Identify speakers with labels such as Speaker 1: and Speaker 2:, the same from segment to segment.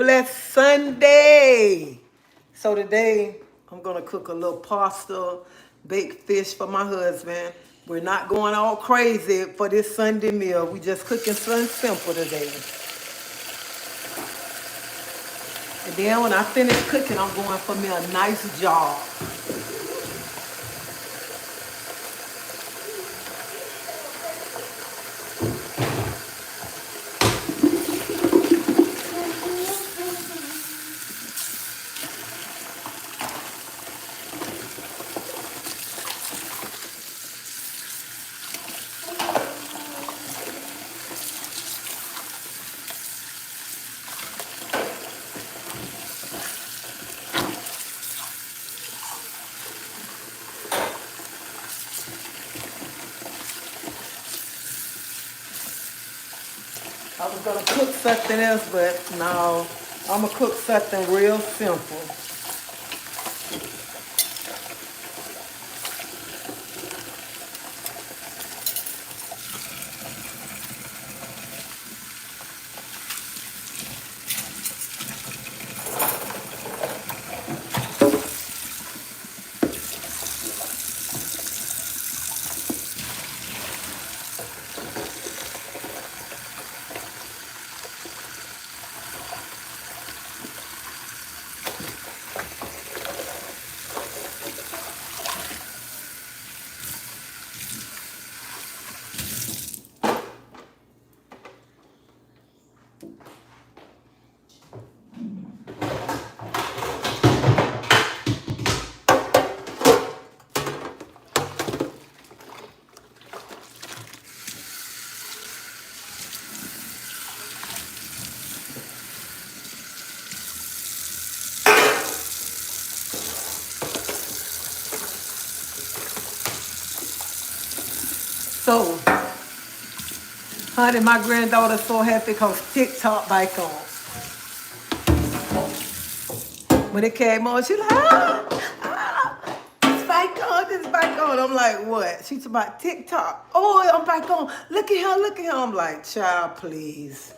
Speaker 1: blessed Sunday. So today I'm gonna cook a little pasta, baked fish for my husband. We're not going all crazy for this Sunday meal. We just cooking something simple today. And then when I finish cooking, I'm going for me a nice job. I was gonna cook something else, but no, I'm gonna cook something real simple. So, honey, my granddaughter's so happy because TikTok back on. When it came on, she like, it's back on, it's back on. I'm like, what? She's about TikTok. Oh, I'm back on. Look at her, look at her. I'm like, child, please.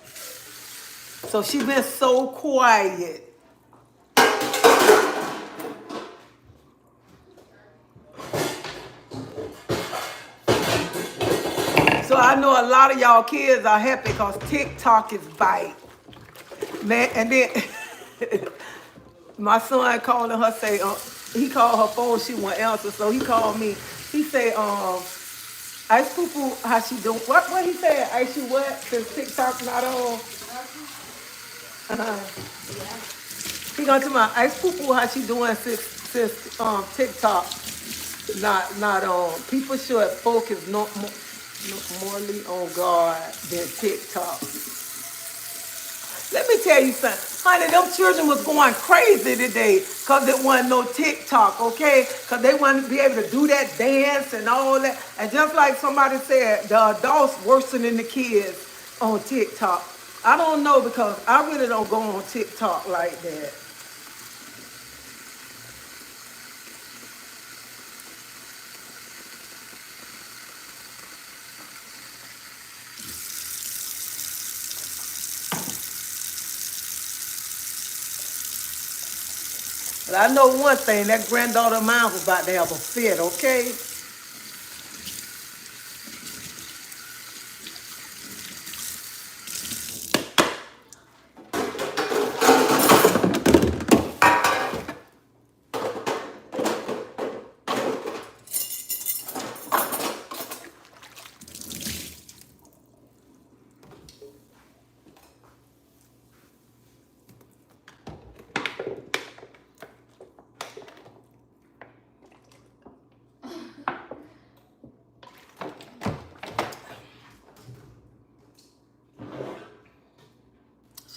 Speaker 1: So she been so quiet. So I know a lot of y'all kids are happy because TikTok is bite. Man, and then my son calling her say, he called her phone, she won't answer, so he called me. He say, Ice Poo Poo, how she doing? What he said? Ice you what? Since TikTok not on. He gonna tell my Ice Poo Poo, how she doing since TikTok not on. People should focus morely on God than TikTok. Let me tell you something. Honey, them children was going crazy today because there wasn't no TikTok, okay? Because they wouldn't be able to do that dance and all that. And just like somebody said, the adults worse than the kids on TikTok. I don't know because I really don't go on TikTok like that. But I know one thing, that granddaughter of mine was about to have a fit, okay?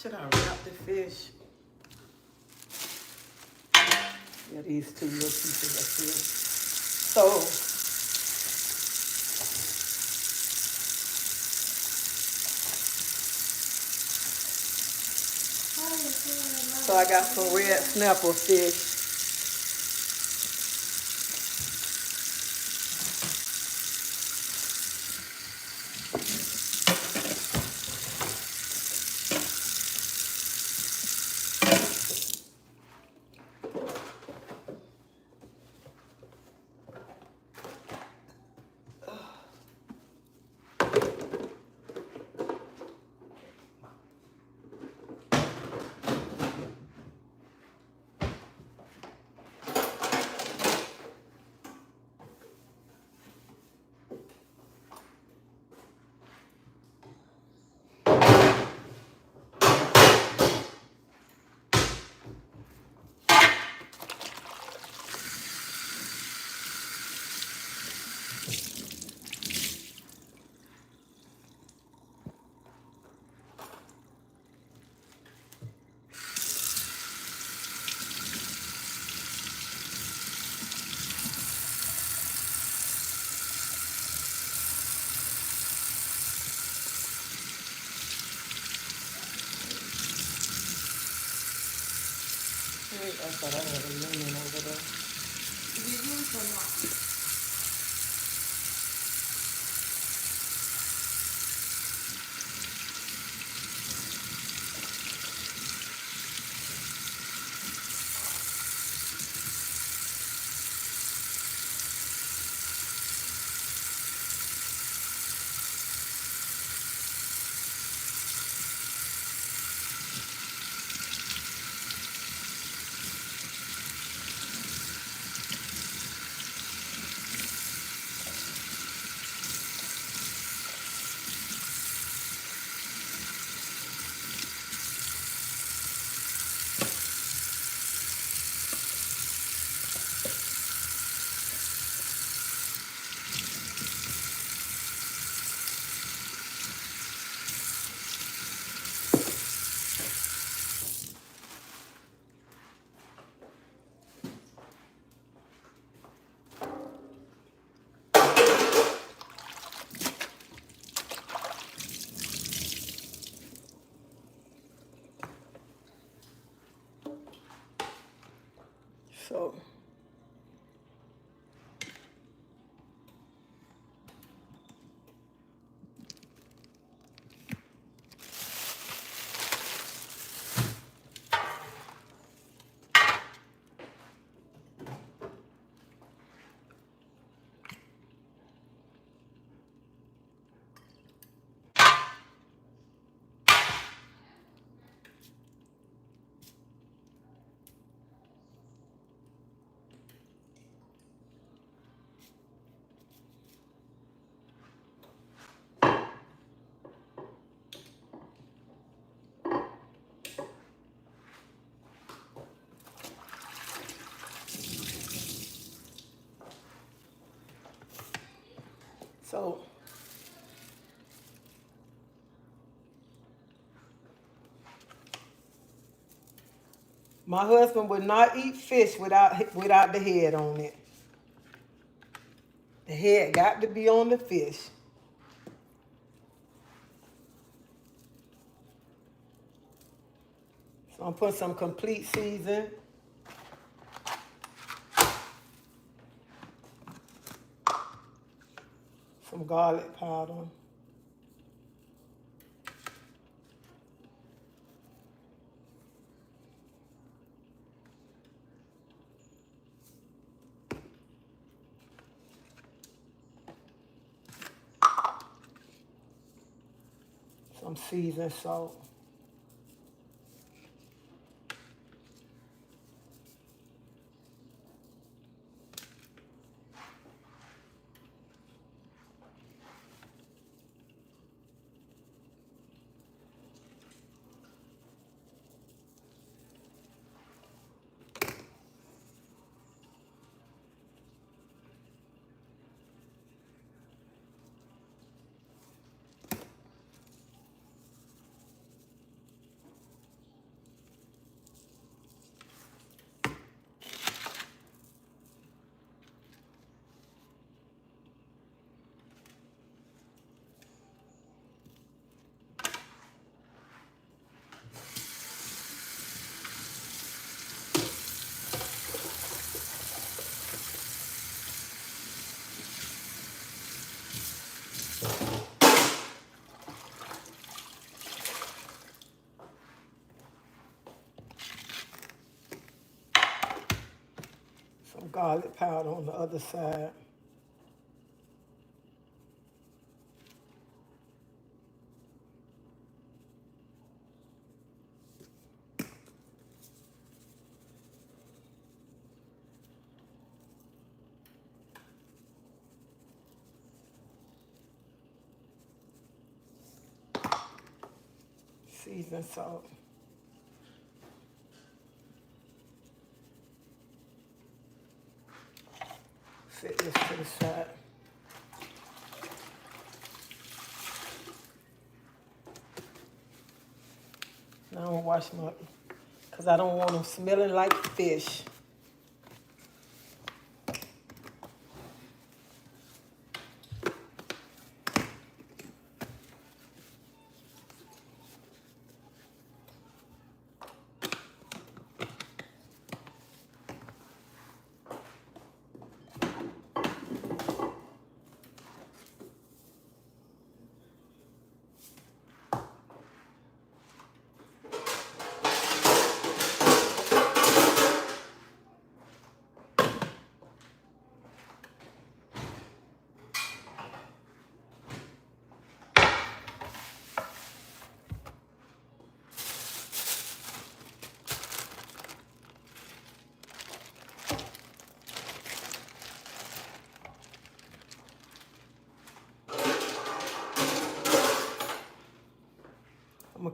Speaker 1: Should I wrap the fish? Yeah, these two little pieces of fish. So I got some red snapper fish. Wait, I thought I had a lemon over there.
Speaker 2: Did you use or not?
Speaker 1: So, so my husband would not eat fish without the head on it. The head got to be on the fish. So I'm putting some complete season. Some garlic powder. Some seasoned salt. Some garlic powder on the other side. Seasoned salt. Set this to the side. Now I'm gonna wash my, because I don't want them smelling like fish.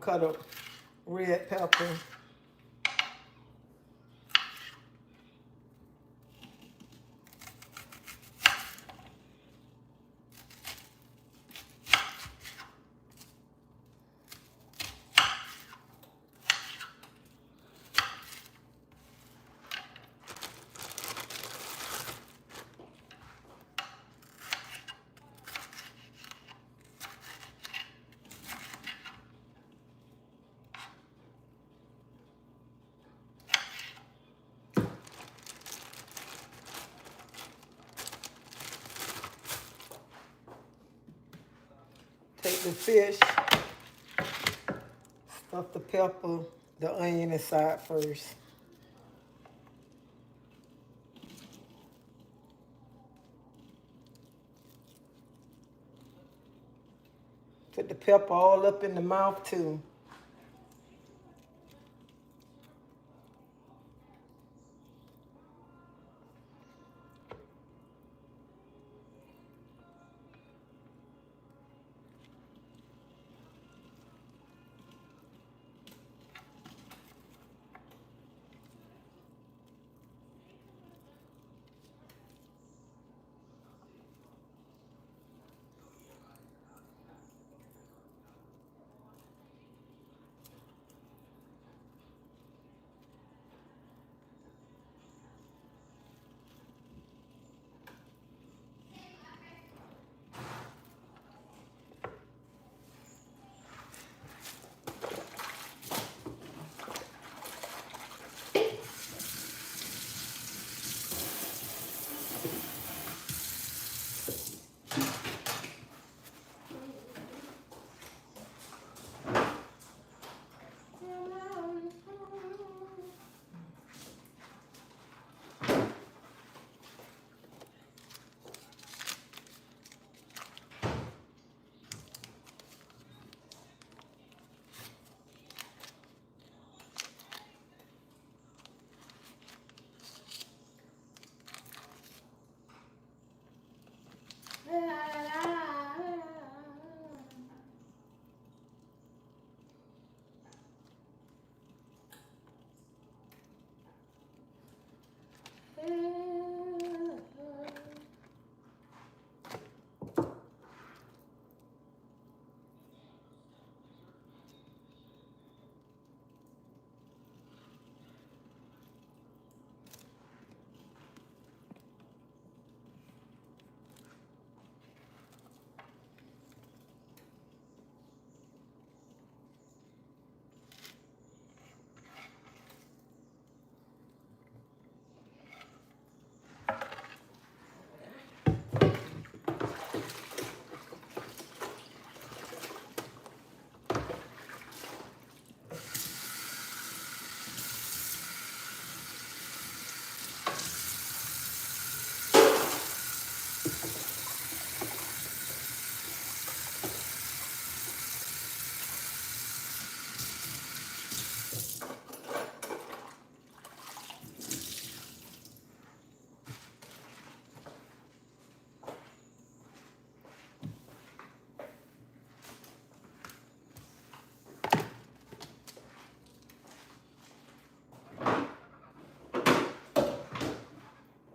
Speaker 1: cut a red pepper. Take the fish, stuff the pepper, the onion inside first. Put the pepper all up in the mouth too.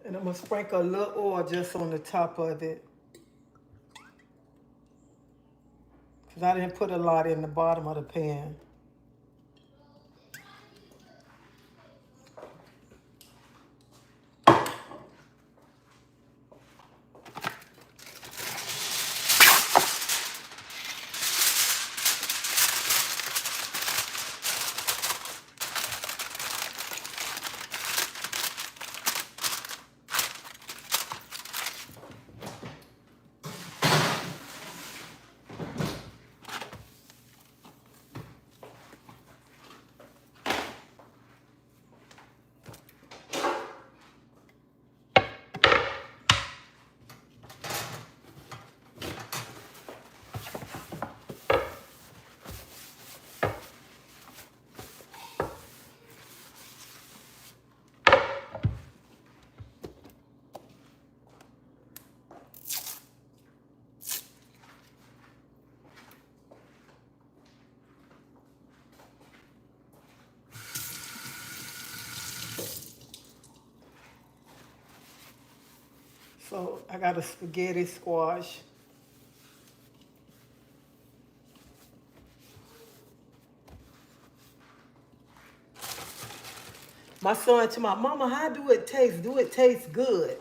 Speaker 1: And I'm gonna sprinkle a little oil just on the top of it. Because I didn't put a lot in the bottom of the pan. I got a spaghetti squash. My son to my mama, how do it taste? Do it taste good?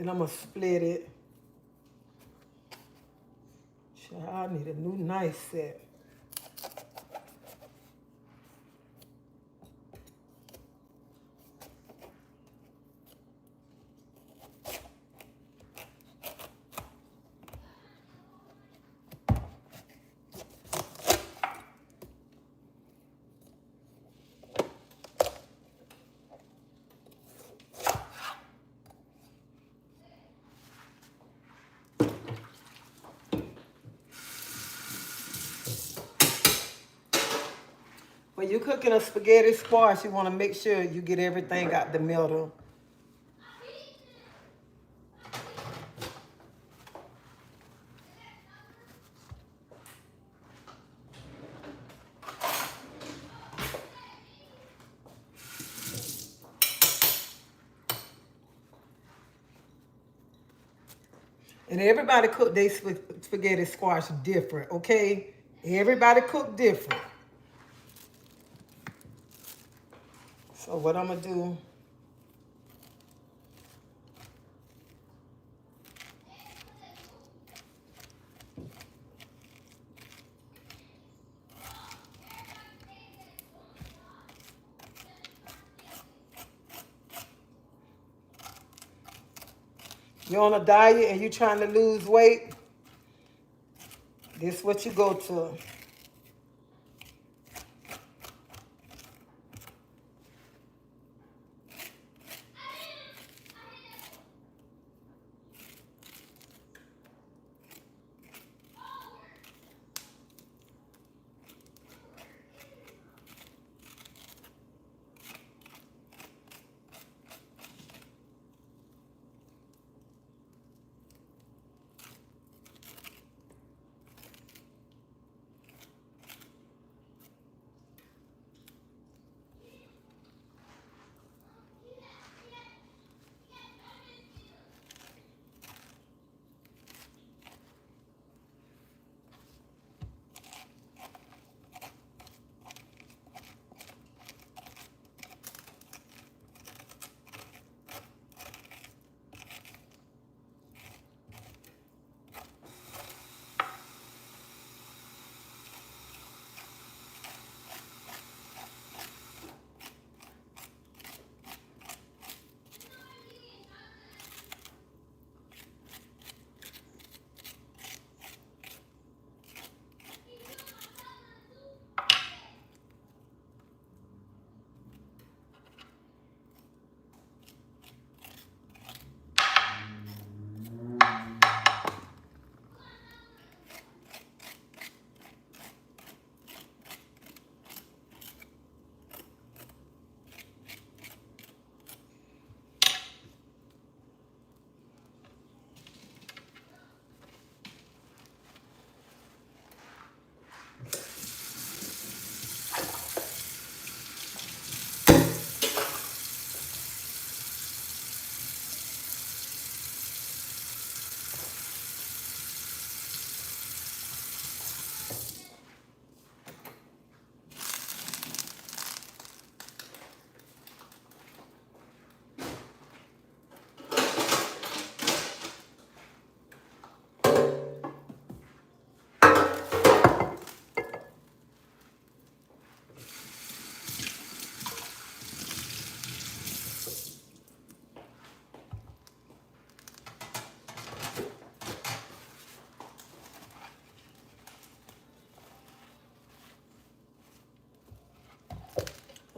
Speaker 1: Then I'm gonna split it. I need a new knife set. When you're cooking a spaghetti squash, you want to make sure you get everything out the middle. And everybody cook their spaghetti squash different, okay? Everybody cook different. So what I'm gonna do, you're on a diet and you're trying to lose weight, this is what you go to.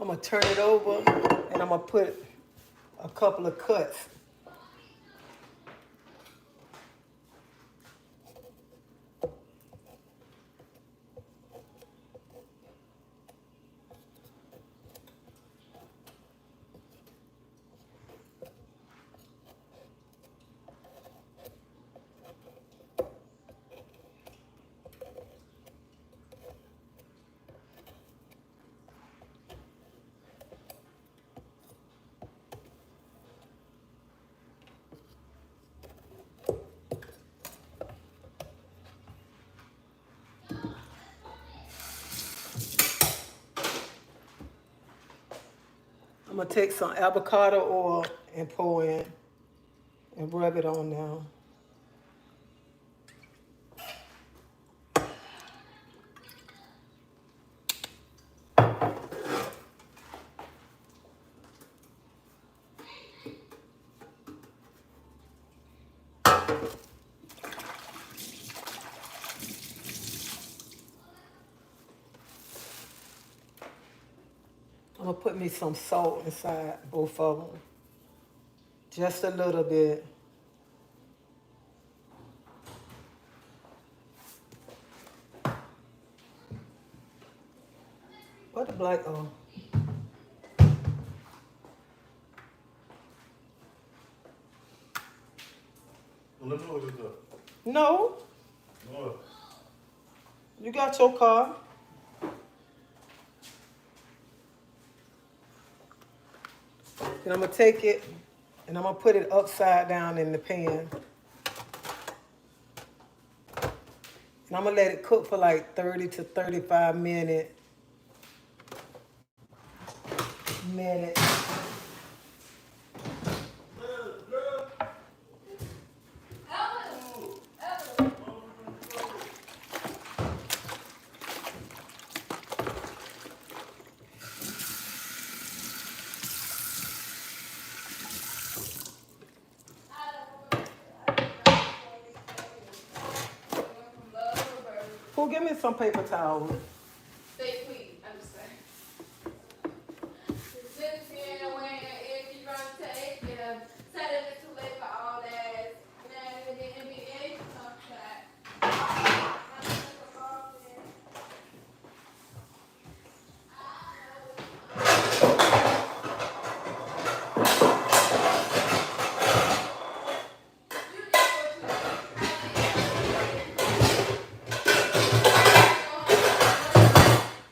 Speaker 1: I'm gonna turn it over and I'm gonna put a couple of cuts. I'm gonna take some avocado oil and pour in and rub it on now. I'm gonna put me some salt inside both of them. Just a little bit. What the black oh? No.
Speaker 3: What?
Speaker 1: You got your car. Then I'm gonna take it and I'm gonna put it upside down in the pan. And I'm gonna let it cook for like 30 to 35 minutes. Who give me some paper towels?
Speaker 2: Stay sweet, I'm just saying. Since when if you're gonna take set it too late for all that, and then NBA stuff that.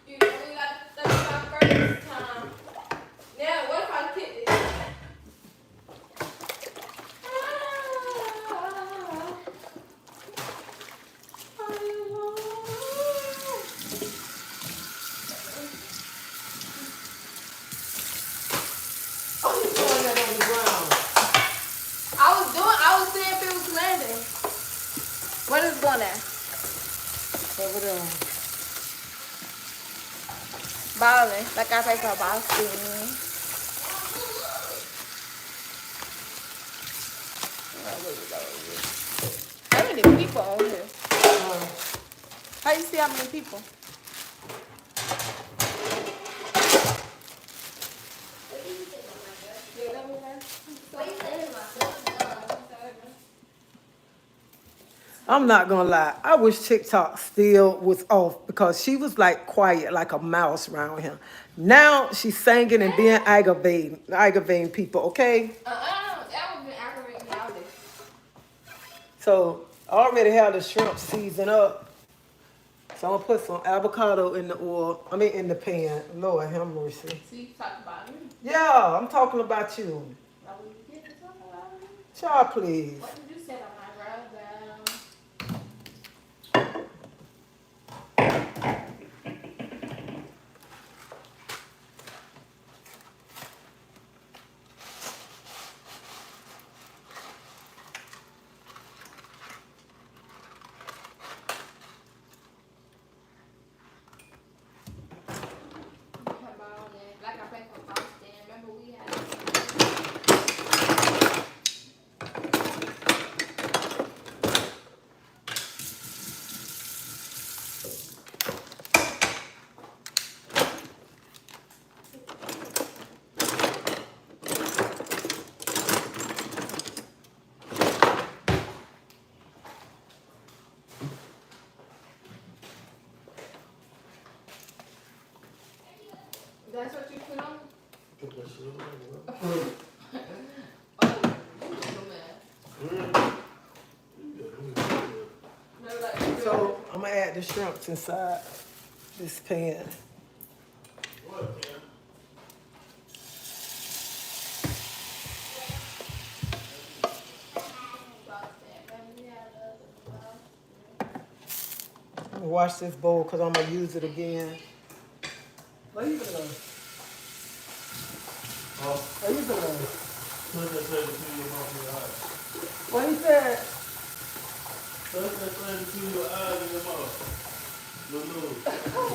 Speaker 2: You know, we got that's my first time. Now, what if I kick it?
Speaker 1: I'm just throwing that on the ground.
Speaker 2: I was seeing if it was landing. What is going at?
Speaker 1: Over there.
Speaker 2: Balling, like I pay for Boston. How many people on here? How you see how many people?
Speaker 1: I'm not gonna lie. I wish TikTok still was off because she was like quiet, like a mouse around him. Now she's singing and being aggravating people. Okay,
Speaker 2: That would be aggravating nowadays.
Speaker 1: so I already have the shrimp seasoned up. So I'm gonna put some avocado in the oil. I mean, in the pan. Lord have mercy.
Speaker 2: See, you talk about me.
Speaker 1: Yeah, I'm talking about you.
Speaker 2: Why would you get to talk about me?
Speaker 1: Child, please.
Speaker 2: What did you say on my brother? Like I pay for Boston. Remember we had That's what you put on?
Speaker 3: Put that shit on,
Speaker 2: Oh, you little man. No, like you
Speaker 1: So I'm gonna add the shrimps inside this pan.
Speaker 3: What, man?
Speaker 1: I'm gonna wash this bowl because I'm gonna use it again. What you doing?
Speaker 3: Oh,
Speaker 1: What you doing?
Speaker 3: put that thing between your mouth and your eyes.
Speaker 1: What he said?
Speaker 3: Put that thing between your eyes and your mouth. Your nose.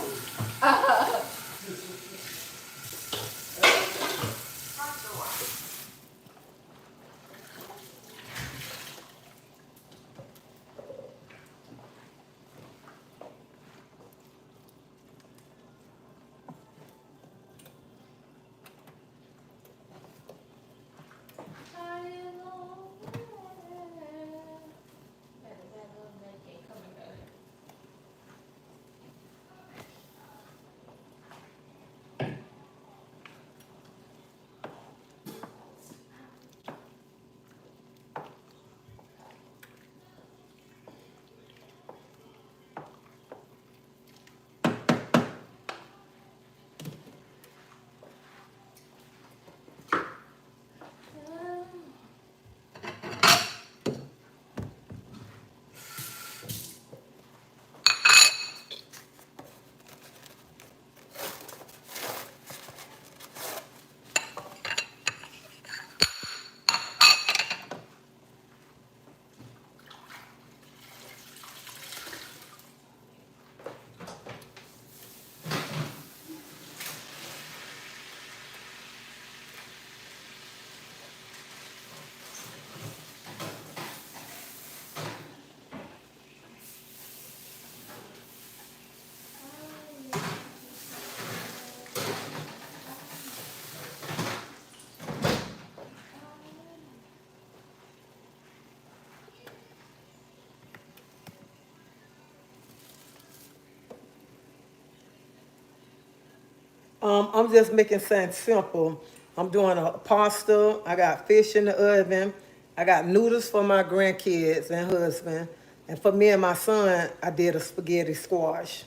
Speaker 1: I'm just making something simple. I'm doing a pasta. I got fish in the oven. I got noodles for my grandkids and husband. And for me and my son, I did a spaghetti squash.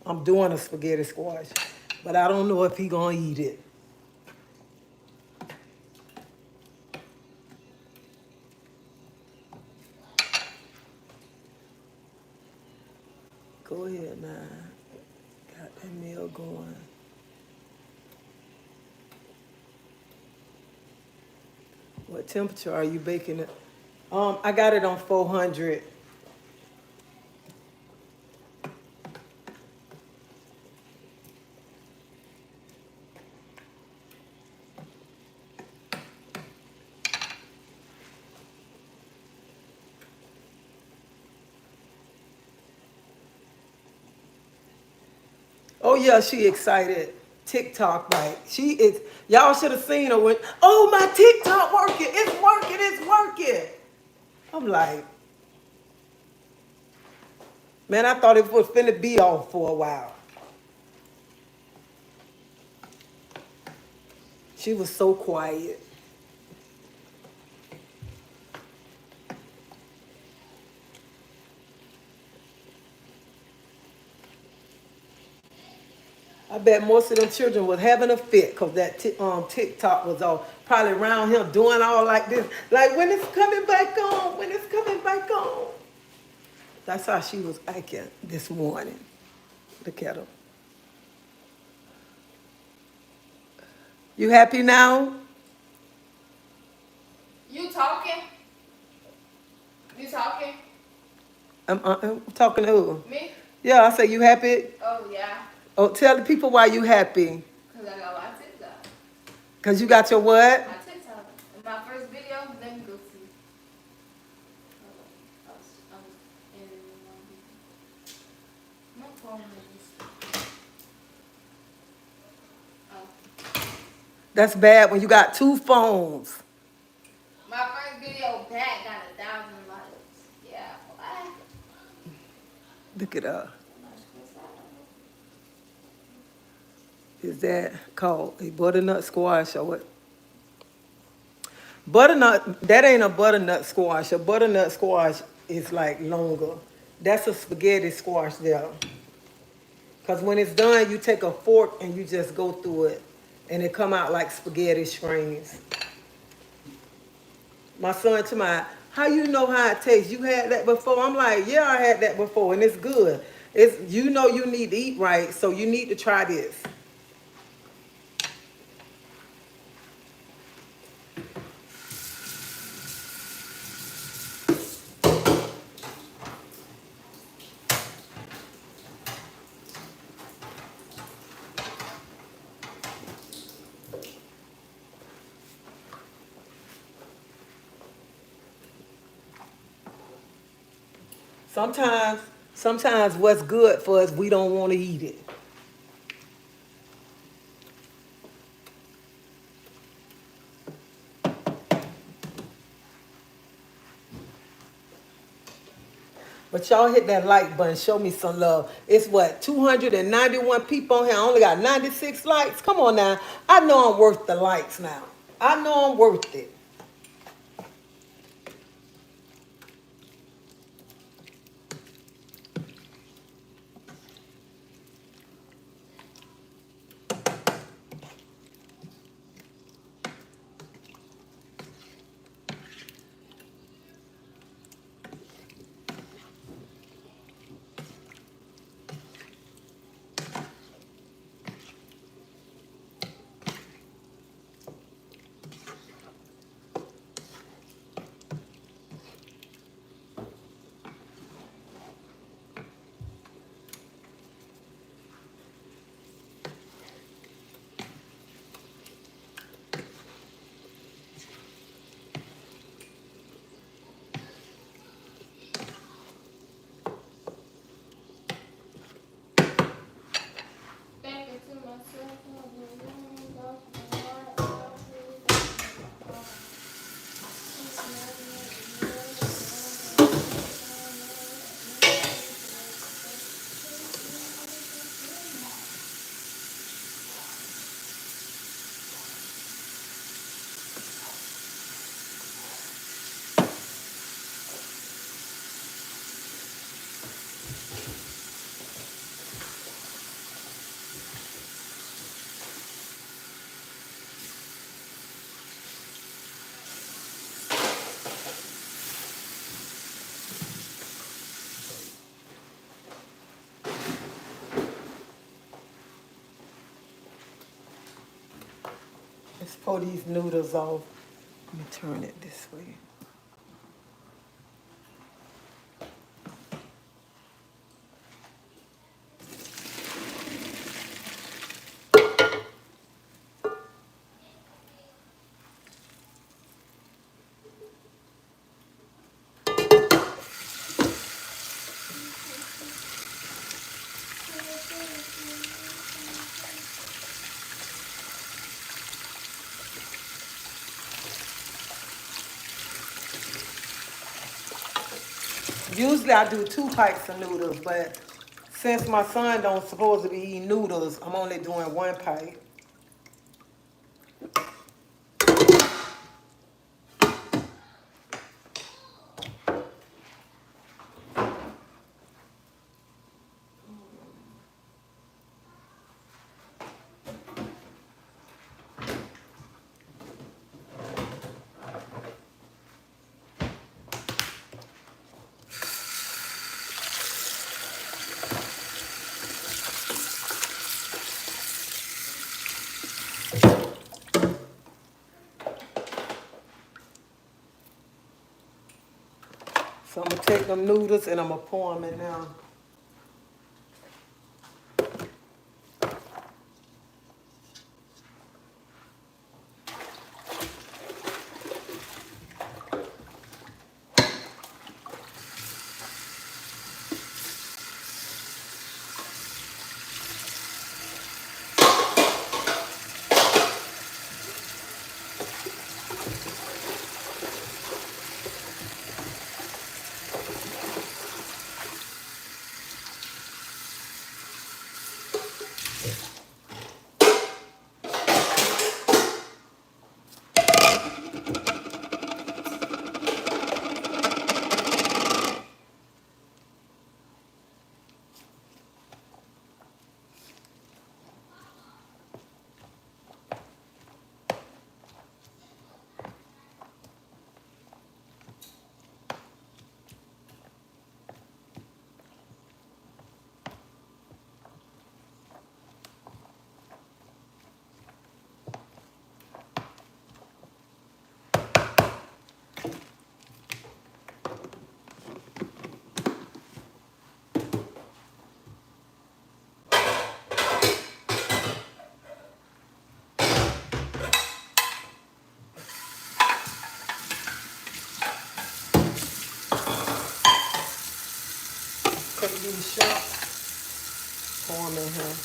Speaker 1: I'm doing a spaghetti squash. But I don't know if he gonna eat it. Go ahead now. Got that meal going. What temperature are you baking it? I got it on 400. Oh yeah, she excited. TikTok, like she is. Y'all should have seen her when. Oh, my TikTok working. It's working. It's working. I'm like, man, I thought it was finna be off for a while. She was so quiet. I bet most of them children was having a fit because that TikTok was all probably around him doing all like this. Like, when it's coming back on, when it's coming back on. That's how she was acting this morning. Look at her. You happy now?
Speaker 2: You talking? You talking?
Speaker 1: I'm talking to who?
Speaker 2: Me?
Speaker 1: Yeah, I say you happy?
Speaker 2: Oh, yeah.
Speaker 1: Oh, tell the people why you happy.
Speaker 2: Because I got my TikTok.
Speaker 1: Cause you got your what?
Speaker 2: My TikTok. My first video, let me go see. I was editing my phone is. Oh.
Speaker 1: That's bad when you got two phones.
Speaker 2: My first video back got 1,000 likes. Yeah, what?
Speaker 1: Look at her. Is that called a butternut squash or what? Butternut, that ain't a butternut squash. A butternut squash is like longer. That's a spaghetti squash there. Because when it's done, you take a fork and you just go through it. And it come out like spaghetti strings. My son to my, how you know how it tastes? You had that before? I'm like, yeah, I had that before, and it's good. It's, you know, you need to eat right, so you need to try this. Sometimes, sometimes what's good for us, we don't want to eat it. But y'all hit that like button, show me some love. It's what, 291 people on here. I only got 96 likes. Come on now. I know I'm worth the likes now. I know I'm worth it.
Speaker 2: Back into myself.
Speaker 1: Let's pull these noodles off. Let me turn it this way. Usually I do 2 pipes of noodles, but since my son don't supposed to be eating noodles, I'm only doing 1 pipe. So I'm gonna take them noodles and I'm gonna pour them in now. these sharp. Pour them in here.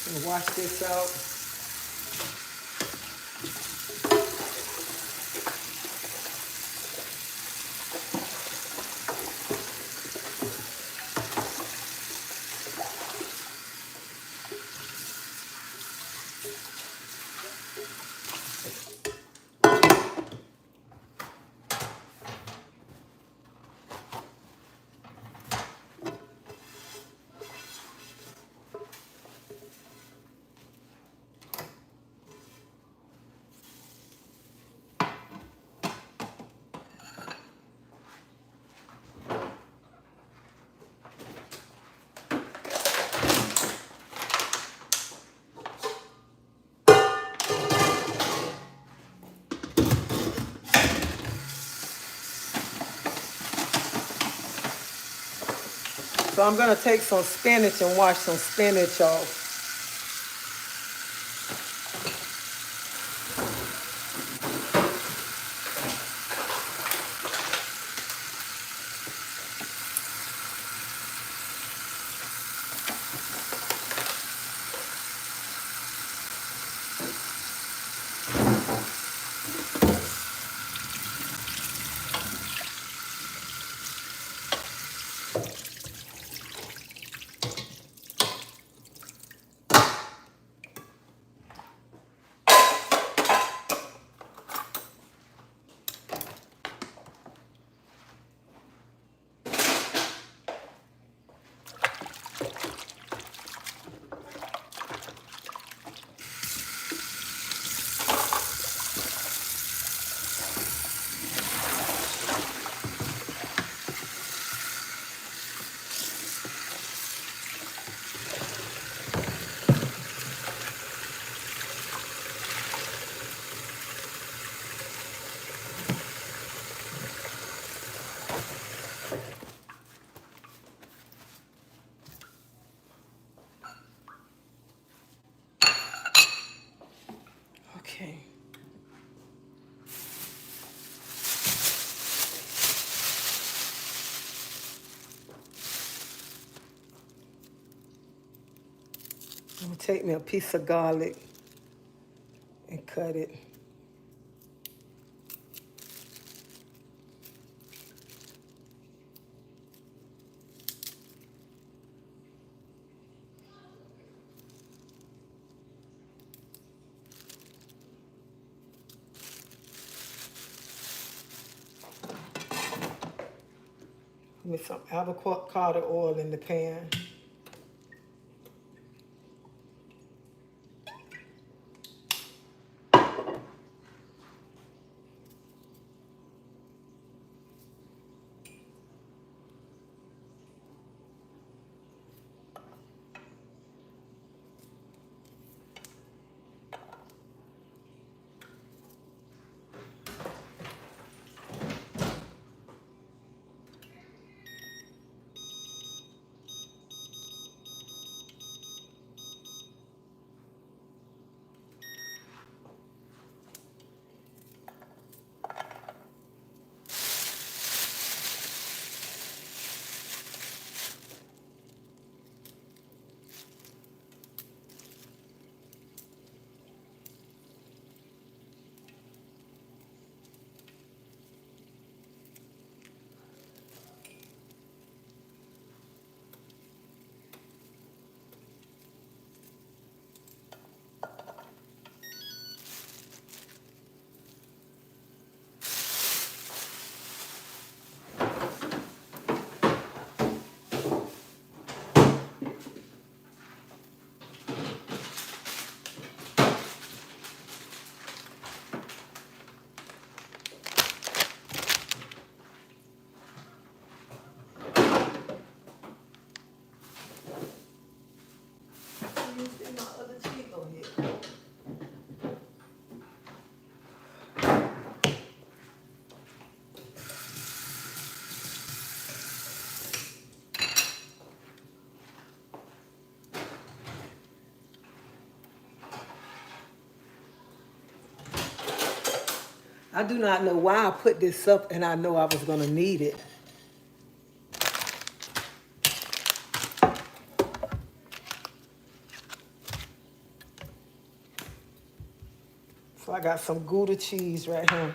Speaker 1: And wash this out. So I'm gonna take some spinach and wash some spinach off. Okay. I'm gonna take me a piece of garlic and cut it. With some avocado oil in the pan. I do not know why I put this up and I know I was gonna need it. So I got some Gouda cheese right here.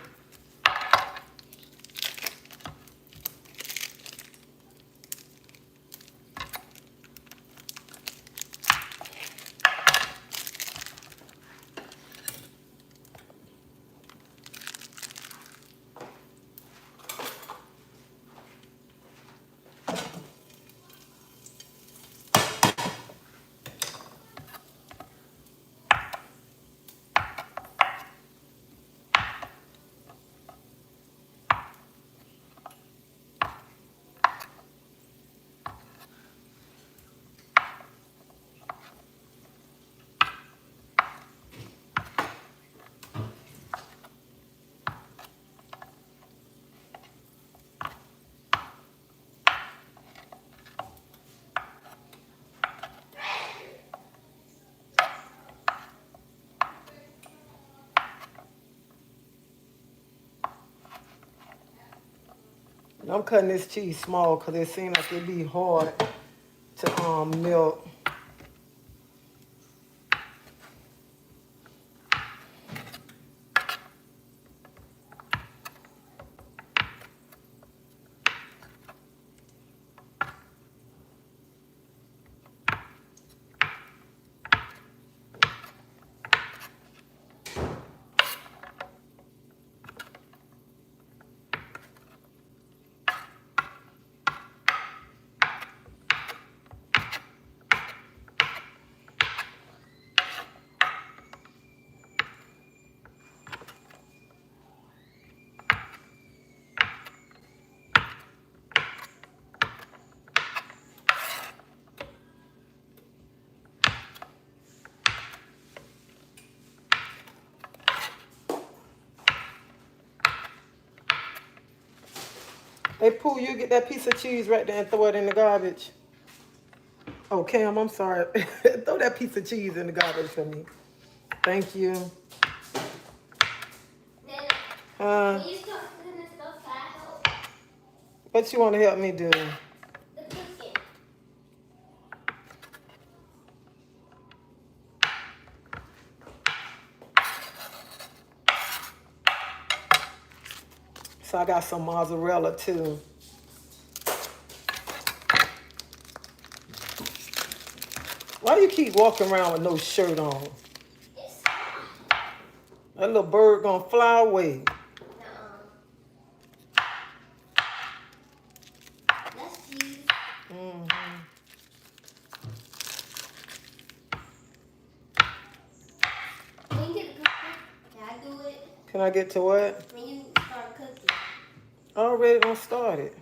Speaker 1: And I'm cutting this cheese small because it seems like it'd be hard to melt. Hey, Pooh, you get that piece of cheese right there and throw it in the garbage. Oh, Cam, I'm sorry. Throw that piece of cheese in the garbage for me. Thank you.
Speaker 2: Can you start cooking this stuff so I help?
Speaker 1: What you want to help me do?
Speaker 2: The cooking.
Speaker 1: So I got some mozzarella too. Why do you keep walking around with no shirt on?
Speaker 2: It's
Speaker 1: That little bird gonna fly away.
Speaker 2: that's cheese.
Speaker 1: Mm-hmm.
Speaker 2: When you get the cooking, can I do it?
Speaker 1: Can I get to what?
Speaker 2: When you start cooking.
Speaker 1: I already done started.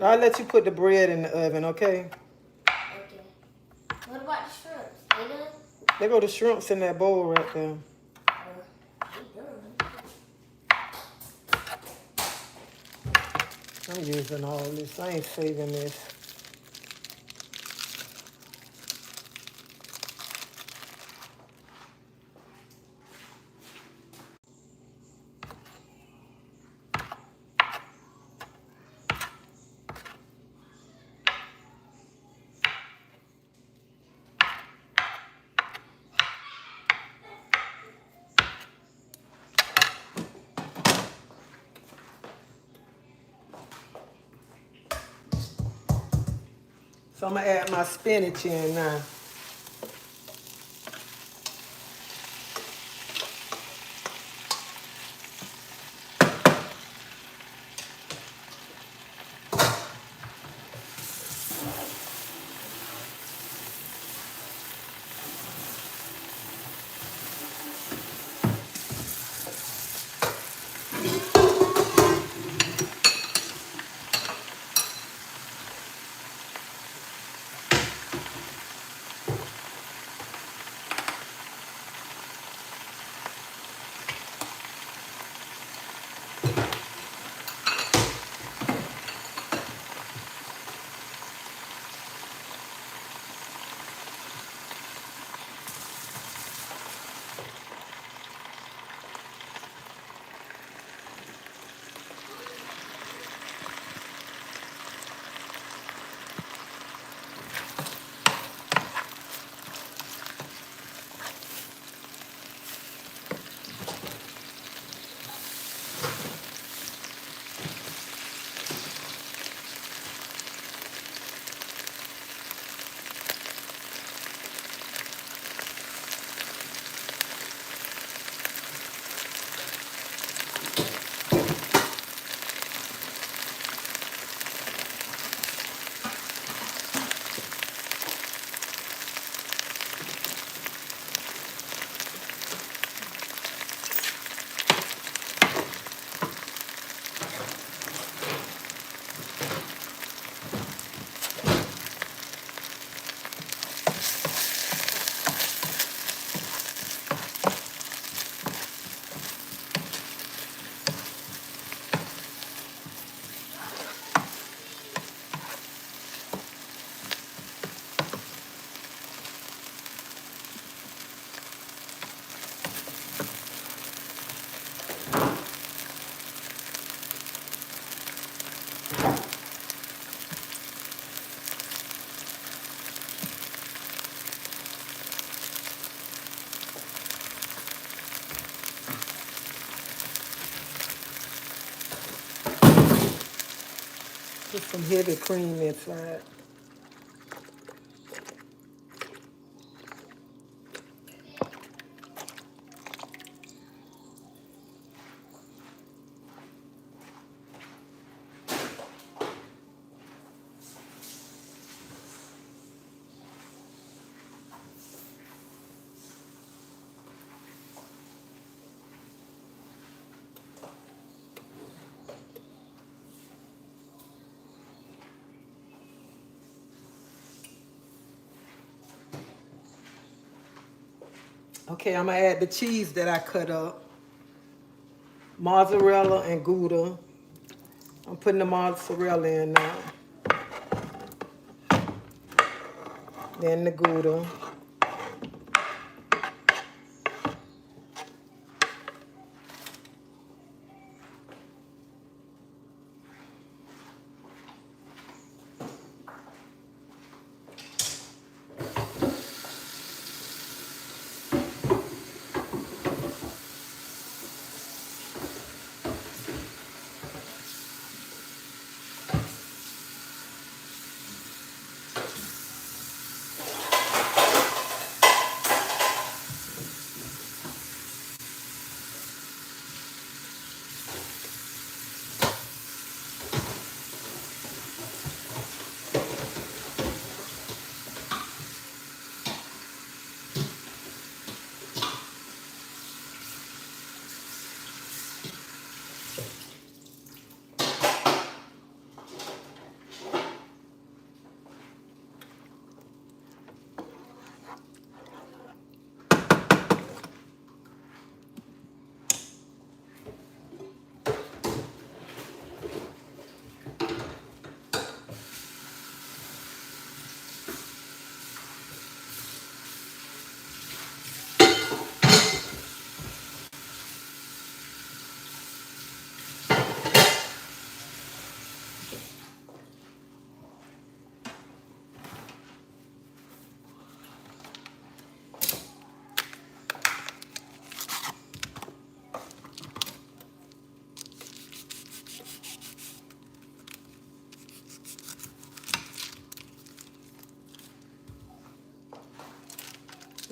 Speaker 1: I'll let you put the bread in the oven, okay?
Speaker 2: Okay. What about the shrimps? They done?
Speaker 1: There go the shrimps in that bowl right there.
Speaker 2: They done.
Speaker 1: I'm using all this. I ain't saving this. So I'm gonna add my spinach in now. Put some heavy cream inside. Okay, I'm gonna add the cheese that I cut up. Mozzarella and Gouda. I'm putting the mozzarella in now. Then the Gouda.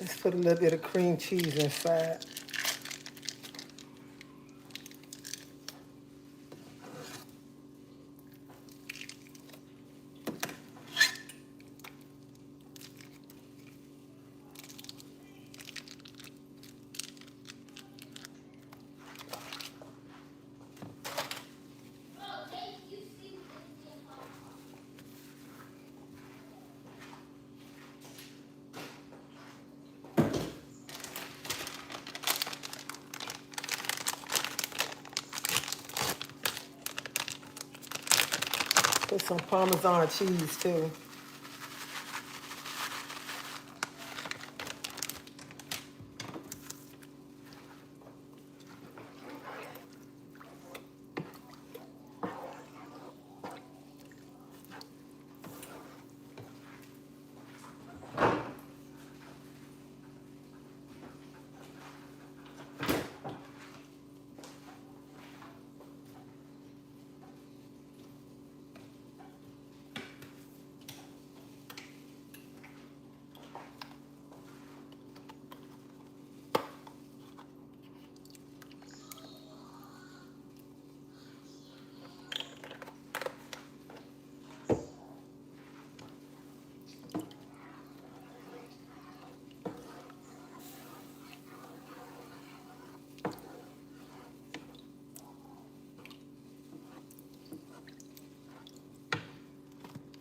Speaker 1: Let's put a little bit of cream cheese inside. Put some Parmesan cheese too.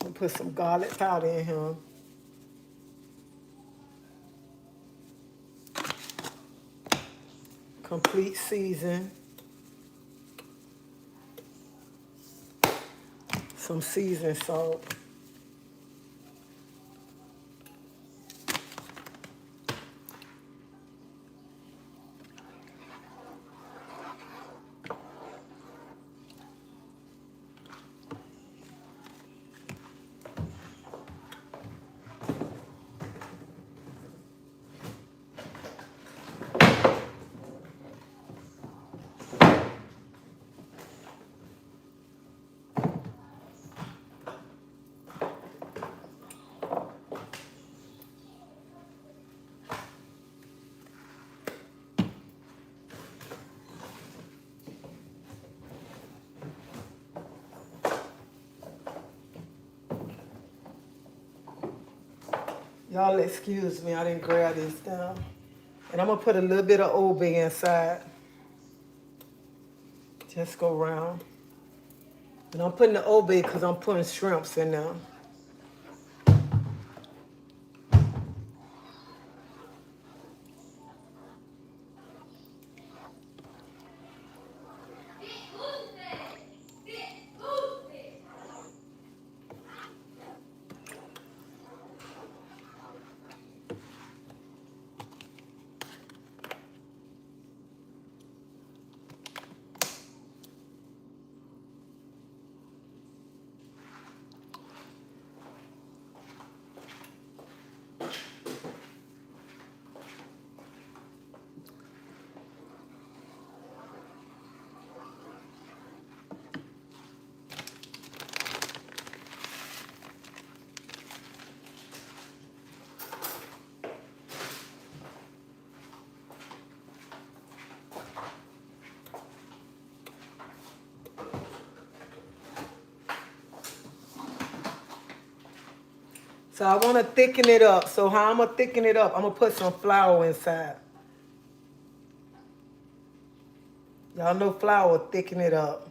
Speaker 1: And put some garlic powder in here. Complete season. Some seasoned salt. Y'all excuse me, I didn't grab this down. And I'm gonna put a little bit of Old Bay inside. Just go around. And I'm putting the Old Bay because I'm putting shrimps in there. So I want to thicken it up. So how I'm gonna thicken it up? I'm gonna put some flour inside. Y'all know flour thicken it up.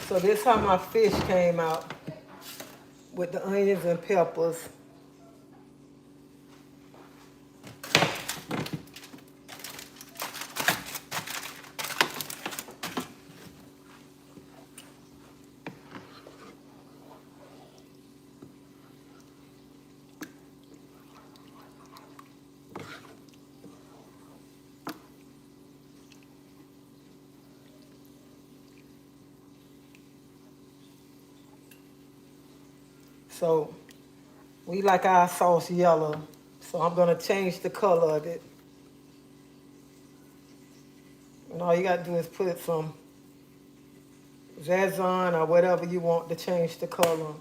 Speaker 1: So this how my fish came out with the onions and peppers. So we like our sauce yellow. So I'm gonna change the color of it. And all you gotta do is put some Zazon or whatever you want to change the color.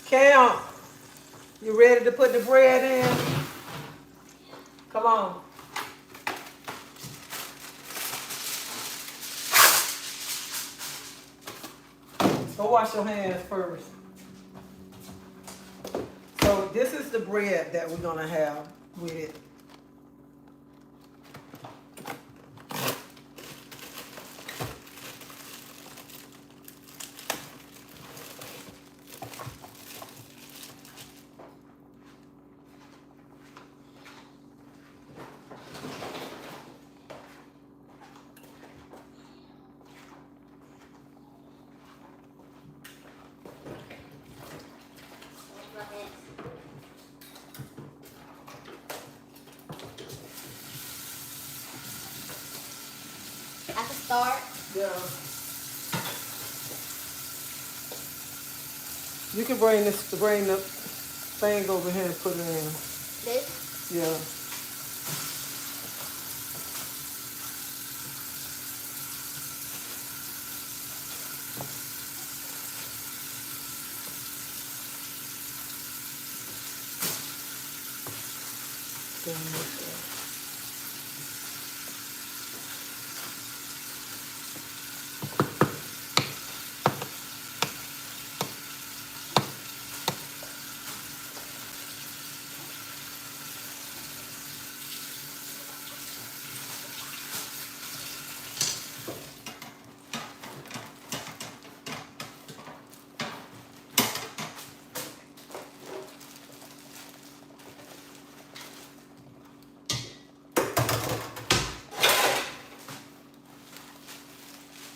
Speaker 1: Cam, you ready to put the bread in? Come on. Go wash your hands first. So this is the bread that we're gonna have with it.
Speaker 4: I can start.
Speaker 1: Yeah. You can bring the thing over here and put it in.
Speaker 4: This.
Speaker 1: Yeah.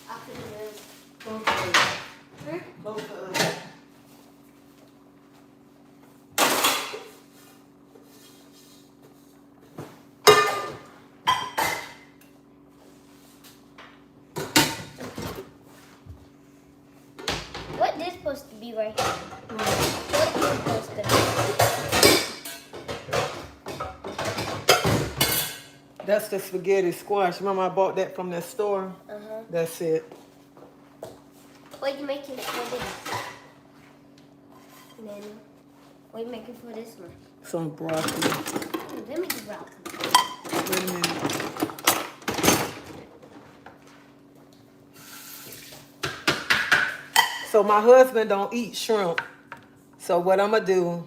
Speaker 4: I put it in.
Speaker 1: Close the oven. Close the oven.
Speaker 4: What this supposed to be right here? What this supposed to be?
Speaker 1: That's the spaghetti squash. Remember I bought that from that store?
Speaker 4: Uh-huh.
Speaker 1: That's it.
Speaker 4: What you making for this? Nana, what you making for this one?
Speaker 1: Some broccoli.
Speaker 4: Ooh, let me do broccoli.
Speaker 1: Wait a minute. So my husband don't eat shrimp. So what I'm gonna do,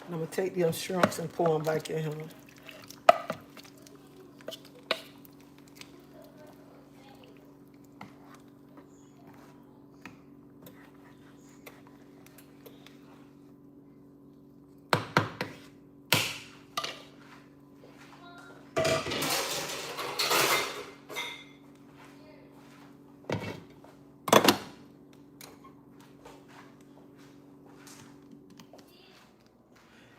Speaker 1: I'm gonna take them shrimps and pour them back in here.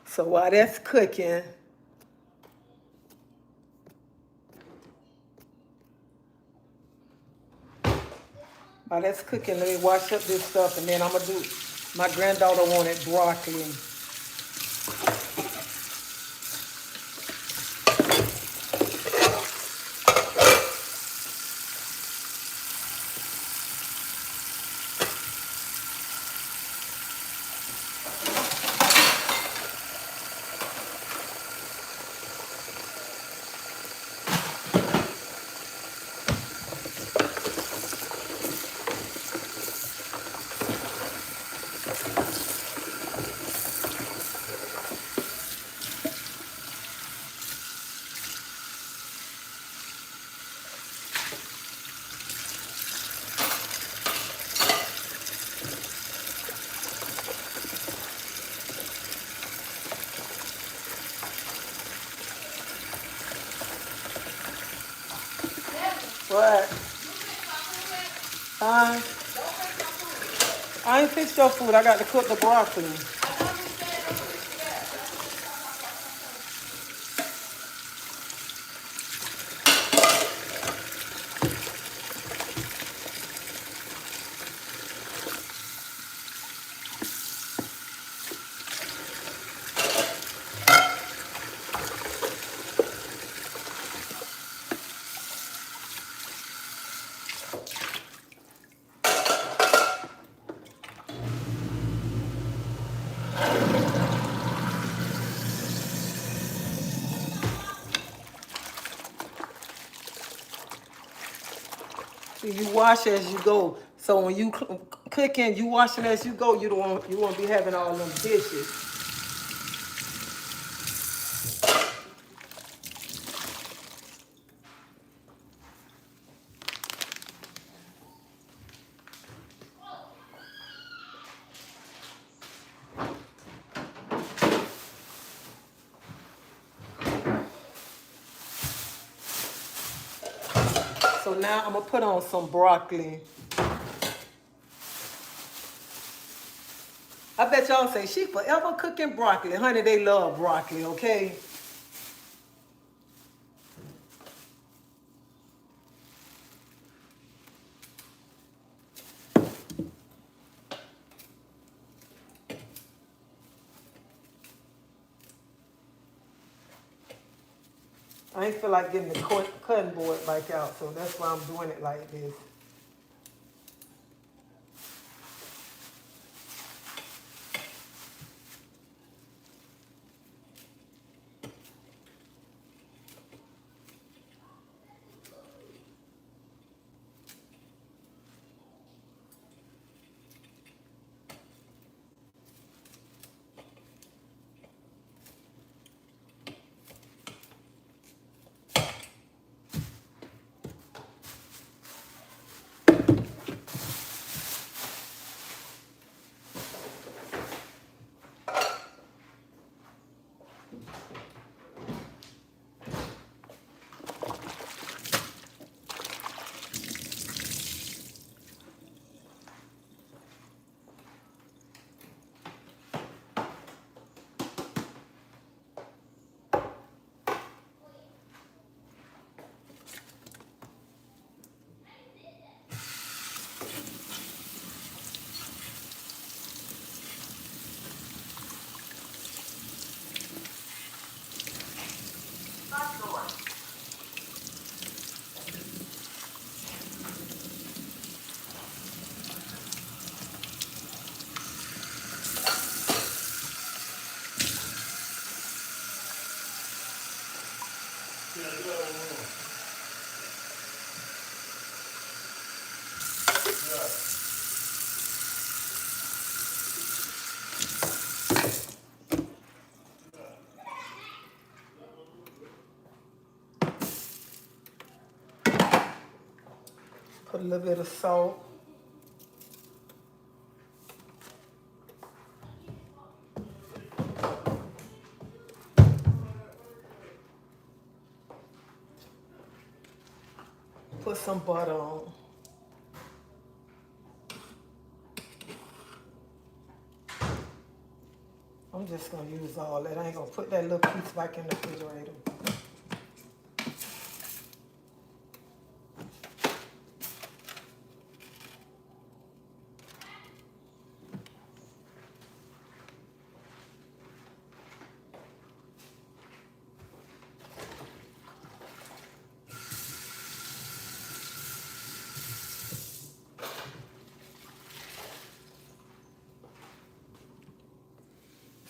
Speaker 1: So while that's cooking, let me wash up this stuff and then I'm gonna do, my granddaughter wanted broccoli. What? Huh? I ain't fixed your food. I got to cook the broccoli. See, you wash as you go. So when you cooking, you washing as you go. You won't be having all them dishes. So now I'm gonna put on some broccoli. I bet y'all say she forever cooking broccoli. Honey, they love broccoli, okay? I ain't feel like getting the cutting board back out, so that's why I'm doing it like this. Put a little bit of salt. Put some butter on. I'm just gonna use all that. I ain't gonna put that little piece back in the refrigerator.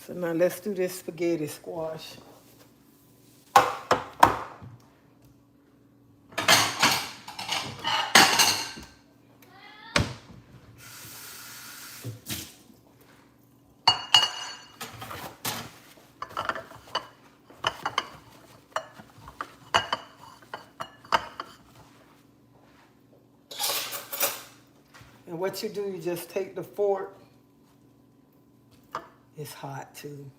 Speaker 1: So now let's do this spaghetti squash. And what you do, you just take the fork. It's hot too.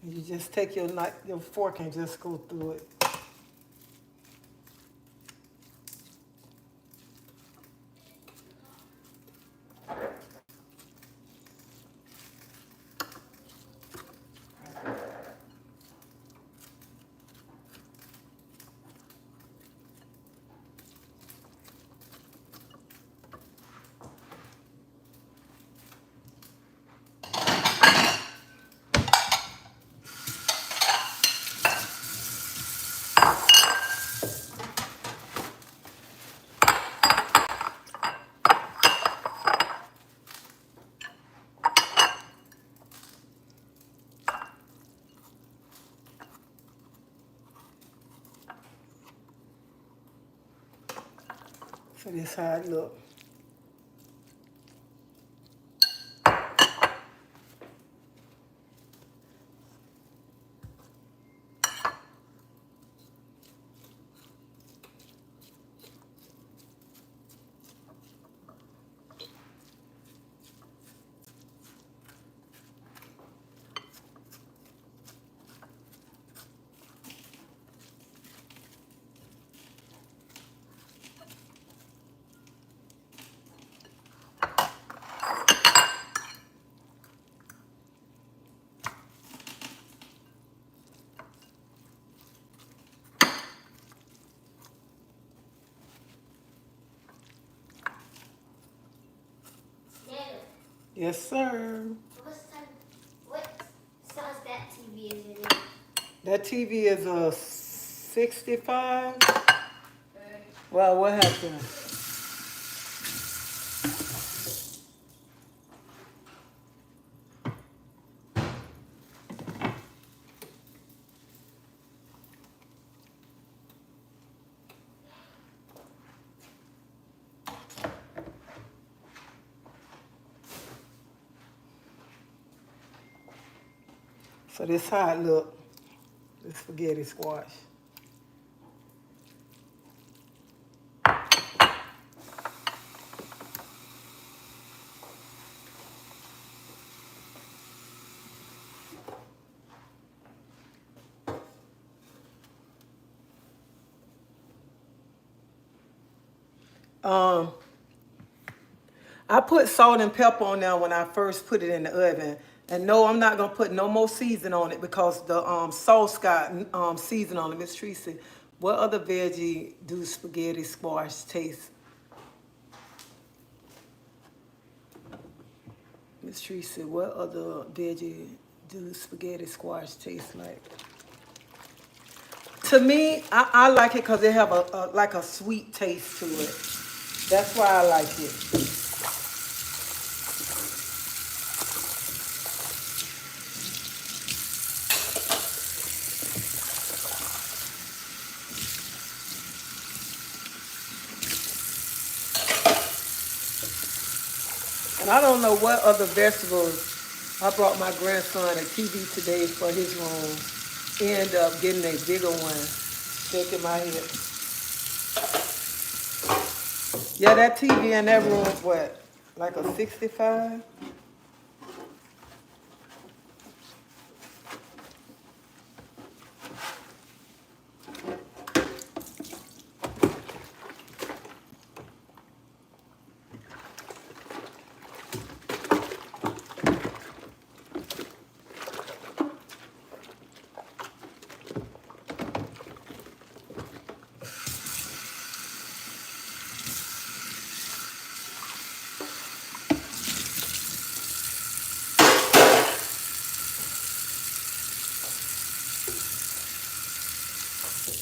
Speaker 1: And you just take your knife, your fork and just go through it. So this how it look.
Speaker 4: Dad,
Speaker 1: Yes, sir.
Speaker 4: what size that TV is in?
Speaker 1: That TV is a 65. Well, what happened? So this how it look. The spaghetti squash. Um, I put salt and pepper on there when I first put it in the oven. And no, I'm not gonna put no more season on it because the sauce got season on it. Miss Tracy, what other veggie do spaghetti squash taste? Miss Tracy, what other veggie do spaghetti squash taste like? To me, I like it because it have like a sweet taste to it. That's why I like it. And I don't know what other vegetables. I brought my grandson a TV today for his room. He ended up getting a bigger one. Shaking my head. Yeah, that TV in that room is what? Like a 65?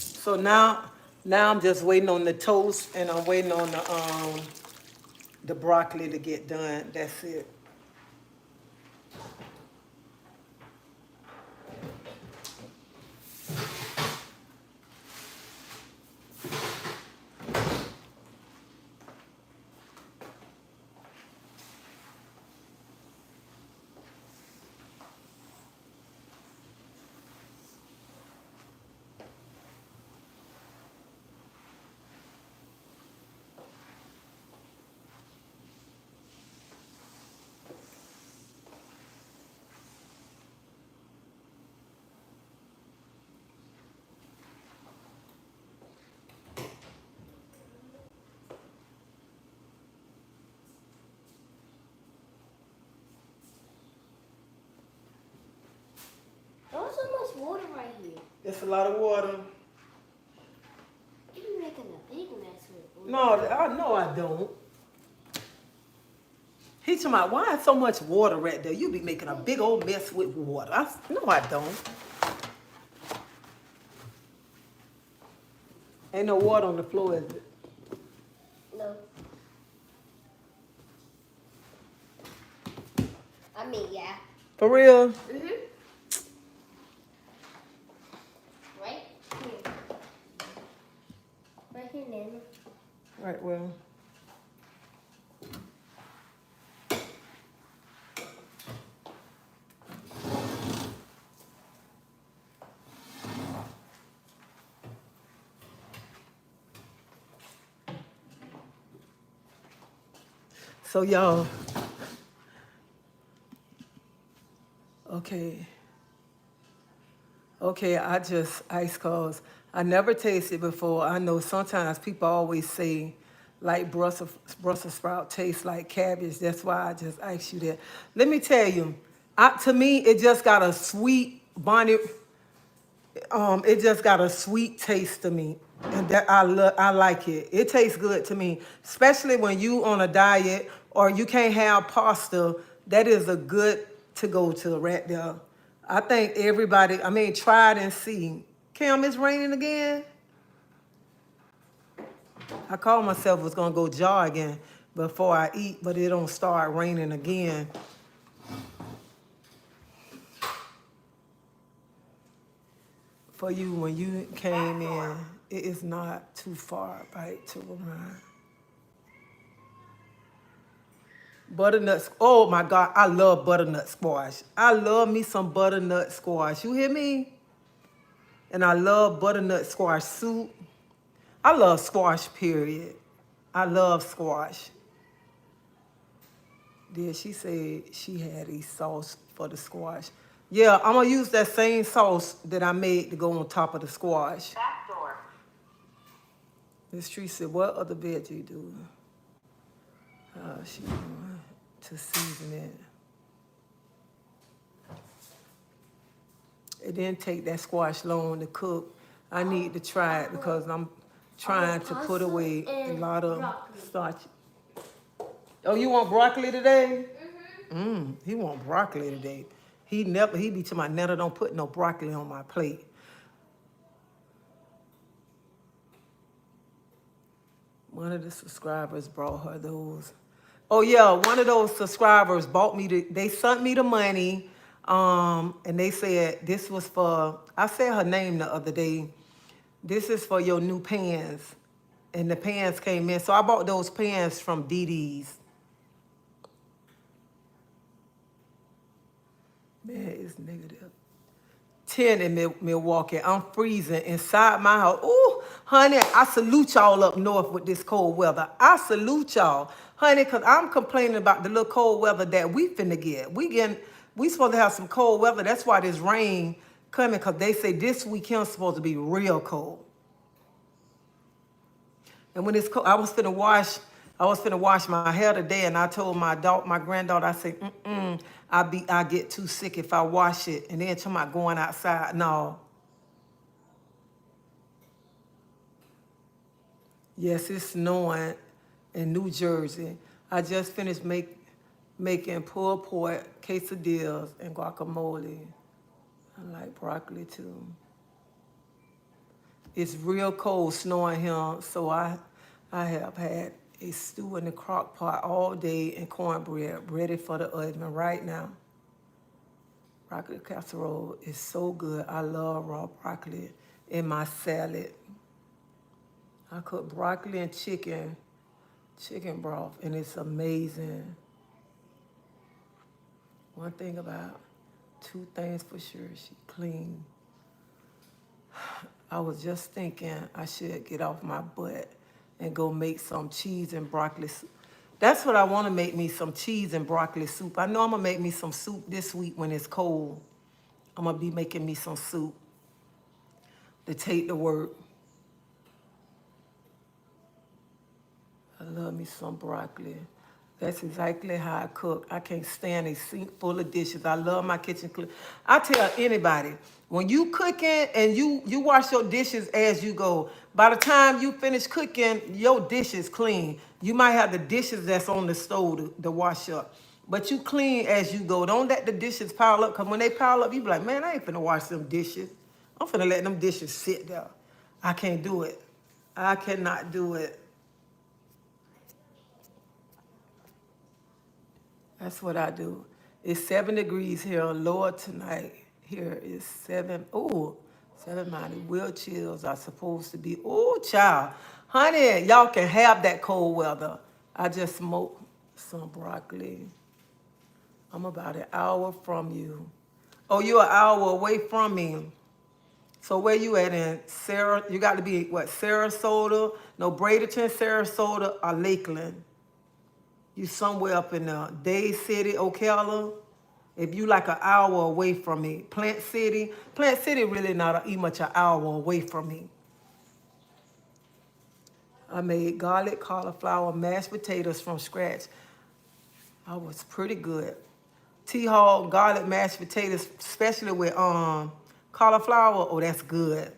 Speaker 1: So now I'm just waiting on the toast and I'm waiting on the broccoli to get done. That's it. waste a lot of water.
Speaker 4: You be making a big mess with it.
Speaker 1: No, I know I don't. He talking about why is so much water right there? You be making a big old mess with water. No, I don't. Ain't no water on the floor, is it?
Speaker 4: No. I mean, yeah.
Speaker 1: For real?
Speaker 4: Mm-hmm. Right here. Right here, Nana.
Speaker 1: Right, well. So y'all, okay, I just ice cause I never tasted before. I know sometimes people always say like Brussels sprout tastes like cabbage. That's why I just asked you that. Let me tell you, to me it just got a sweet bonnet. It just got a sweet taste to me, and that I like it. It tastes good to me, especially when you on a diet or you can't have pasta. That is a good to go to right there. I think everybody. I mean, try it and see. Cam, it's raining again. I called myself was gonna go jogging before I eat, but it don't start raining again. For you, when you came in, it is not too far, right, to run. Butternut, oh my God, I love butternut squash. I love me some butternut squash. You hear me? And I love butternut squash soup. I love squash, period. I love squash. Then she said she had a sauce for the squash. Yeah, I'm gonna use that same sauce that I made to go on top of the squash. Back door. Miss Tree said, what other veggie do? She doing to season it. It didn't take that squash long to cook. I need to try it because I'm trying to put away a lot of starch. Oh, you want broccoli today? He want broccoli today. He be to my Netta, don't put no broccoli on my plate. One of the subscribers brought her those. Oh yeah, one of those subscribers bought me they sent me the money. And they said this was for, I said her name the other day. This is for your new pans. And the pans came in. So I bought those pans from Dee Dee's. Man, it's negative 10 in Milwaukee. I'm freezing inside my house. Ooh, honey, I salute y'all up north with this cold weather. I salute y'all, honey, because I'm complaining about the little cold weather that we finna get. We supposed to have some cold weather. That's why this rain coming, because they say this weekend's supposed to be real cold. And when it's cold, I was finna wash my hair today, and I told my granddaughter, I said, I get too sick if I wash it. And then talking about going outside. No. Yes, it's snowing in New Jersey. I just finished making pulled pork, quesadillas, and guacamole. I like broccoli too. It's real cold snowing here, so I have had a stew in the crock pot all day and cornbread ready for the oven right now. Broccoli casserole is so good. I love raw broccoli in my salad. I cook broccoli and chicken broth, and it's amazing. One thing about, two things for sure, she clean. I was just thinking I should get off my butt and go make some cheese and broccoli soup. That's what I want to make me, some cheese and broccoli soup. I know I'm going to make me some soup this week when it's cold. I'm going to be making me some soup to take to work. I love me some broccoli. That's exactly how I cook. I can't stand a sink full of dishes. I love my kitchen clean. I tell anybody, when you cooking and you wash your dishes as you go, by the time you finish cooking, your dishes clean. You might have the dishes that's on the stove to wash up. But you clean as you go. Don't let the dishes pile up, because when they pile up, you be like, man, I ain't finna wash them dishes. I'm finna let them dishes sit there. I can't do it. I cannot do it. That's what I do. It's 7 degrees here, lower tonight. Here is 7. Ooh, 7 mighty will chills are supposed to be. Ooh, child. Honey, y'all can have that cold weather. I just smoked some broccoli. I'm about an hour from you. Oh, you're an hour away from me. So where you at in Sarah? You got to be, what, Sarasota? No, Bradenton, Sarasota, or Lakeland. You somewhere up in Day City, Ocala. If you like an hour away from me, Plant City really not much an hour away from me. I made garlic, cauliflower, mashed potatoes from scratch. I was pretty good. T-Hog garlic mashed potatoes, especially with cauliflower. Oh, that's good.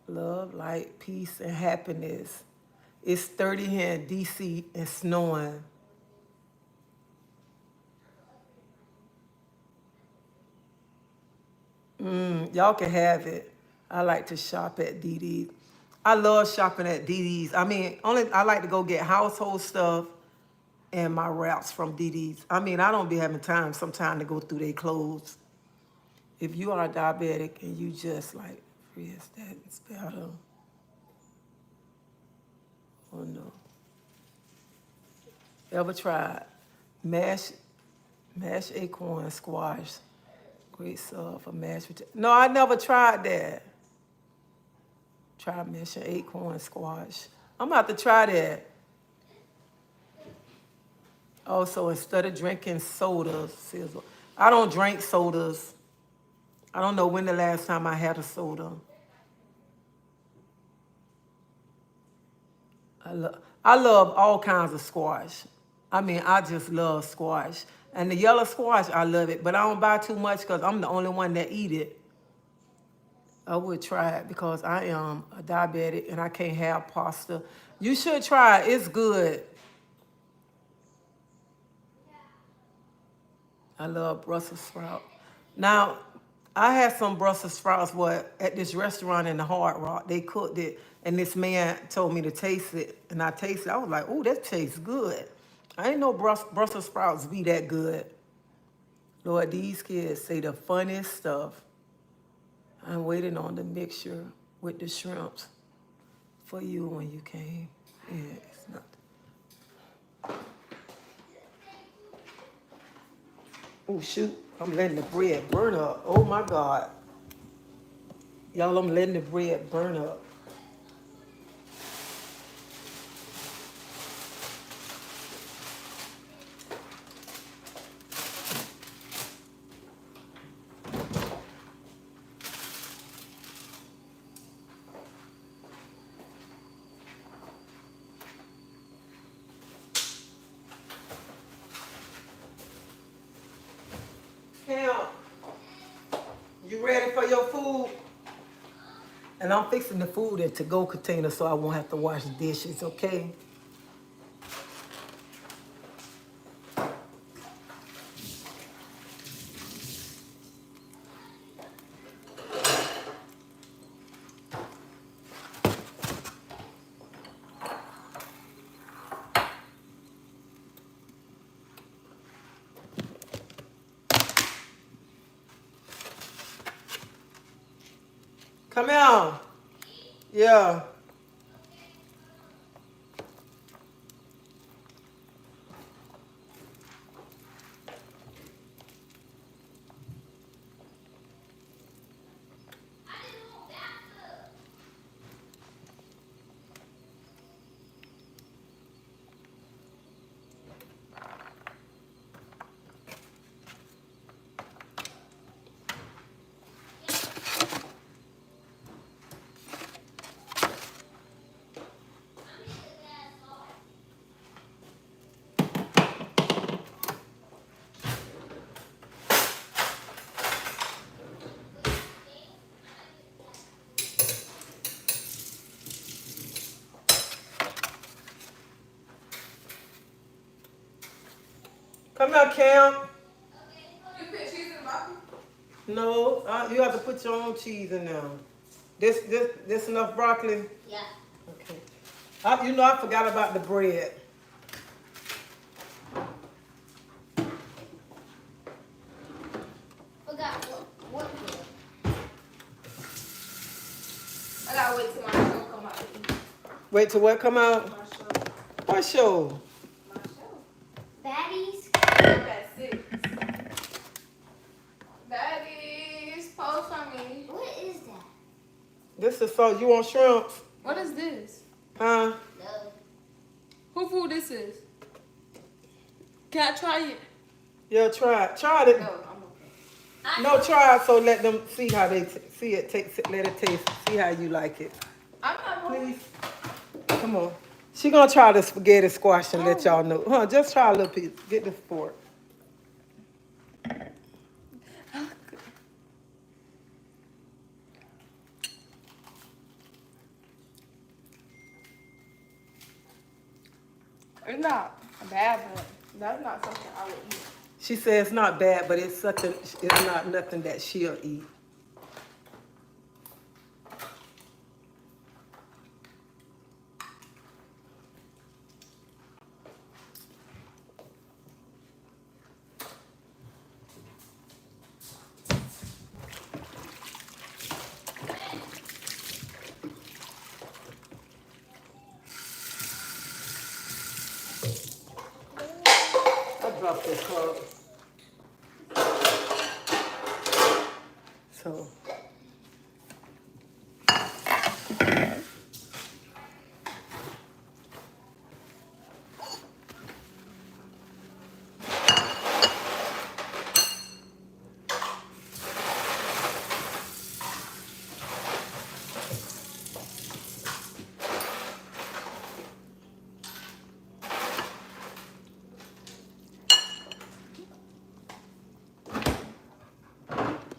Speaker 1: Love, light, peace, and happiness. It's 30 here in DC and snowing. Y'all can have it. I like to shop at DD's. I love shopping at DD's. I mean, I like to go get household stuff and my wraps from DD's. I mean, I don't be having time sometimes to go through their clothes. If you are diabetic and you just like, yes, that's better. Oh no. Ever tried mashed acorn squash? Great stuff for mashed potato. No, I never tried that. Try mashed acorn squash. I'm about to try that. Also, instead of drinking sodas, sizzle. I don't drink sodas. I don't know when the last time I had a soda. I love all kinds of squash. I mean, I just love squash. And the yellow squash, I love it. But I don't buy too much because I'm the only one that eat it. I would try it because I am a diabetic and I can't have pasta. You should try it. It's good. I love Brussels sprout. Now, I had some Brussels sprouts at this restaurant in the Hard Rock. They cooked it, and this man told me to taste it, and I tasted it. I was like, "Oh, that tastes good." I didn't know Brussels sprouts be that good. Lord, these kids say the funniest stuff. I'm waiting on the mixture with the shrimps for you when you came. Yeah, it's not. Oh, shoot. I'm letting the bread burn up. Oh, my God. Y'all, I'm letting the bread burn up. Cam, you ready for your food? And I'm fixing the food in to-go container so I won't have to wash dishes, okay? Come here. Yeah. Come here, Cam.
Speaker 2: You put cheese in the broccoli?
Speaker 1: No, you have to put your own cheese in there. This enough broccoli?
Speaker 4: Yeah.
Speaker 1: Okay. You know I forgot about the bread.
Speaker 4: Forgot what bread?
Speaker 2: I gotta wait till my show come out.
Speaker 1: Wait till what come out?
Speaker 2: My show.
Speaker 1: What show?
Speaker 2: My show.
Speaker 4: Baddies?
Speaker 2: That's 6. Baddies, post on me.
Speaker 4: What is that?
Speaker 1: This is so you want shrimp?
Speaker 2: What is this?
Speaker 1: Huh?
Speaker 4: No.
Speaker 2: Who food this is? Can I try it?
Speaker 1: Yeah, try it. Try it.
Speaker 2: No, I'm okay.
Speaker 1: No, try it so let them see how they see it. Let it taste. See how you like it.
Speaker 2: I'm not going.
Speaker 1: Please. Come on. She gonna try the spaghetti squash and let y'all know. Huh? Just try a little piece. Get the fork.
Speaker 2: It's not bad, but that's not something I would eat.
Speaker 1: She said it's not bad, but it's not nothing that she'll eat. I dropped this cup. So.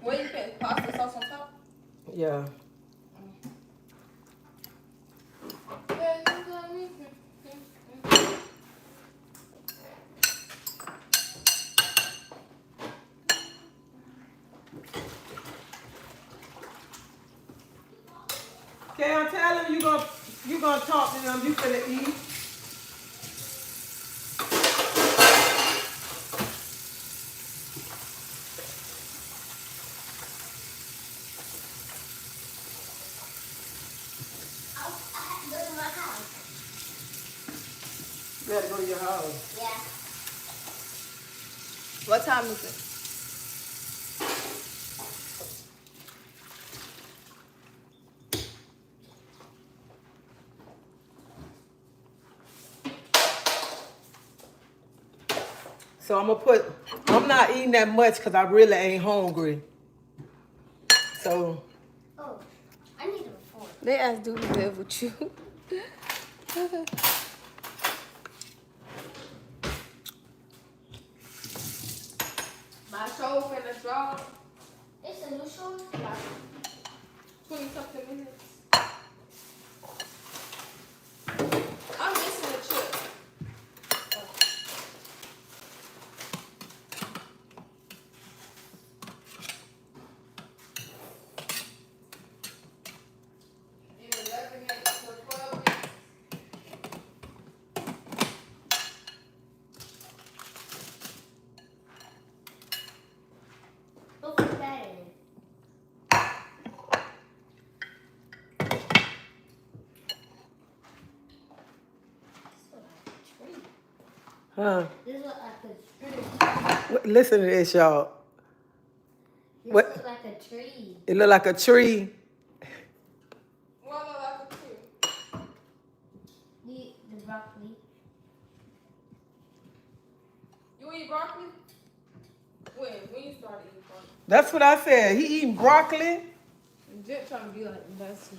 Speaker 2: What you put pasta sauce on top?
Speaker 1: Yeah. Okay, I'm telling you gonna talk to them. You finna eat.
Speaker 4: I have to go to my house.
Speaker 1: You gotta go to your house.
Speaker 4: Yeah.
Speaker 2: What time is it?
Speaker 1: So I'm not eating that much because I really ain't hungry. So,
Speaker 4: Oh, I need a fork.
Speaker 2: They asked do we live with you. My show finna drop
Speaker 4: It's a new show?
Speaker 2: like 20 something minutes. I'm missing a chip. In 11 minutes or 12 minutes.
Speaker 4: Don't put that in.
Speaker 1: huh?
Speaker 4: This look like a tree.
Speaker 1: Listen to this, y'all.
Speaker 4: This
Speaker 1: What?
Speaker 4: look like a tree.
Speaker 1: It look like a tree.
Speaker 2: What look like a tree?
Speaker 4: The broccoli.
Speaker 2: You eat broccoli? When? When you started eating broccoli?
Speaker 1: That's what I said. He eating broccoli.
Speaker 2: Jet trying to be like that's.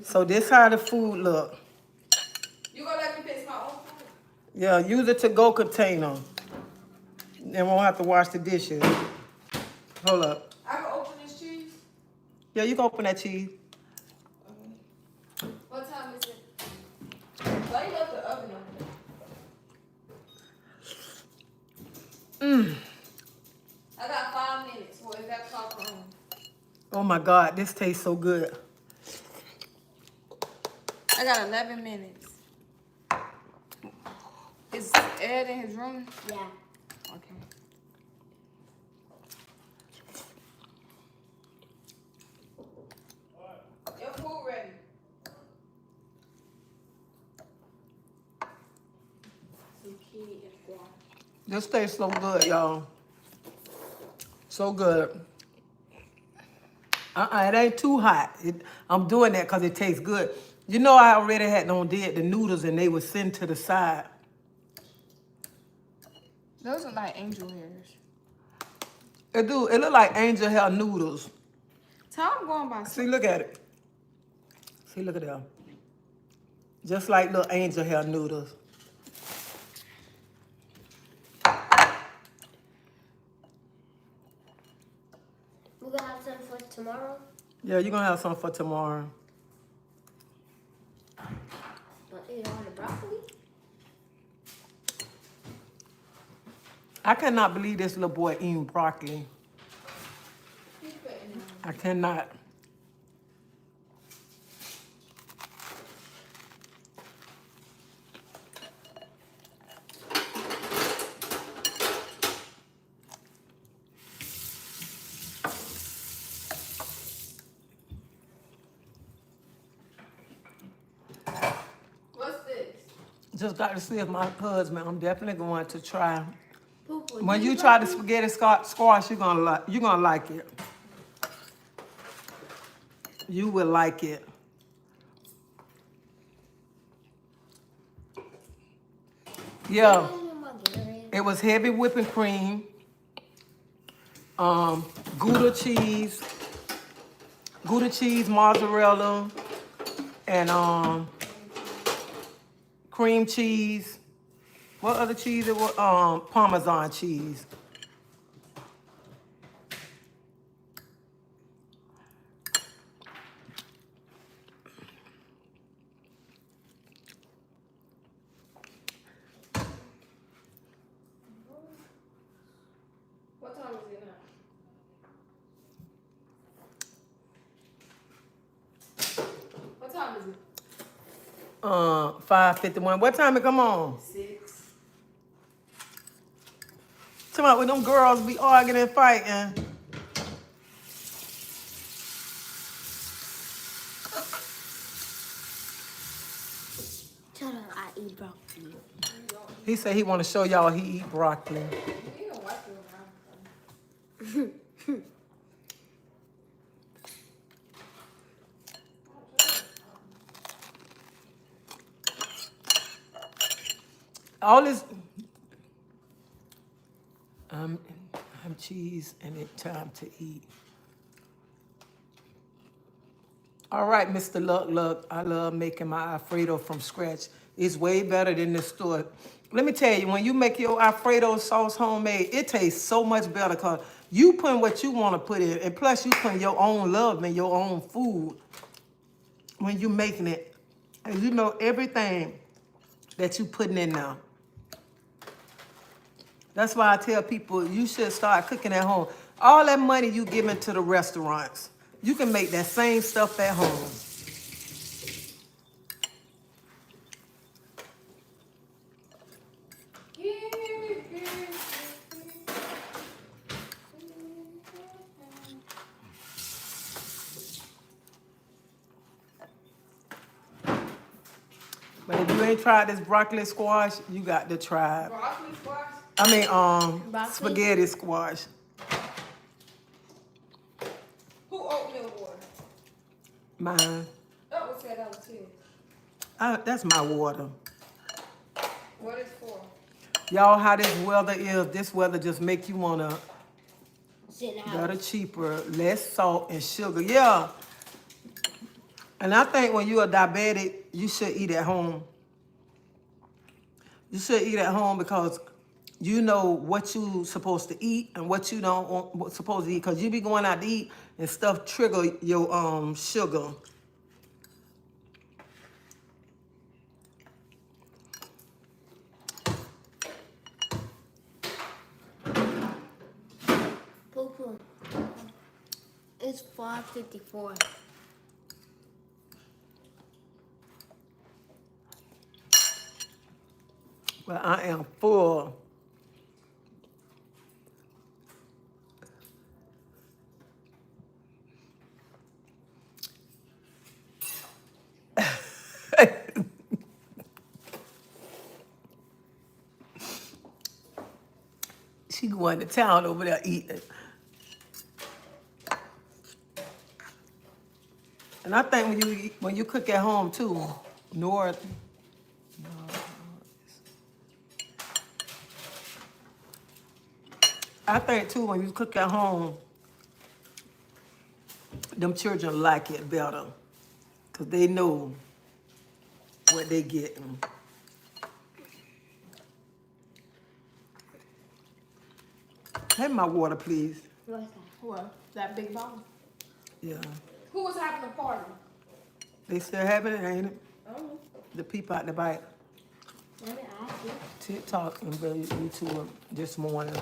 Speaker 1: So this how the food look.
Speaker 2: You gonna let me fix my own food?
Speaker 1: Yeah, use a to-go container. Then won't have to wash the dishes. Hold up.
Speaker 2: I can open this cheese.
Speaker 1: Yeah, you can open that cheese.
Speaker 2: What time is it? Why you left the oven open? I got 5 minutes. What is that clock on?
Speaker 1: Oh my God, this tastes so good.
Speaker 2: I got 11 minutes. Is Ed in his room?
Speaker 4: Yeah.
Speaker 2: Okay. Your food ready.
Speaker 4: Zucchini and squash.
Speaker 1: This tastes so good, y'all. So good. It ain't too hot. I'm doing that because it tastes good. You know, I already had did the noodles and they were sent to the side.
Speaker 2: Those are like angel hairs.
Speaker 1: It look like angel hair noodles.
Speaker 2: Tom going by.
Speaker 1: See, look at it. See, look at them. Just like little angel hair noodles.
Speaker 4: We're gonna have some for tomorrow.
Speaker 1: Yeah, you're gonna have some for tomorrow.
Speaker 4: But eat all the broccoli.
Speaker 1: I cannot believe this little boy eating broccoli. I cannot.
Speaker 2: What's this?
Speaker 1: Just got to see if my husband, I'm definitely going to try.
Speaker 4: Poo-poo,
Speaker 1: When
Speaker 4: do
Speaker 1: you
Speaker 4: eat
Speaker 1: try the
Speaker 4: broccoli?
Speaker 1: spaghetti squash, you're gonna like it. You will like it. Yeah, it was heavy whipping cream, Gouda cheese, mozzarella, and cream cheese. What other cheese it was? Parmesan cheese.
Speaker 2: What time is it now? What time is it?
Speaker 1: 5:51. What time it come on?
Speaker 2: 6.
Speaker 1: Come on, when them girls be arguing and fighting.
Speaker 4: Shut up, I eat broccoli.
Speaker 1: He said he want to show y'all he eat broccoli.
Speaker 2: You don't watch your mouth.
Speaker 1: All this I'm cheese and it's time to eat. All right, Mr. Luck, I love making my Alfredo from scratch. It's way better than the store. Let me tell you, when you make your Alfredo sauce homemade, it tastes so much better because you put what you want to put in, and plus you put your own love in your own food when you making it. And you know everything that you putting in now. That's why I tell people you should start cooking at home. All that money you giving to the restaurants, you can make that same stuff at home. But if you ain't tried this broccoli squash, you got to try it.
Speaker 2: Broccoli squash?
Speaker 1: I mean,
Speaker 4: Broccoli?
Speaker 1: spaghetti squash.
Speaker 2: Who oatmeal water?
Speaker 1: Mine.
Speaker 2: That was said that was his.
Speaker 1: That's my water.
Speaker 2: What is for?
Speaker 1: Y'all, how this weather is, this weather just make you want to
Speaker 4: Sit in the
Speaker 1: better,
Speaker 4: house.
Speaker 1: cheaper, less salt and sugar. Yeah. And I think when you're a diabetic, you should eat at home. You should eat at home because you know what you supposed to eat and what you don't want supposed to eat. Because you be going out to eat and stuff trigger your sugar.
Speaker 4: It's 5:54.
Speaker 1: Well, I am full. She going to town over there eating. And I think when you cook at home too, north. I think too when you cook at home, them children like it better, cause they know what they getting. Have my water, please.
Speaker 4: What's that?
Speaker 2: What? That big ball?
Speaker 1: Yeah.
Speaker 2: Who was having a party?
Speaker 1: They still having it, ain't it?
Speaker 2: Oh.
Speaker 1: The people out the bike.
Speaker 4: Let me ask you.
Speaker 1: TikTok and YouTube this morning.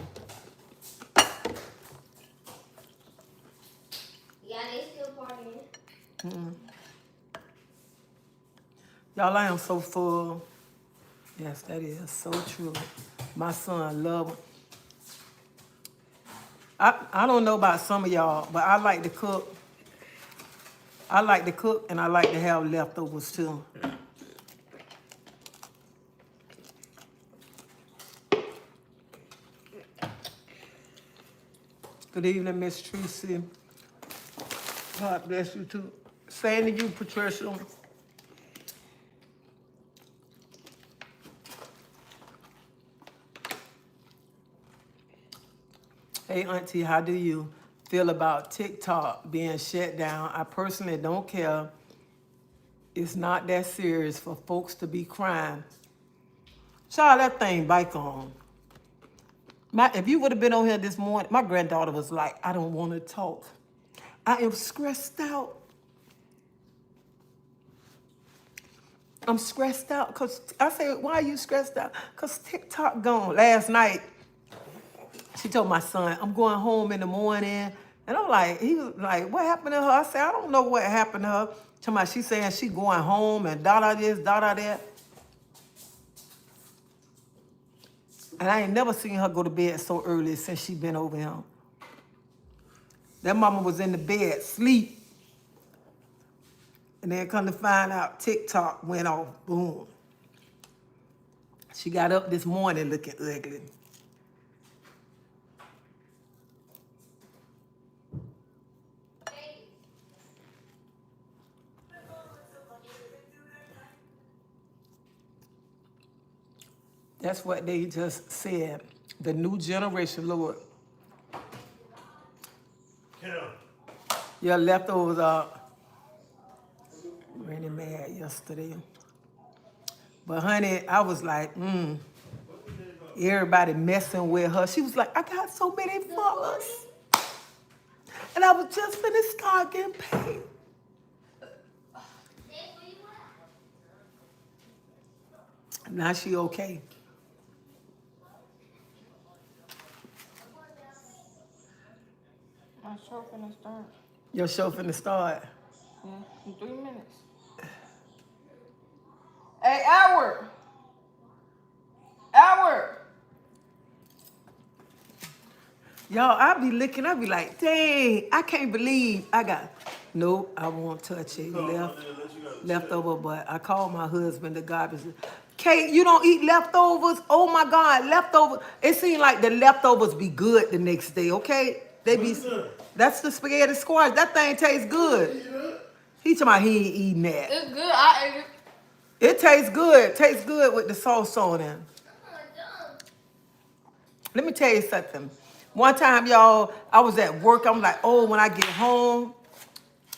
Speaker 4: Yeah, they still partying.
Speaker 1: Y'all, I am so full. Yes, that is so true. My son love it. I don't know about some of y'all, but I like to cook. I like to cook and I like to have leftovers too. Good evening, Miss Treasie. God bless you too. Same to you, Patricia. Hey, Auntie, how do you feel about TikTok being shut down? I personally don't care. It's not that serious for folks to be crying. Child, that thing bike on. If you would have been on here this morning, my granddaughter was like, I don't want to talk. I am stressed out. I'm stressed out because I said, why are you stressed out? Because TikTok gone. Last night, she told my son, I'm going home in the morning. And I'm like, he was like, what happened to her? I said, I don't know what happened to her. She's saying she going home and da-da this, da-da that. And I ain't never seen her go to bed so early since she been over here. That mama was in the bed, sleep. And then come to find out, TikTok went off, boom. She got up this morning looking ugly. That's what they just said. The new generation, Lord.
Speaker 3: Yeah.
Speaker 1: Your leftovers are really mad yesterday. But honey, I was like, everybody messing with her. She was like, I got so many followers. And I was just finna start getting paid. Now she okay.
Speaker 2: My show finna start.
Speaker 1: Your show finna start.
Speaker 2: Yeah, in 3 minutes. Hey, Edward! Edward!
Speaker 1: Y'all, I be looking, I be like, dang, I can't believe I got, nope, I won't touch it. Leftover, but I called my husband the garbage. Kate, you don't eat leftovers? Oh my God, leftovers. It seems like the leftovers be good the next day, okay? They be, that's the spaghetti squash. That thing tastes good. He talking about he ain't eating that.
Speaker 2: It's good. I ate it.
Speaker 1: It tastes good. Tastes good with the sauce on it. Let me tell you something. One time, y'all, I was at work. I'm like, oh, when I get home,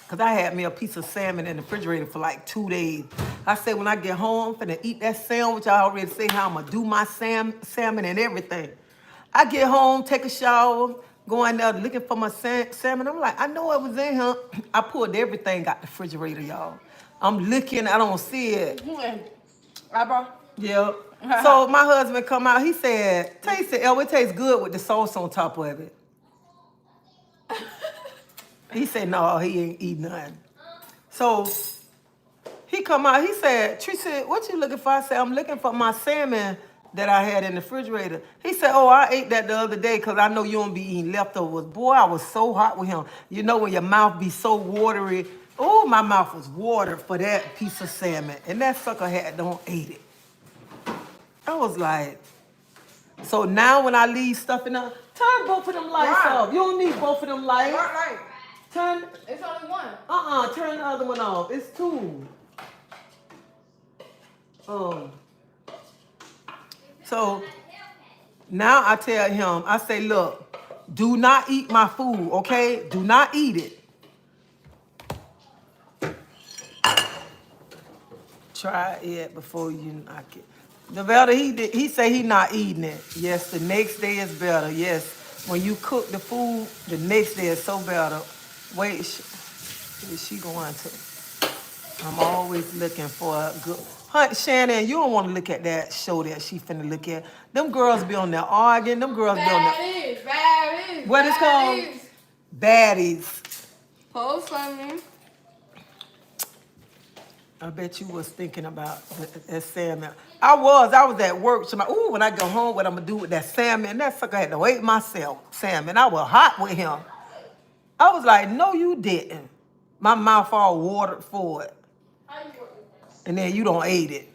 Speaker 1: because I had me a piece of salmon in the refrigerator for like 2 days. I said, when I get home, I'm finna eat that sandwich. I already say how I'm going to do my salmon and everything. I get home, take a shower, go in there looking for my salmon. I'm like, I know it was in here. I pulled everything out the refrigerator, y'all. I'm looking, I don't see it.
Speaker 2: Who ate it? Eyebrow?
Speaker 1: Yeah. So my husband come out, he said, taste it, El, it tastes good with the sauce on top of it. He said, no, he ain't eat nothing. So he come out, he said, Treasie, what you looking for? I said, I'm looking for my salmon that I had in the refrigerator. He said, oh, I ate that the other day because I know you don't be eating leftovers. Boy, I was so hot with him. You know when your mouth be so watery. Oh, my mouth was watered for that piece of salmon. And that sucker don't ate it. I was like, so now when I leave stuff in there, turn both of them lights
Speaker 2: Right.
Speaker 1: off. You don't need both of them lights.
Speaker 2: Right.
Speaker 1: Turn,
Speaker 2: It's only one.
Speaker 1: turn the other one off. It's two. So now I tell him, I say, look, do not eat my food, okay? Do not eat it. Try it before you knock it. The better he say he not eating it. Yes, the next day is better. Yes, when you cook the food, the next day is so better. Wait, is she going to? I'm always looking for a good. Hunt Shannon, you don't want to look at that show that she finna look at. Them girls be on there arguing. Them girls be on there.
Speaker 2: Baddies.
Speaker 1: What is called? Baddies.
Speaker 2: Post for me.
Speaker 1: I bet you was thinking about that salmon. I was at work. So ooh, when I go home, what I'm gonna do with that salmon? That sucker had to eat myself. Salmon. I was hot with him. I was like, no, you didn't. My mouth all watered for it. And then you don't eat it.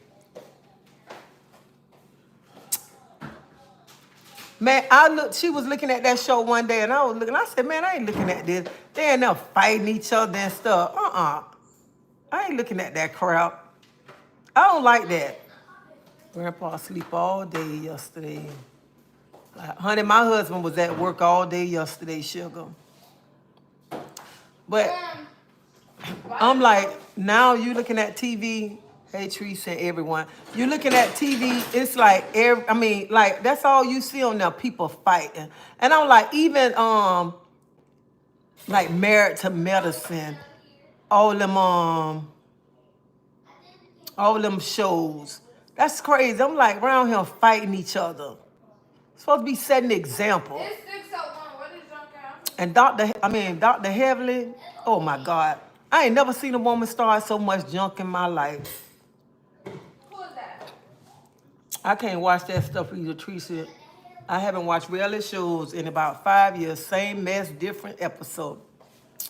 Speaker 1: Man, she was looking at that show one day and I was looking, I said, man, I ain't looking at this. They ain't there fighting each other and stuff. I ain't looking at that crap. I don't like that. Grandpa sleep all day yesterday. Honey, my husband was at work all day yesterday, sugar. But I'm like, now you looking at TV. Hey, Teresa and everyone. You looking at TV, it's like, like, that's all you see on there, people fighting. And I'm like, even, like, Married to Medicine, all them shows. That's crazy. I'm like, around here fighting each other. Supposed to be setting the example.
Speaker 2: It's 601. What is junk out?
Speaker 1: And Dr. Heavily, oh my God. I ain't never seen a woman start so much junk in my life.
Speaker 2: Who is that?
Speaker 1: I can't watch that stuff either, Teresa. I haven't watched reality shows in about 5 years. Same mess, different episode.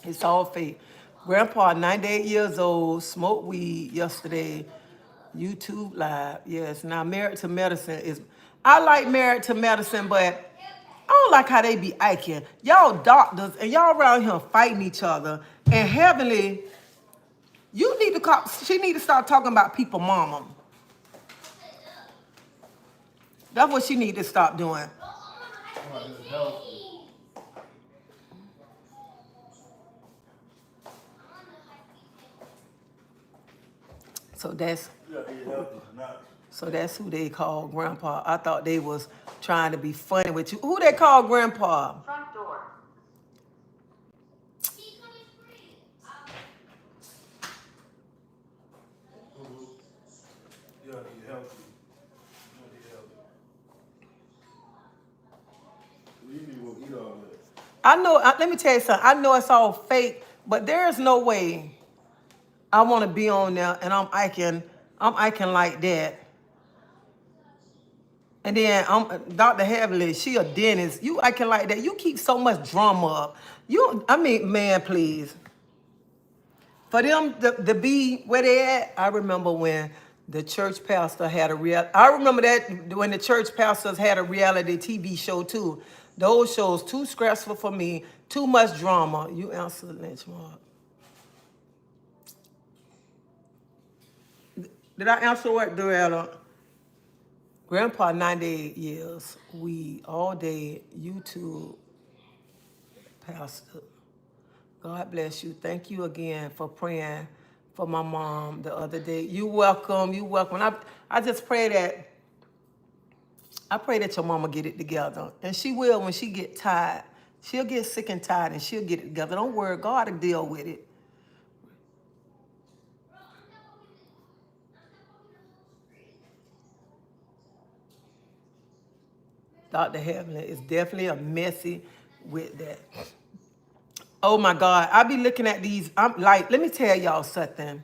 Speaker 1: It's all fake. Grandpa, 98 years old, smoked weed yesterday. YouTube Live. Yes. Now, Married to Medicine is... I like Married to Medicine, but I don't like how they be acting. Y'all doctors and y'all around here fighting each other. And Heavenly, she need to start talking about people mama. That's what she need to stop doing. So that's who they call Grandpa. I thought they was trying to be funny with you. Who they call Grandpa?
Speaker 2: Front door.
Speaker 3: You gotta eat healthy. You need to eat all that.
Speaker 1: I know, let me tell you something. I know it's all fake, but there's no way I want to be on there and I'm acting like that. And then Dr. Heavily, she a dentist. You acting like that. You keep so much drama up. Man, please. For them to be where they at, I remember when the church pastor had I remember that when the church pastors had a reality TV show too. Those shows too stressful for me, too much drama. You answer the lynch mark. Did I answer what, Doretta? Grandpa, 98 years, we all day, YouTube, pastor. God bless you. Thank you again for praying for my mom the other day. You welcome. I just pray that, your mama get it together. And she will when she get tired. She'll get sick and tired and she'll get it together. Don't worry, God will deal with it. Dr. Heavenly is definitely a messy with that. Oh my God. I be looking at these. I'm like, let me tell y'all something.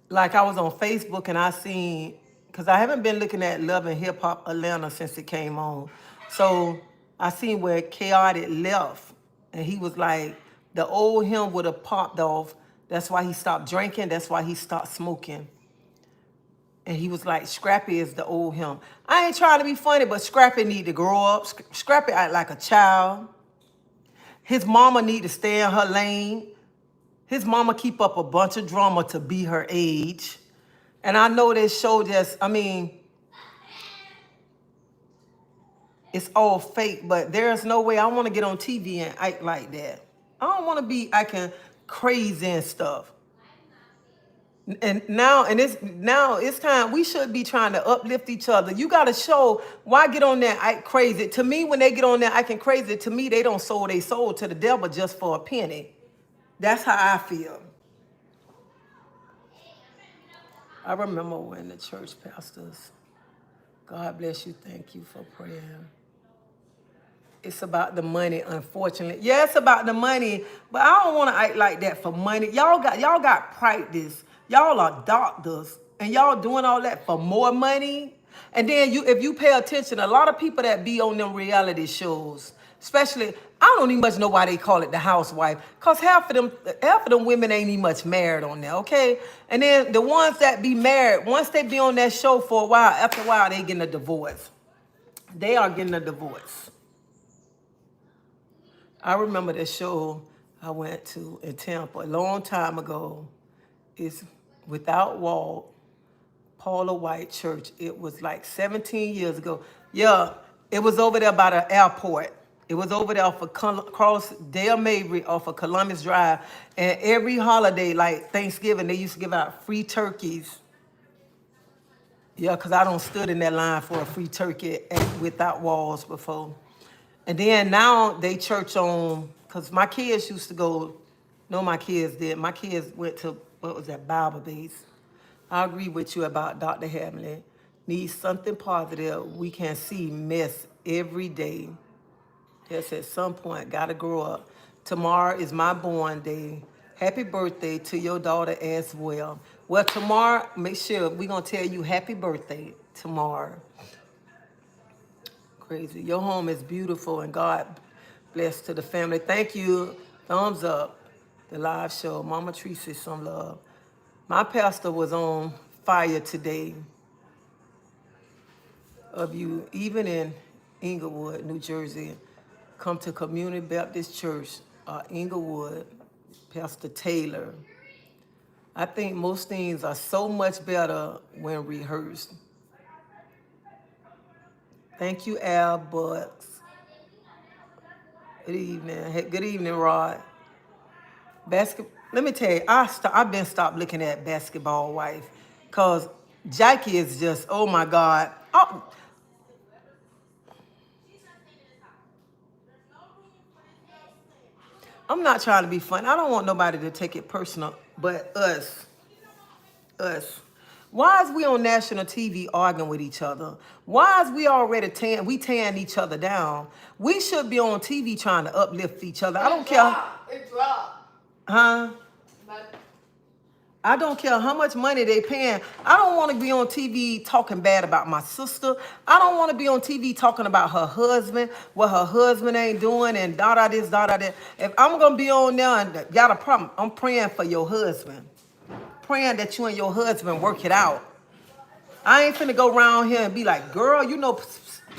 Speaker 1: Like I was on Facebook and I seen, because I haven't been looking at Love and Hip Hop Atlanta since it came on. So I seen where Chaotic left and he was like, the old him would have popped off. That's why he stopped drinking. That's why he stopped smoking. And he was like, Scrappy is the old him. I ain't trying to be funny, but Scrappy need to grow up. Scrappy act like a child. His mama need to stay in her lane. His mama keep up a bunch of drama to be her age. And I know this show just, I mean, it's all fake, but there's no way I want to get on TV and act like that. I don't want to be acting crazy and stuff. And now it's time we should be trying to uplift each other. You got to show why get on there act crazy. To me, when they get on there acting crazy, to me they don't sold their soul to the devil just for a penny. That's how I feel. I remember when the church pastors, God bless you, thank you for praying. It's about the money, unfortunately. Yeah, it's about the money, but I don't want to act like that for money. Y'all got practice. Y'all are doctors, and y'all doing all that for more money. And then if you pay attention, a lot of people that be on them reality shows, especially, I don't even much know why they call it the housewife, cause half of them women ain't even much married on there, okay? And then the ones that be married, once they be on that show for a while, after a while they getting a divorce. They are getting a divorce. I remember this show I went to in Tampa a long time ago. It's Without Wall, Paula White Church. It was like 17 years ago. Yeah, it was over there by the airport. It was over there off of across Dale Mabry off of Columbus Drive. And every holiday, like Thanksgiving, they used to give out free turkeys. Yeah, because I don't stood in that line for a free turkey Without Walls before. And then now they church on, because my kids used to go, no, my kids did. My kids went to, what was that, Bible base. I agree with you about Dr. Hamlin. Needs something positive. We can see mess every day. Yes, at some point, gotta grow up. Tomorrow is my born day. Happy birthday to your daughter as well. Well, tomorrow, make sure we're gonna tell you happy birthday tomorrow. Crazy. Your home is beautiful and God bless to the family. Thank you. Thumbs up. The live show. Mama Treasie, some love. My pastor was on fire today of you, even in Inglewood, New Jersey. Come to Community Baptist Church, Inglewood, Pastor Taylor. I think most things are so much better when rehearsed. Thank you, Al Bucks. Good evening. Hey, good evening, Rod. Let me tell you, I've been stopped looking at Basketball Wife, cause Jackie is just, oh my God. I'm not trying to be funny. I don't want nobody to take it personal, but us. Why is we on national TV arguing with each other? Why is we already tearing each other down? We should be on TV trying to uplift each other. I don't care.
Speaker 2: It dropped.
Speaker 1: Huh?
Speaker 2: But
Speaker 1: I don't care how much money they paying. I don't want to be on TV talking bad about my sister. I don't want to be on TV talking about her husband, what her husband ain't doing, and da-da this, da-da that. If I'm going to be on there and got a problem, I'm praying for your husband. Praying that you and your husband work it out. I ain't finna go around here and be like, girl,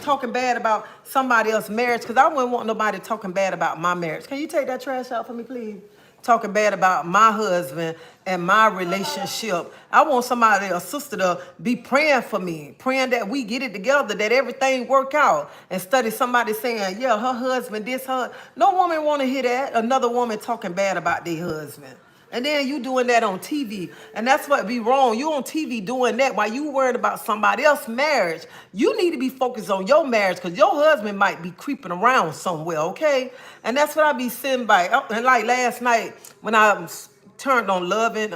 Speaker 1: talking bad about somebody else's marriage, because I wouldn't want nobody talking bad about my marriage. Can you take that trash out for me, please? Talking bad about my husband and my relationship. I want somebody, a sister, to be praying for me, praying that we get it together, that everything work out. Instead of somebody saying, yeah, her husband, her. No woman want to hear that. Another woman talking bad about their husband. And then you doing that on TV. And that's what be wrong. You on TV doing that while you worried about somebody else's marriage. You need to be focused on your marriage, because your husband might be creeping around somewhere, okay? And that's what I be sitting by. And like last night when I turned on Love and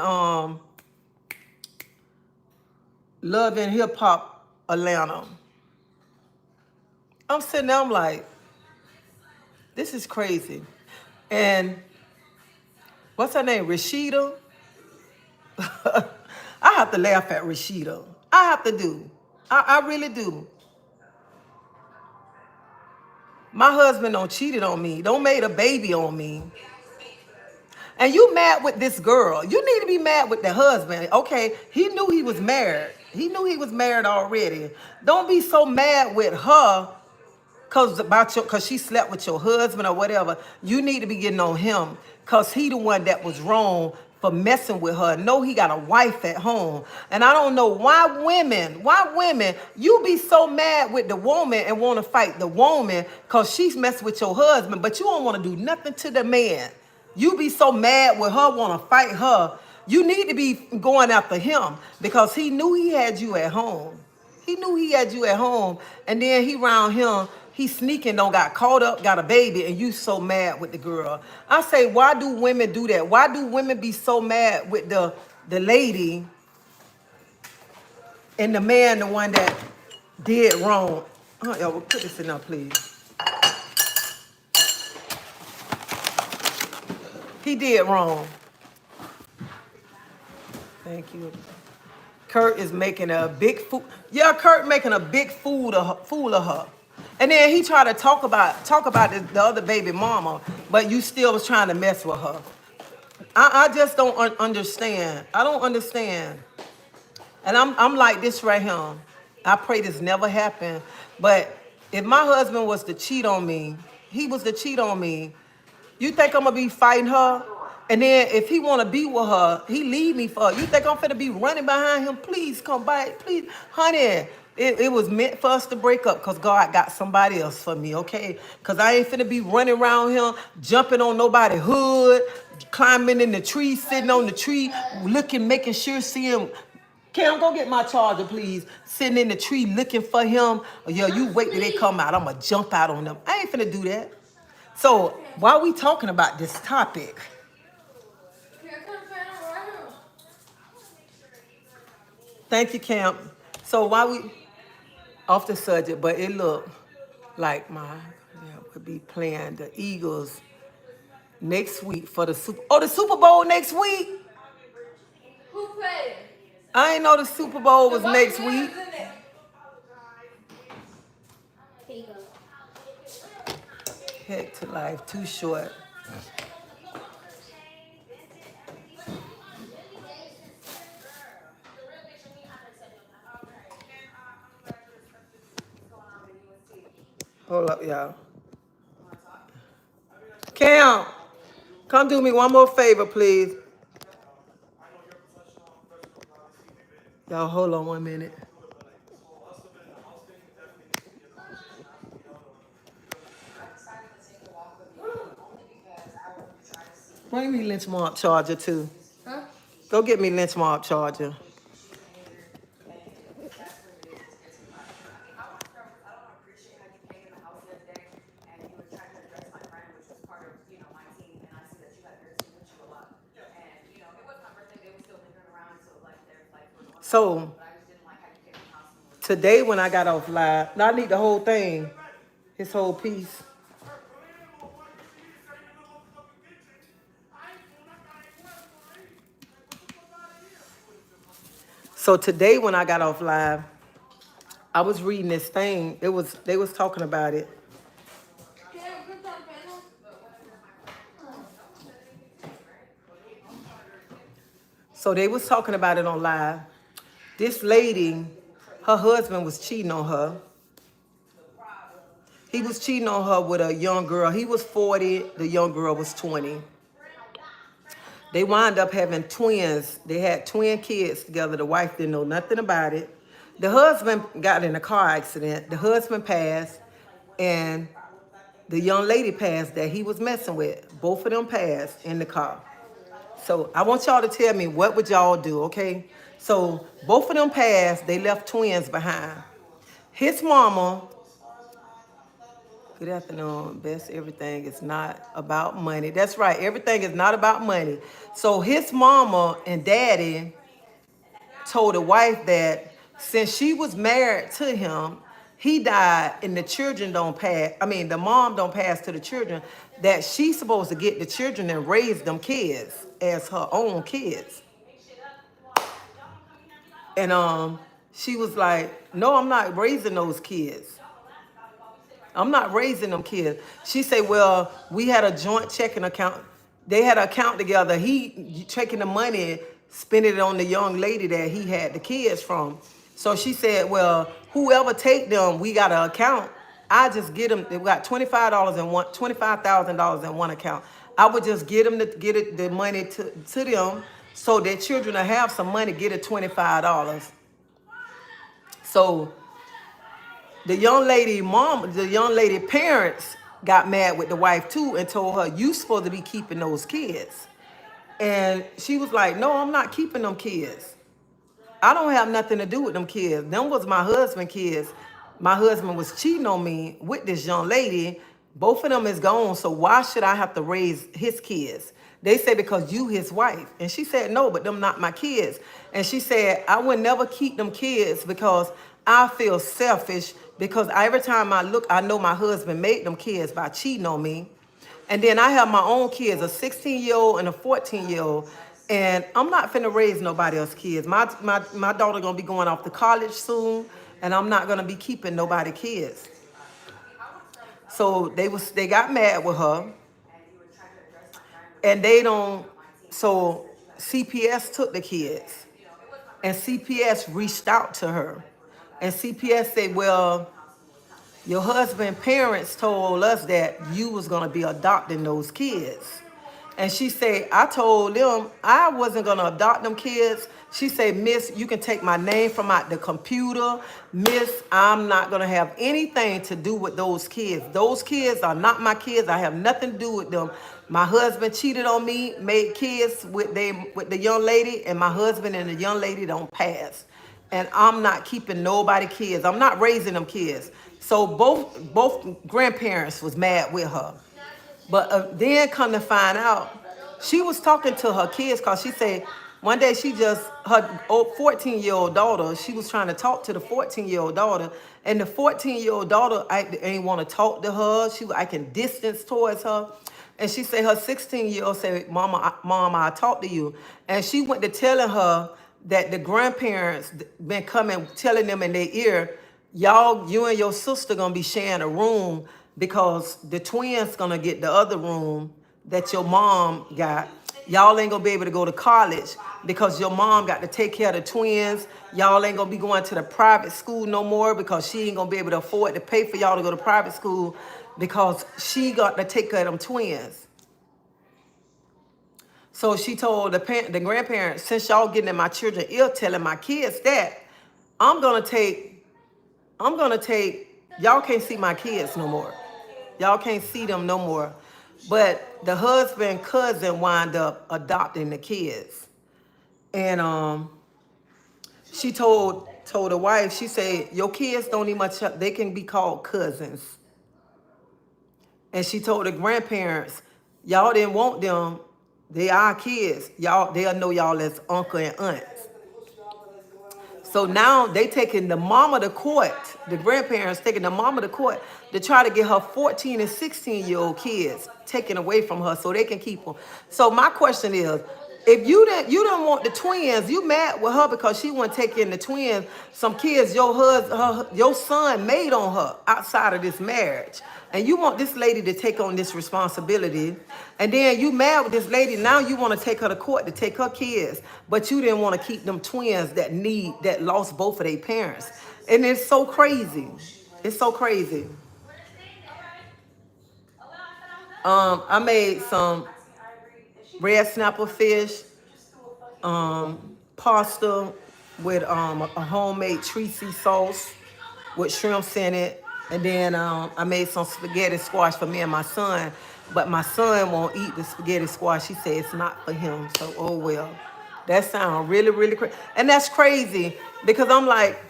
Speaker 1: Hip Hop Atlanta, I'm sitting there, I'm like, this is crazy. And what's her name? Rashida. I have to laugh at Rashida. I have to do. I really do. My husband don't cheated on me. Don't made a baby on me. And you mad with this girl. You need to be mad with the husband. Okay, he knew he was married. He knew he was married already. Don't be so mad with her cause she slept with your husband or whatever. You need to be getting on him cause he the one that was wrong for messing with her. No, he got a wife at home. And I don't know why women, you be so mad with the woman and want to fight the woman cause she's messing with your husband, but you don't want to do nothing to the man. You be so mad with her, want to fight her. You need to be going after him because he knew he had you at home. He knew he had you at home, and then he round him, he sneaking, don't got caught up, got a baby, and you so mad with the girl. I say, why do women do that? Why do women be so mad with the lady and the man, the one that did wrong? Oh, y'all, put this in there, please. He did wrong. Thank you. Kurt is making a big fool. Yeah, Kurt making a big fool of her. And then he tried to talk about the other baby mama, but you still was trying to mess with her. I just don't understand. I don't understand. And I'm like this right here. I pray this never happened. But if my husband was to cheat on me, he was to cheat on me. You think I'm gonna be fighting her? And then if he wanna be with her, he leave me for her. You think I'm finna be running behind him? Please come back, please. Honey, it was meant for us to break up because God got somebody else for me, okay? Because I ain't finna be running around him, jumping on nobody's hood, climbing in the tree, sitting on the tree, looking, making sure, seeing. Cam, go get my charger, please. Sitting in the tree looking for him. Or, yeah, you wait till they come out. I'm gonna jump out on them. I ain't finna do that. So while we talking about this topic, thank you, Camp. So while we off the subject, but it looked like would be playing the Eagles next week for the Super Bowl next week.
Speaker 2: Who played?
Speaker 1: I ain't know the Super Bowl was next week.
Speaker 4: Here you go.
Speaker 1: Heck to life, too short. Hold up, y'all. Cam, come do me one more favor, please. Y'all, hold on 1 minute. Bring me Lynch Mob charger, too.
Speaker 2: Huh?
Speaker 1: Go get me Lynch Mob charger. So today when I got off live, I need the whole thing, his whole piece. So today when I got off live, I was reading this thing. They was talking about it. So they was talking about it on live. This lady, her husband was cheating on her. He was cheating on her with a young girl. He was 40, the young girl was 20. They wound up having twins. They had twin kids together. The wife didn't know nothing about it. The husband got in a car accident. The husband passed, and the young lady passed that he was messing with. Both of them passed in the car. So I want y'all to tell me, what would y'all do, okay? So both of them passed. They left twins behind. His mama, good afternoon, Best. Everything is not about money. That's right. Everything is not about money. So his mama and daddy told the wife that since she was married to him, he died and the children don't pass. I mean, the mom don't pass to the children. that she's supposed to get the children and raise them kids as her own kids. And she was like, no, I'm not raising those kids. I'm not raising them kids. She said, well, we had a joint checking account. They had an account together. He taking the money, spending it on the young lady that he had the kids from. So she said, well, whoever take them, we got an account. I just get them. They got $25,000 in one account. I would just get them the money to them, so their children will have some money. Get it $25. So the young lady parents got mad with the wife too and told her, you supposed to be keeping those kids. And she was like, no, I'm not keeping them kids. I don't have nothing to do with them kids. Them was my husband's kids. My husband was cheating on me with this young lady. Both of them is gone, so why should I have to raise his kids? They say because you his wife. And she said, no, but them not my kids. And she said, I would never keep them kids because I feel selfish, because every time I look, I know my husband made them kids by cheating on me. And then I have my own kids, a 16-year-old and a 14-year-old. And I'm not finna raise nobody else's kids. My daughter gonna be going off to college soon, and I'm not gonna be keeping nobody kids. So they got mad with her, and so CPS took the kids, and CPS reached out to her, and CPS said, well, your husband's parents told us that you was gonna be adopting those kids. And she said, I told them I wasn't going to adopt them kids. She said, Miss, you can take my name from out the computer. Miss, I'm not going to have anything to do with those kids. Those kids are not my kids. I have nothing to do with them. My husband cheated on me, made kids with the young lady, and my husband and the young lady don't pass. And I'm not keeping nobody kids. I'm not raising them kids. So both grandparents was mad with her. But then come to find out, she was talking to her kids, because she said one day her 14-year-old daughter, she was trying to talk to the 14-year-old daughter, and the 14-year-old daughter ain't want to talk to her. She was acting distance towards her. And she said her 16-year-old said, Mama, I talk to you. And she went to telling her that the grandparents been coming, telling them in their ear, you and your sister gonna be sharing a room, because the twins gonna get the other room that your mom got. Y'all ain't gonna be able to go to college because your mom got to take care of the twins. Y'all ain't gonna be going to the private school no more because she ain't gonna be able to afford to pay for y'all to go to private school because she got to take care of them twins. So she told the grandparents, since y'all getting in my children's ear telling my kids that, I'm gonna take, y'all can't see my kids no more. Y'all can't see them no more. But the husband cousin wind up adopting the kids. And she told the wife, she said, your kids don't need much help. They can be called cousins. And she told the grandparents, y'all didn't want them. They are kids. They'll know y'all as uncle and aunt. So now they taking the mama to court. The grandparents taking the mama to court to try to get her 14 and 16-year-old kids taken away from her so they can keep them. So my question is, if you don't want the twins, you mad with her because she wouldn't take in the twins, some kids your son made on her outside of this marriage. And you want this lady to take on this responsibility. And then you mad with this lady. Now you want to take her to court to take her kids. But you didn't want to keep them twins that lost both of their parents. And it's so crazy. It's so crazy. I made some red snapper fish, pasta with a homemade treasie sauce with shrimps in it. And then I made some spaghetti squash for me and my son. But my son won't eat the spaghetti squash. He said it's not for him. So, oh well. That sounds really, really crazy. And that's crazy because I'm like,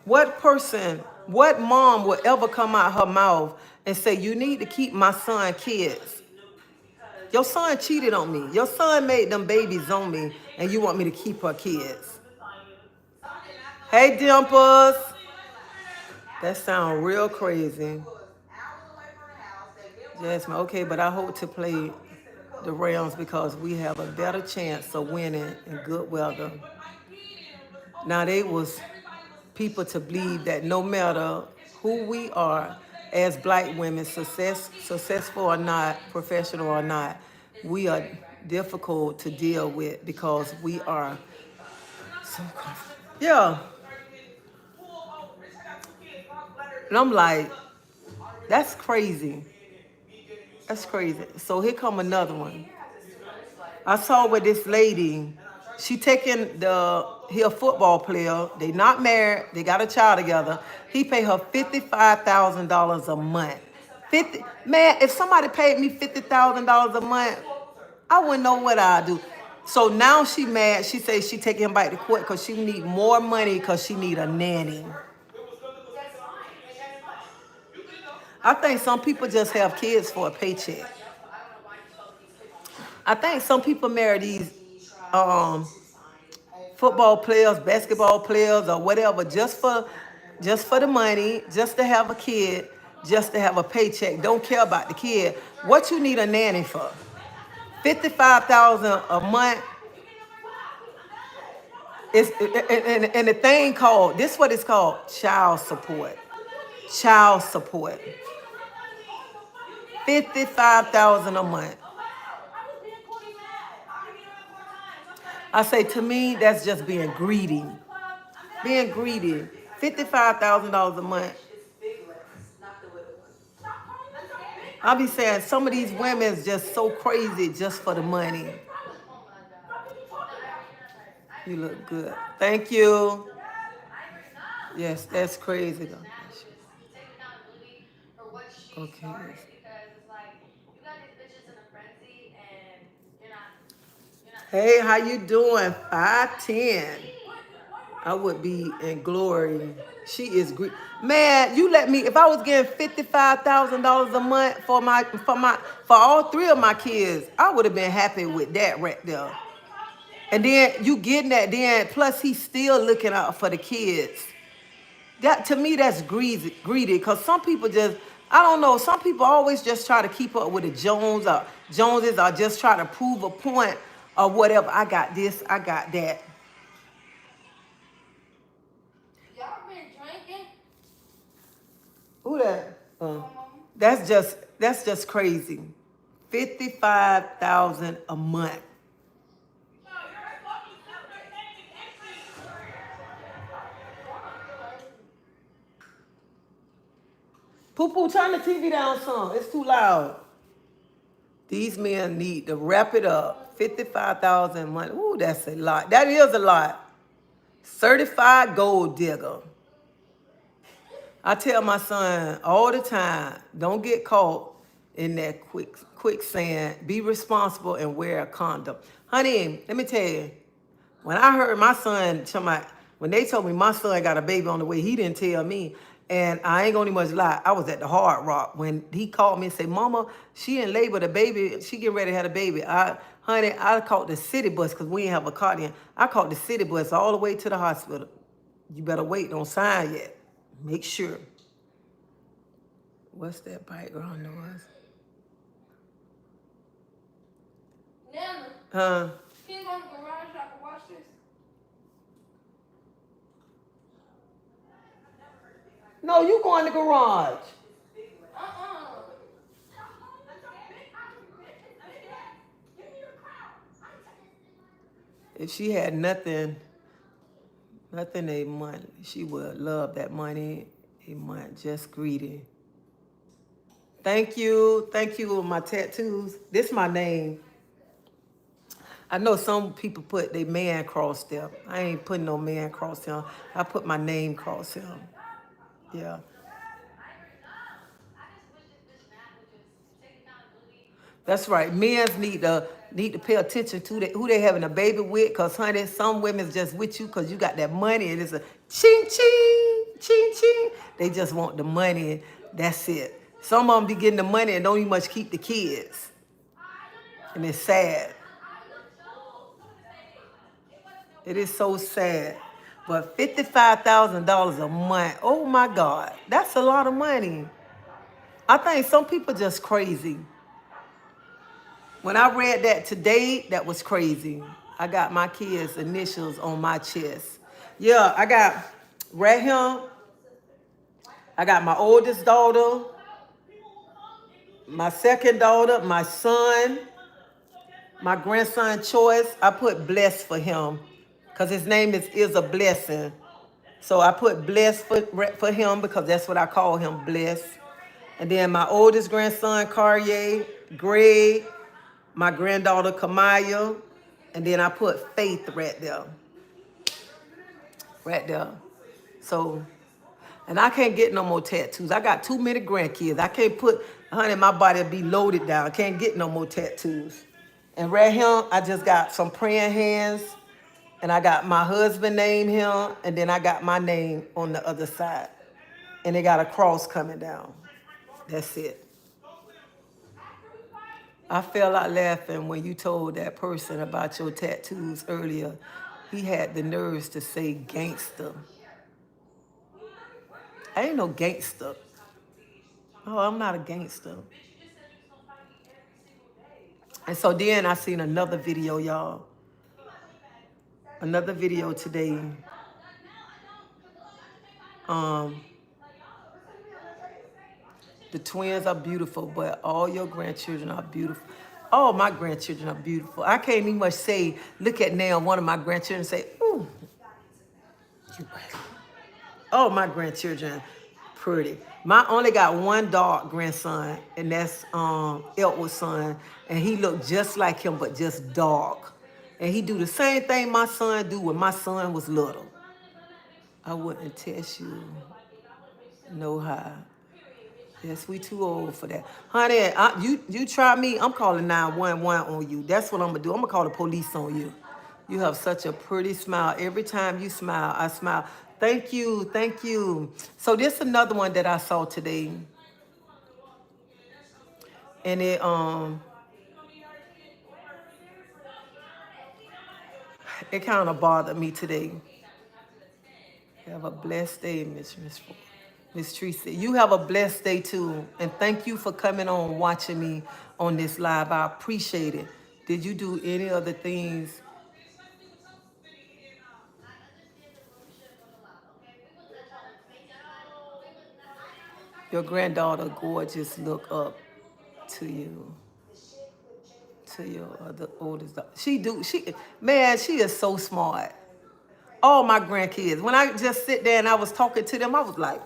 Speaker 1: what mom would ever come out her mouth and say, you need to keep my son kids? Your son cheated on me. Your son made them babies on me, and you want me to keep her kids. Hey, Dimples. That sounds real crazy. Jasmine, okay, but I hope to play the Rams because we have a better chance of winning in good weather. Now they was people to believe that no matter who we are as black women, successful or not, professional or not, we are difficult to deal with because we are so comfortable. Yeah. And I'm like, that's crazy. That's crazy. So here come another one. I saw with this lady, she taking he a football player. They not married. They got a child together. He paid her $55,000 a month. 50 man. If somebody paid me $50,000 a month, I wouldn't know what I'd do. So now she mad. She says she taking him back to court because she need more money because she need a nanny. I think some people just have kids for a paycheck. I think some people marry these football players, basketball players, or whatever, just for the money, just to have a kid, just to have a paycheck. Don't care about the kid. What you need a nanny for? 55,000 a month. It's and the thing called this what it's called child support. Child support. 55,000 a month. I say to me that's just being greedy. Being greedy. $55,000 a month. I'll be saying some of these women is just so crazy just for the money. You look good. Thank you. Yes, that's crazy. Okay. Hey, how you doing? 5'10". I would be in glory. She is great. Man, you let me, if I was getting $55,000 a month for all three of my kids, I would have been happy with that right there. And then you getting that, then plus he's still looking out for the kids. That to me, that's greedy. Because some people just, I don't know, some people always just try to keep up with the Joneses or just try to prove a point or whatever. I got this, I got that.
Speaker 2: Y'all been drinking?
Speaker 1: Who that? That's just crazy. 55,000 a month. Poo-poo, turn the TV down some. It's too loud. These men need to wrap it up. 55,000 a month. Ooh, that's a lot. That is a lot. Certified gold digger. I tell my son all the time, don't get caught in that quicksand. Be responsible and wear a condom. Honey, let me tell you, when I heard my son, when they told me my son got a baby on the way, he didn't tell me. And I ain't gonna much lie, I was at the Hard Rock when he called me and said, Mama, she in labor, the baby, she getting ready to have a baby. Honey, I caught the city bus because we ain't have a car then. I caught the city bus all the way to the hospital. You better wait, don't sign yet. Make sure. What's that background noise?
Speaker 2: Nana,
Speaker 1: Huh?
Speaker 2: can you go in the garage so I can watch this?
Speaker 1: No, you go in the garage. If she had nothing a month, she would love that money a month, just greedy. Thank you my tattoos. This my name. I know some people put their man cross there. I ain't putting no man cross him. I put my name cross him. Yeah. That's right. Men's need to pay attention to who they having a baby with, cause honey, some women's just with you cause you got that money and it's a ching ching, ching ching. They just want the money. That's it. Some of them be getting the money and don't even much keep the kids, and it's sad. It is so sad. But $55,000 a month, oh my God, that's a lot of money. I think some people just crazy. When I read that today, that was crazy. I got my kids' initials on my chest. Yeah, I got right here. I got my oldest daughter, my second daughter, my son, my grandson Choice. I put blessed for him because his name is a blessing. So I put blessed for him because that's what I call him, blessed. And then my oldest grandson, Cartier, Greg, my granddaughter, Kamaya, and then I put Faith right there. Right there. So, and I can't get no more tattoos. I got too many grandkids. I can't put, honey, my body will be loaded down. I can't get no more tattoos. And right here, I just got some praying hands, and I got my husband name here, and then I got my name on the other side. And they got a cross coming down. That's it. I fell out laughing when you told that person about your tattoos earlier. He had the nerves to say gangster. I ain't no gangster. Oh, I'm not a gangster. And so then I seen another video, y'all. Another video today. The twins are beautiful, but all your grandchildren are beautiful. All my grandchildren are beautiful. I can't even much say, look at now one of my grandchildren and say, ooh, oh, my grandchildren pretty. My only got one dark grandson, and that's Elwood's son, and he looked just like him, but just dark. And he do the same thing my son do when my son was little. I wouldn't test you no how. Yes, we too old for that. Honey, you try me, I'm calling 911 on you. That's what I'm going to do. I'm going to call the police on you. You have such a pretty smile. Every time you smile, I smile. Thank you. Thank you. So this is another one that I saw today. And it kind of bothered me today. Have a blessed day, Miss Treacy. You have a blessed day too. And thank you for coming on, watching me on this live. I appreciate it. Did you do any other things? Your granddaughter gorgeous look up to you. To your other oldest daughter. She is so smart. All my grandkids. When I just sit there and I was talking to them, I was like,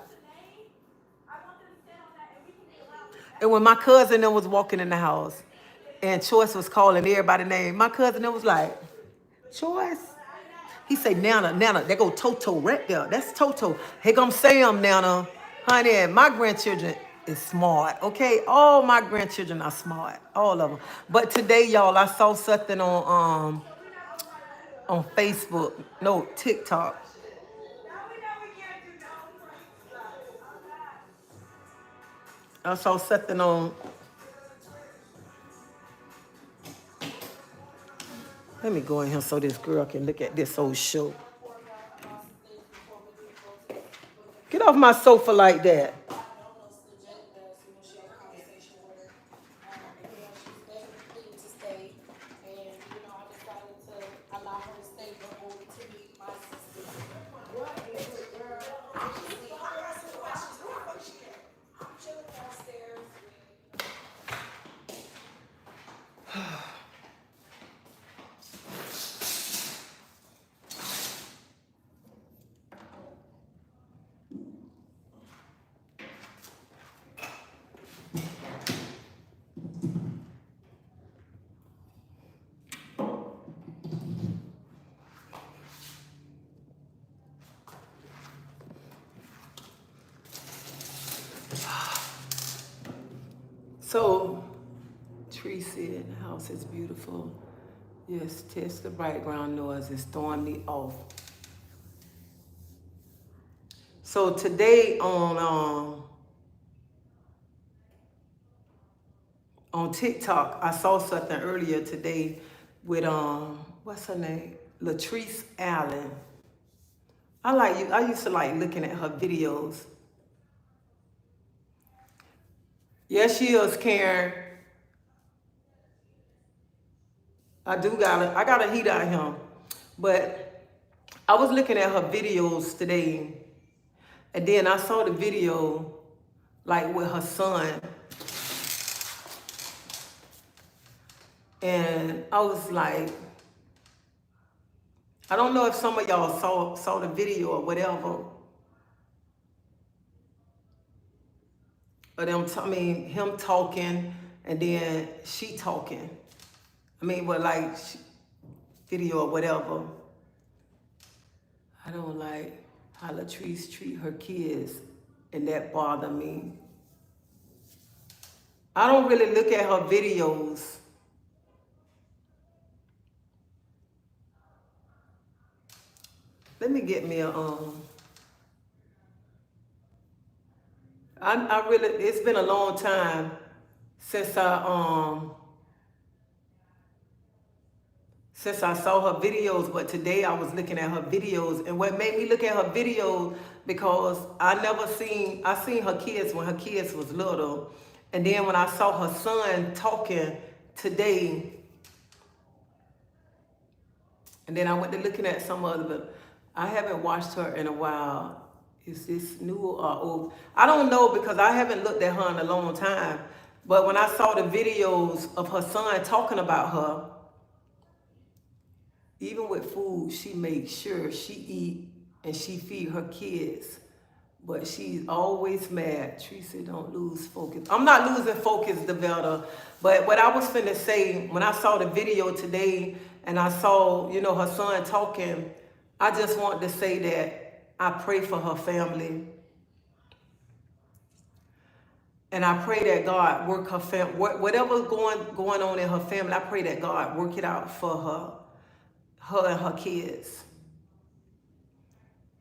Speaker 1: and when my cousin then was walking in the house and Choice was calling everybody name, my cousin then was like, Choice. He say, Nana, there go Toto right there. That's Toto. Here come Sam, Nana. Honey, and my grandchildren is smart, okay? All my grandchildren are smart, all of them. But today, y'all, I saw something on Facebook, no, TikTok. I saw something on, let me go in here so this girl can look at this old show. Get off my sofa like that. So, Treacy in the house is beautiful. Yes, test the background noise. It's throwing me off. So today on TikTok, I saw something earlier today with what's her name? Latrice Allen. I used to like looking at her videos. Yes, she is, Karen. I got a heat out here. But I was looking at her videos today, and then I saw the video like with her son. And I was like, I don't know if some of y'all saw the video or whatever. Of them, him talking and then she talking. But like video or whatever. I don't like how Latrice treat her kids, and that bother me. I don't really look at her videos. Let me get me a I really, it's been a long time since I saw her videos, but today I was looking at her videos, and what made me look at her videos, because I seen her kids when her kids was little, and then when I saw her son talking today, and then I went to looking at some other, but I haven't watched her in a while. Is this new or old? I don't know, because I haven't looked at her in a long time. But when I saw the videos of her son talking about her, even with food, she makes sure she eat and she feed her kids. But she's always mad. Treasie, don't lose focus. I'm not losing focus, Develta. But what I was finna say, when I saw the video today and I saw, her son talking, I just wanted to say that I pray for her family. And I pray that God work her family, whatever's going on in her family, I pray that God work it out for her and her kids.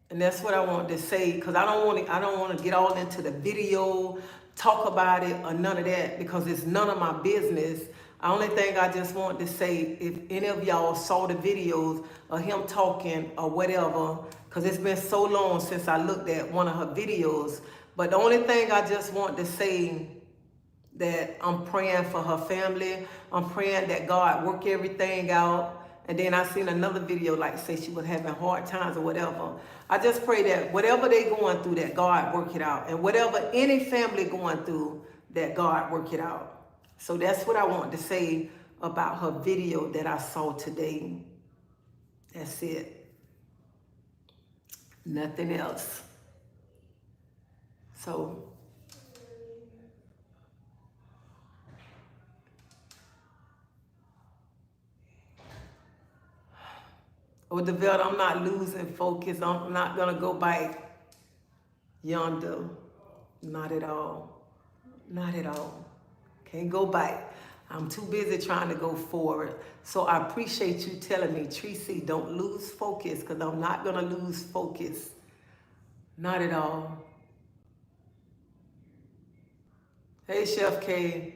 Speaker 1: And that's what I wanted to say, because I don't want to get all into the video, talk about it, or none of that, because it's none of my business. The only thing I just want to say, if any of y'all saw the videos of him talking or whatever, because it's been so long since I looked at one of her videos. But the only thing I just want to say, that I'm praying for her family. I'm praying that God work everything out. And then I seen another video, like say she was having hard times or whatever. I just pray that whatever they going through, that God work it out. And whatever any family going through, that God work it out. So that's what I want to say about her video that I saw today. That's it. Nothing else. So, Develta, I'm not losing focus. I'm not going to go back yonder. Not at all. Not at all. Can't go back. I'm too busy trying to go forward. So I appreciate you telling me, Treasie, don't lose focus, because I'm not going to lose focus. Not at all. Hey, Chef K.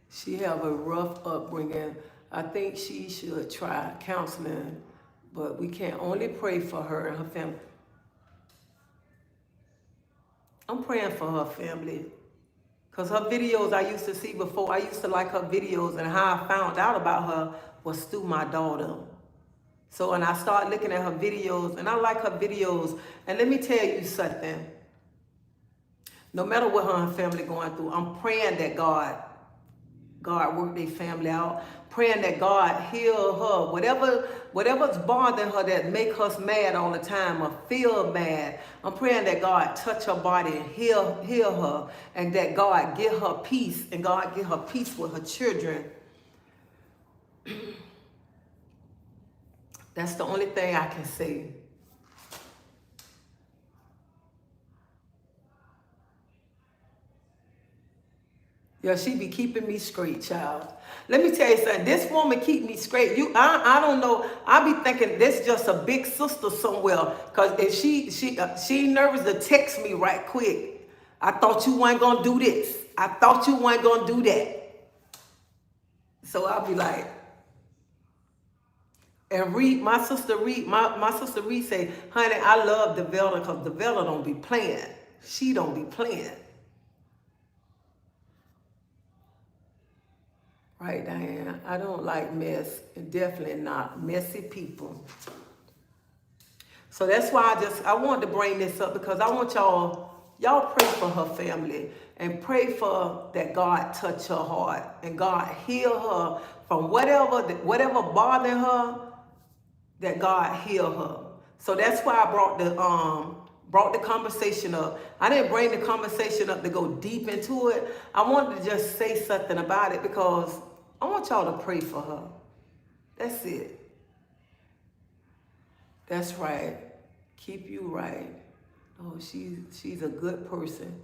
Speaker 1: She have a rough upbringing. I think she should try counseling, but we can only pray for her and her family. I'm praying for her family, because her videos I used to see before, I used to like her videos, and how I found out about her was through my daughter. So when I started looking at her videos, and I like her videos, and let me tell you something. No matter what her and her family going through, I'm praying that God work their family out. Praying that God heal her. Whatever's bothering her that make us mad all the time or feel mad, I'm praying that God touch her body and heal her, and that God give her peace, and God give her peace with her children. That's the only thing I can say. Yeah, she be keeping me straight, child. Let me tell you something. This woman keep me straight. I don't know. I be thinking this just a big sister somewhere. Cause if she nervous to text me right quick. I thought you weren't gonna do this. I thought you weren't gonna do that. So I'll be like, and my sister Reed say, honey, I love Devella because Devella don't be playing. She don't be playing. Right, Diana? I don't like mess, and definitely not messy people. So that's why I wanted to bring this up because I want y'all pray for her family and pray for that God touch her heart and God heal her from whatever bothering her, that God heal her. So that's why I brought the conversation up. I didn't bring the conversation up to go deep into it. I wanted to just say something about it because I want y'all to pray for her. That's it. That's right. Keep you right. Oh, she's a good person.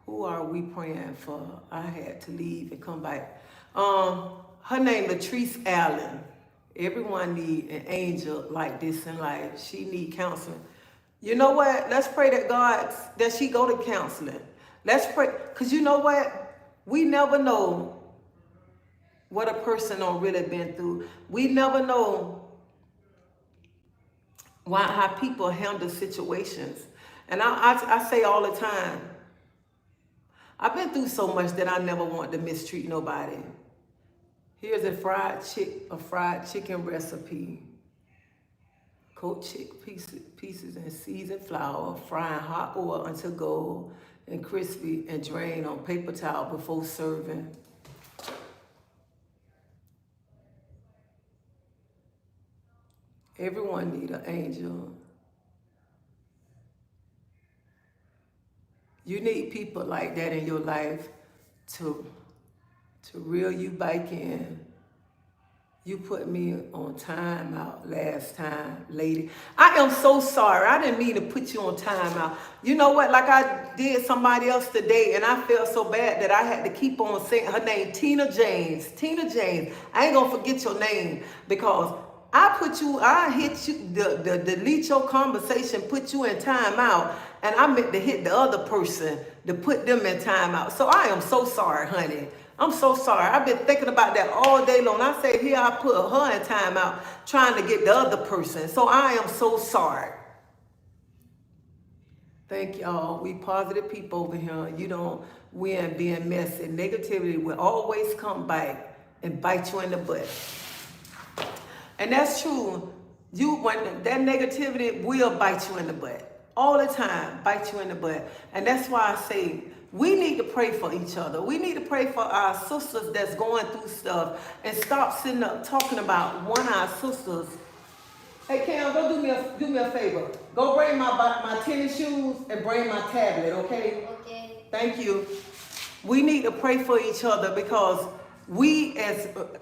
Speaker 1: Who are we praying for? I had to leave and come back. Her name Latrice Allen. Everyone need an angel like this in life. She need counseling. You know what? Let's pray that she go to counseling. Let's pray, because you know what? We never know what a person don't really been through. We never know how people handle situations. And I say all the time, I've been through so much that I never want to mistreat nobody. Here's a fried chicken recipe. Coat chick pieces in seasoned flour, frying hot oil until gold and crispy, and drain on paper towel before serving. Everyone need an angel. You need people like that in your life to reel you back in. You put me on timeout last time, lady. I am so sorry. I didn't mean to put you on timeout. You know what? Like I did somebody else today, and I felt so bad that I had to keep on saying her name, Tina James. Tina James. I ain't gonna forget your name because I hit you, delete your conversation, put you in timeout, and I meant to hit the other person to put them in timeout. So I am so sorry, honey. I'm so sorry. I've been thinking about that all day long. I said, here I put her in timeout trying to get the other person. So I am so sorry. Thank y'all. We positive people over here. You don't win being messy. Negativity will always come back and bite you in the butt. And that's true. When that negativity will bite you in the butt. All the time, bite you in the butt. And that's why I say we need to pray for each other. We need to pray for our sisters that's going through stuff and stop sitting up talking about one of our sisters. Hey Cam, go do me a favor. Go bring my tennis shoes and bring my tablet, okay?
Speaker 4: Okay.
Speaker 1: Thank you. We need to pray for each other because we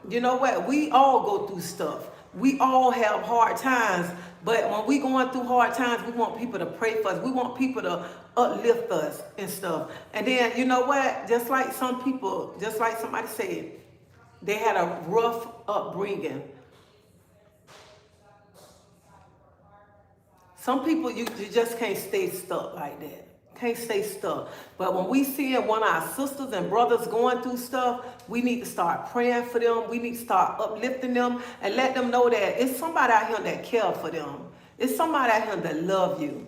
Speaker 1: you know what? We all go through stuff. We all have hard times, but when we going through hard times, we want people to pray for us. We want people to uplift us and stuff. And then, you know what? Just like somebody said, they had a rough upbringing. Some people, you just can't stay stuck like that. Can't stay stuck. But when we see one of our sisters and brothers going through stuff, we need to start praying for them. We need to start uplifting them and let them know that it's somebody out here that cares for them. It's somebody out here that love you.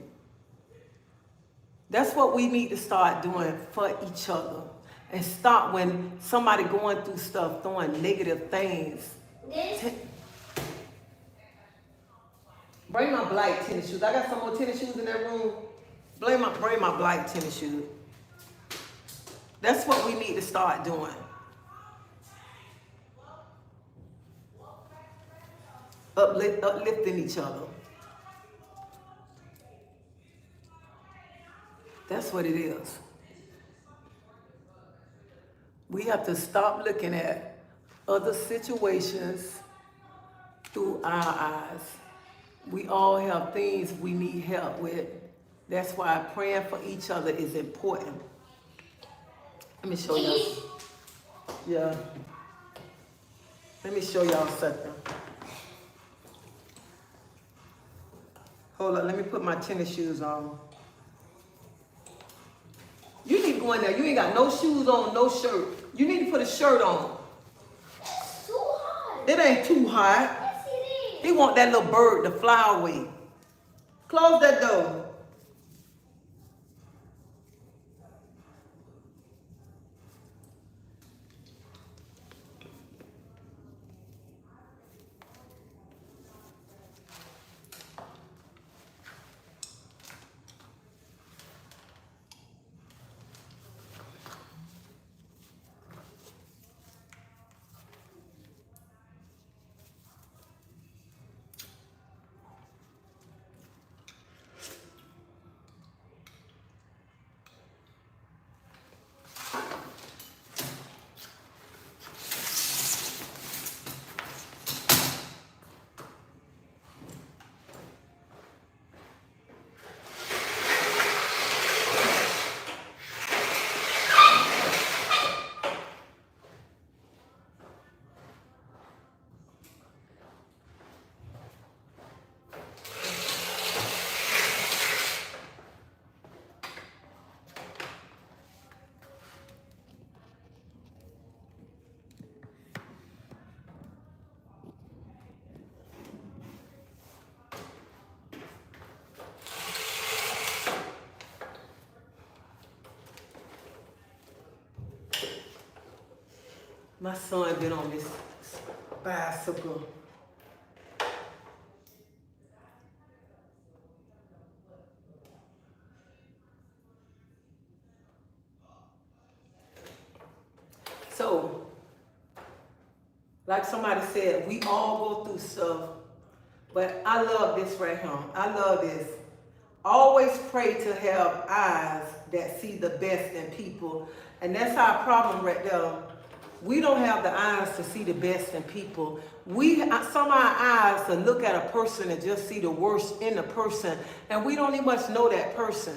Speaker 1: That's what we need to start doing for each other. And stop when somebody going through stuff, throwing negative things. Bring my black tennis shoes. I got some more tennis shoes in that room. Bring my black tennis shoes. That's what we need to start doing. Uplifting each other. That's what it is. We have to stop looking at other situations through our eyes. We all have things we need help with. That's why praying for each other is important. Let me show y'all. Yeah. Let me show y'all something. Hold on, let me put my tennis shoes on. You need to go in there. You ain't got no shoes on, no shirt. You need to put a shirt on.
Speaker 4: It's too hot.
Speaker 1: It ain't too hot.
Speaker 4: Yes, it is.
Speaker 1: He want that little bird to fly away. Close that door. My son been on this bicycle. So, like somebody said, we all go through stuff, but I love this right here. I love this. Always pray to have eyes that see the best in people. And that's our problem right there. We don't have the eyes to see the best in people. Some of our eyes to look at a person and just see the worst in the person. And we don't even much know that person.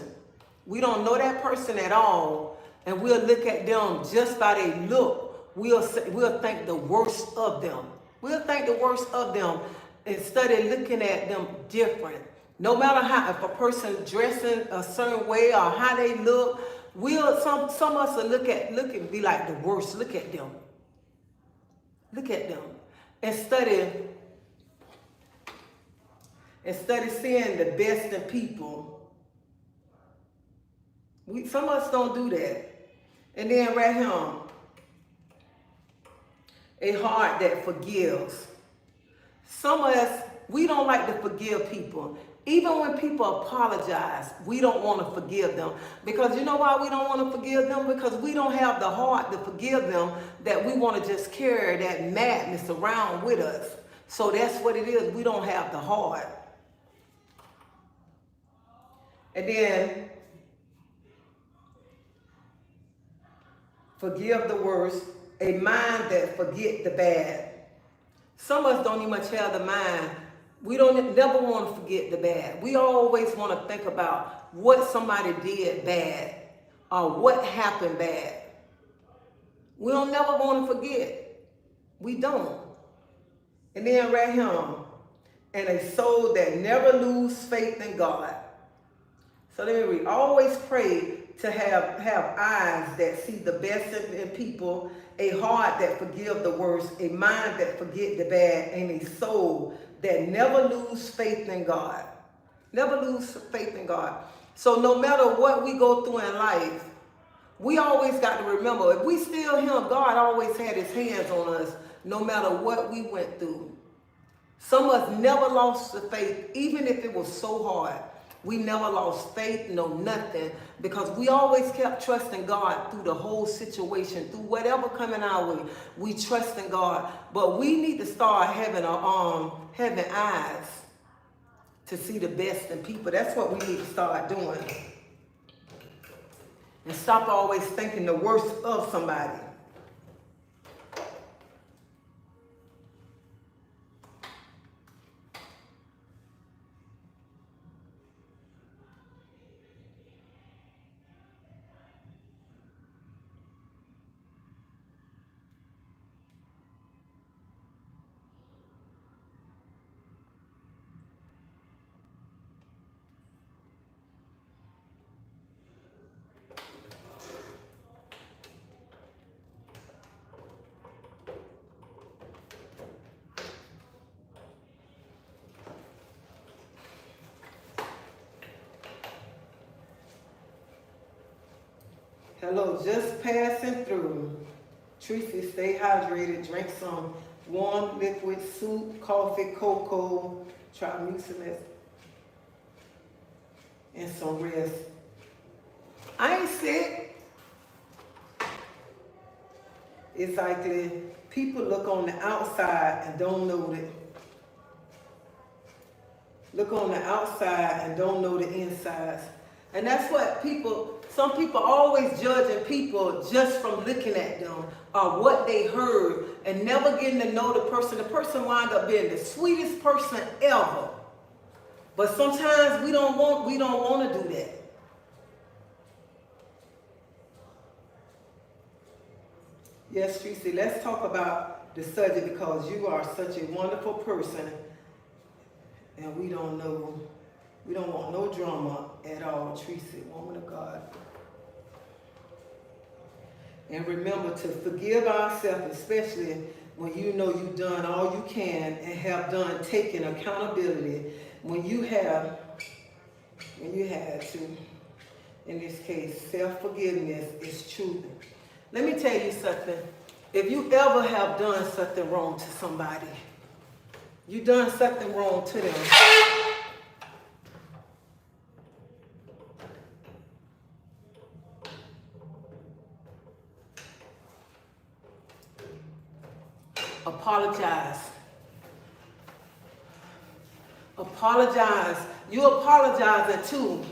Speaker 1: We don't know that person at all. And we'll look at them just by their look. We'll think the worst of them. We'll think the worst of them instead of looking at them different. No matter how, if a person dressing a certain way or how they look, some of us will look and be like the worst. Look at them. Look at them. Instead of seeing the best in people, some of us don't do that. And then right here, a heart that forgives. Some of us, we don't like to forgive people. Even when people apologize, we don't want to forgive them. Because you know why we don't want to forgive them? Because we don't have the heart to forgive them, that we want to just carry that madness around with us. So that's what it is. We don't have the heart. And then, forgive the worst, a mind that forget the bad. Some of us don't even much have the mind. We don't never want to forget the bad. We always want to think about what somebody did bad or what happened bad. We don't never want to forget. We don't. And then right here, and a soul that never lose faith in God. So let me read. Always pray to have eyes that see the best in people, a heart that forgive the worst, a mind that forget the bad, and a soul that never lose faith in God. Never lose faith in God. So no matter what we go through in life, we always got to remember, if we still Him, God always had His hands on us, no matter what we went through. Some of us never lost the faith, even if it was so hard. We never lost faith, no nothing, because we always kept trusting God through the whole situation, through whatever coming our way. We trust in God, but we need to start having eyes to see the best in people. That's what we need to start doing, and stop always thinking the worst of somebody. Hello, just passing through. Treasie, stay hydrated. Drink some warm liquid soup, coffee, cocoa, try mucilus, and some rest. I ain't sick. It's like people look on the outside and don't know that. Look on the outside and don't know the insides. And that's what some people always judging people just from looking at them or what they heard and never getting to know the person. The person wind up being the sweetest person ever. But sometimes we don't want to do that. Yes, Treasie, let's talk about the subject because you are such a wonderful person and we don't want no drama at all, Treasie, woman of God. And remember to forgive ourselves, especially when you know you've done all you can and have done taking accountability. When you had to, in this case, self-forgiveness is true. Let me tell you something. If you ever have done something wrong to somebody, you done something wrong to them, apologize. Apologize. You apologizing too.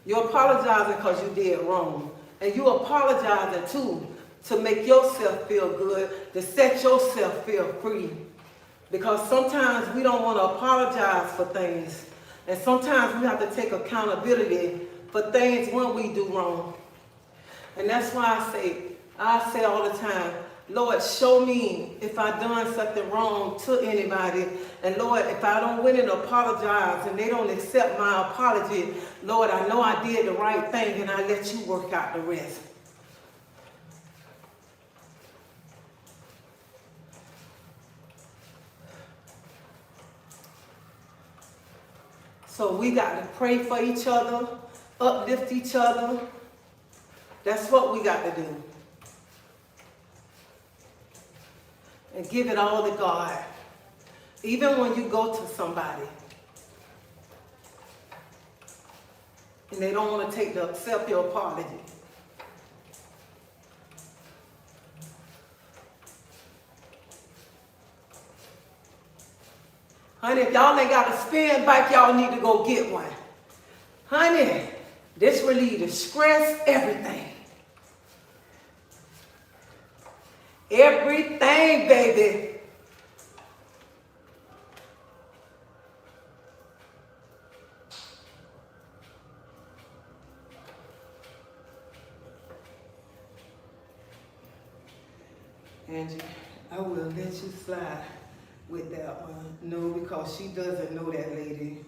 Speaker 1: You're apologizing because you did wrong. And you apologizing too to make yourself feel good, to set yourself feel free. Because sometimes we don't want to apologize for things. And sometimes we have to take accountability for things when we do wrong. And that's why I say all the time, Lord, show me if I've done something wrong to anybody. And Lord, if I don't win and apologize and they don't accept my apology, Lord, I know I did the right thing and I let you work out the rest. So we got to pray for each other, uplift each other. That's what we got to do. And give it all to God. Even when you go to somebody and they don't want to accept your apology. Honey, if y'all ain't got a spin bike, y'all need to go get one. Honey, this relieves the stress, everything. Everything, baby. Angie, I will let you slide with that one. No, because she doesn't know that lady.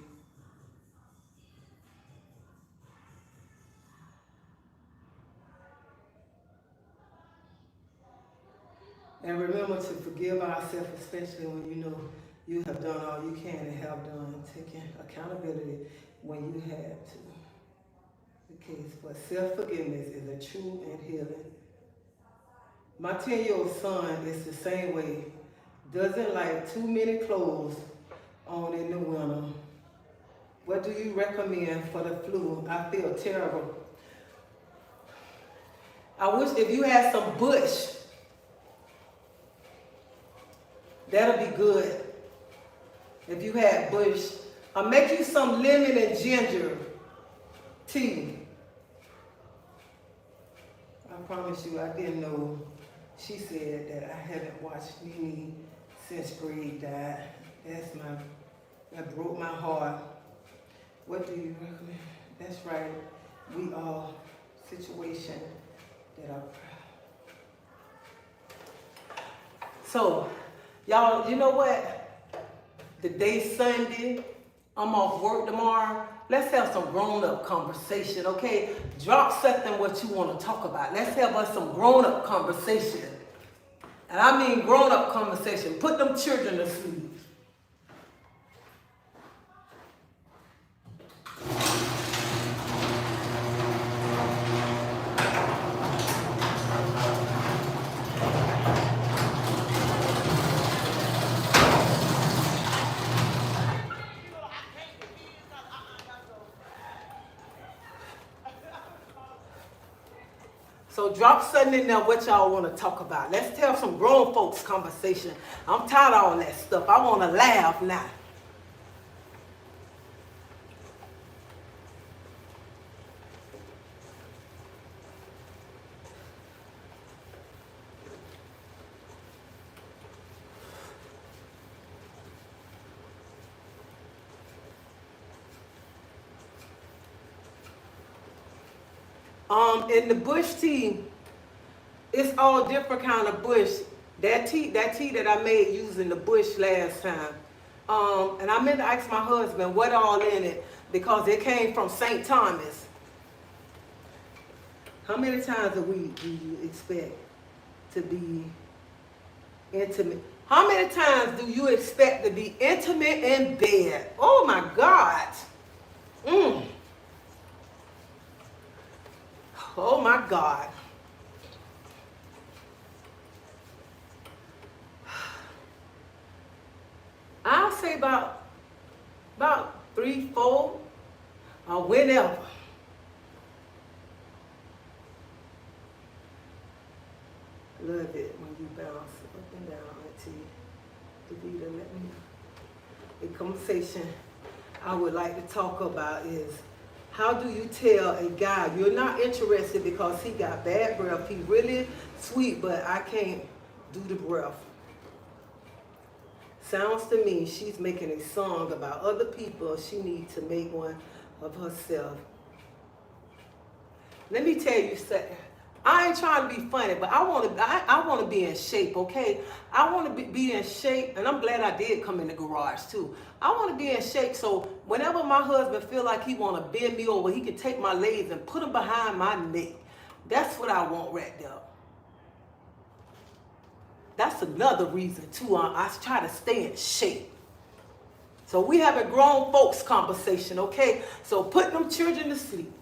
Speaker 1: And remember to forgive ourselves, especially when you know you have done all you can and have done, taking accountability when you had to. The case, but self-forgiveness is a true and healing. My 10-year-old son is the same way. Doesn't like too many clothes on in the winter. What do you recommend for the flu? I feel terrible. I wish if you had some bush, that'll be good. If you had bush, I'll make you some lemon and ginger tea. I promise you, I didn't know. She said that I haven't watched Nene since Greg died. That broke my heart. What do you recommend? That's right. We all situation that are proud. So, y'all, you know what? The day's Sunday. I'm off work tomorrow. Let's have some grown-up conversation, okay? Drop something what you want to talk about. Let's have us some grown-up conversation. And I mean grown-up conversation. Put them children to sleep. So drop something in there what y'all want to talk about. Let's tell some grown folks conversation. I'm tired of all that stuff. I want to laugh now. In the bush tea, it's all different kind of bush. That tea that I made using the bush last time. And I meant to ask my husband what all in it because it came from St. Thomas. How many times a week do you expect to be intimate? How many times do you expect to be intimate in bed? Oh my God. Oh my God. I'll say about 3, 4, or whenever. Love it when you bounce up and down, Auntie Davida. Let me know. The conversation I would like to talk about is how do you tell a guy you're not interested because he got bad breath? He's really sweet, but I can't do the breath. Sounds to me she's making a song about other people. She needs to make one of herself. Let me tell you something. I ain't trying to be funny, but I want to be in shape, okay? I want to be in shape, and I'm glad I did come in the garage too. I want to be in shape so whenever my husband feel like he want to bend me over, he can take my legs and put them behind my neck. That's what I want right there. That's another reason too. I try to stay in shape. So we have a grown folks conversation, okay? So put them children to sleep.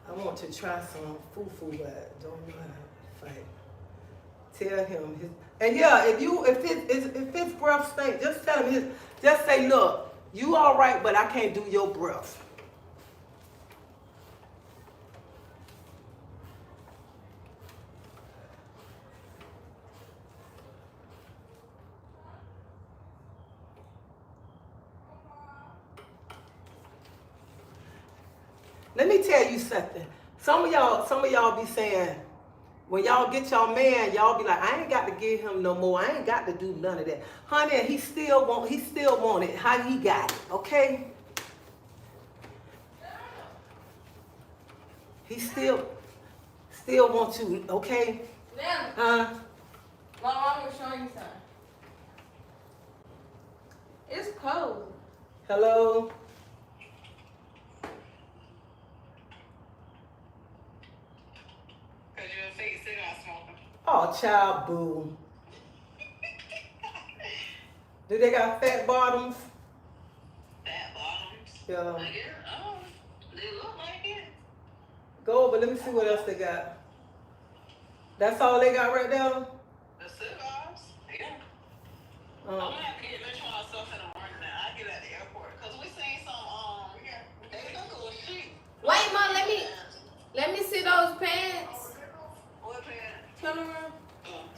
Speaker 1: I want to try some fufu, but don't know how to fight. Tell him his, and yeah, if his breath stink, just tell him his. Just say, look, you all right, but I can't do your breath. Let me tell you something. Some of y'all be saying, when y'all get y'all man, y'all be like, I ain't got to give him no more. I ain't got to do none of that. Honey, he still want it how he got it, okay? He still wants you, okay?
Speaker 2: Now, my mom was showing you something. It's cold.
Speaker 1: Hello? Oh, child, boo. Do they got fat bottoms?
Speaker 5: Fat bottoms?
Speaker 1: Yeah.
Speaker 5: I guess. Oh, they look like it.
Speaker 1: Go over, let me see what else they got. That's all they got right there?
Speaker 5: The cigars? Yeah. I'm
Speaker 1: Um,
Speaker 5: gonna have to get rich for myself in the morning now. I get at the airport. Because we seen some, they look a little chic.
Speaker 2: Wait, Mom, let me see those pants.
Speaker 5: What pants?
Speaker 2: Turn around.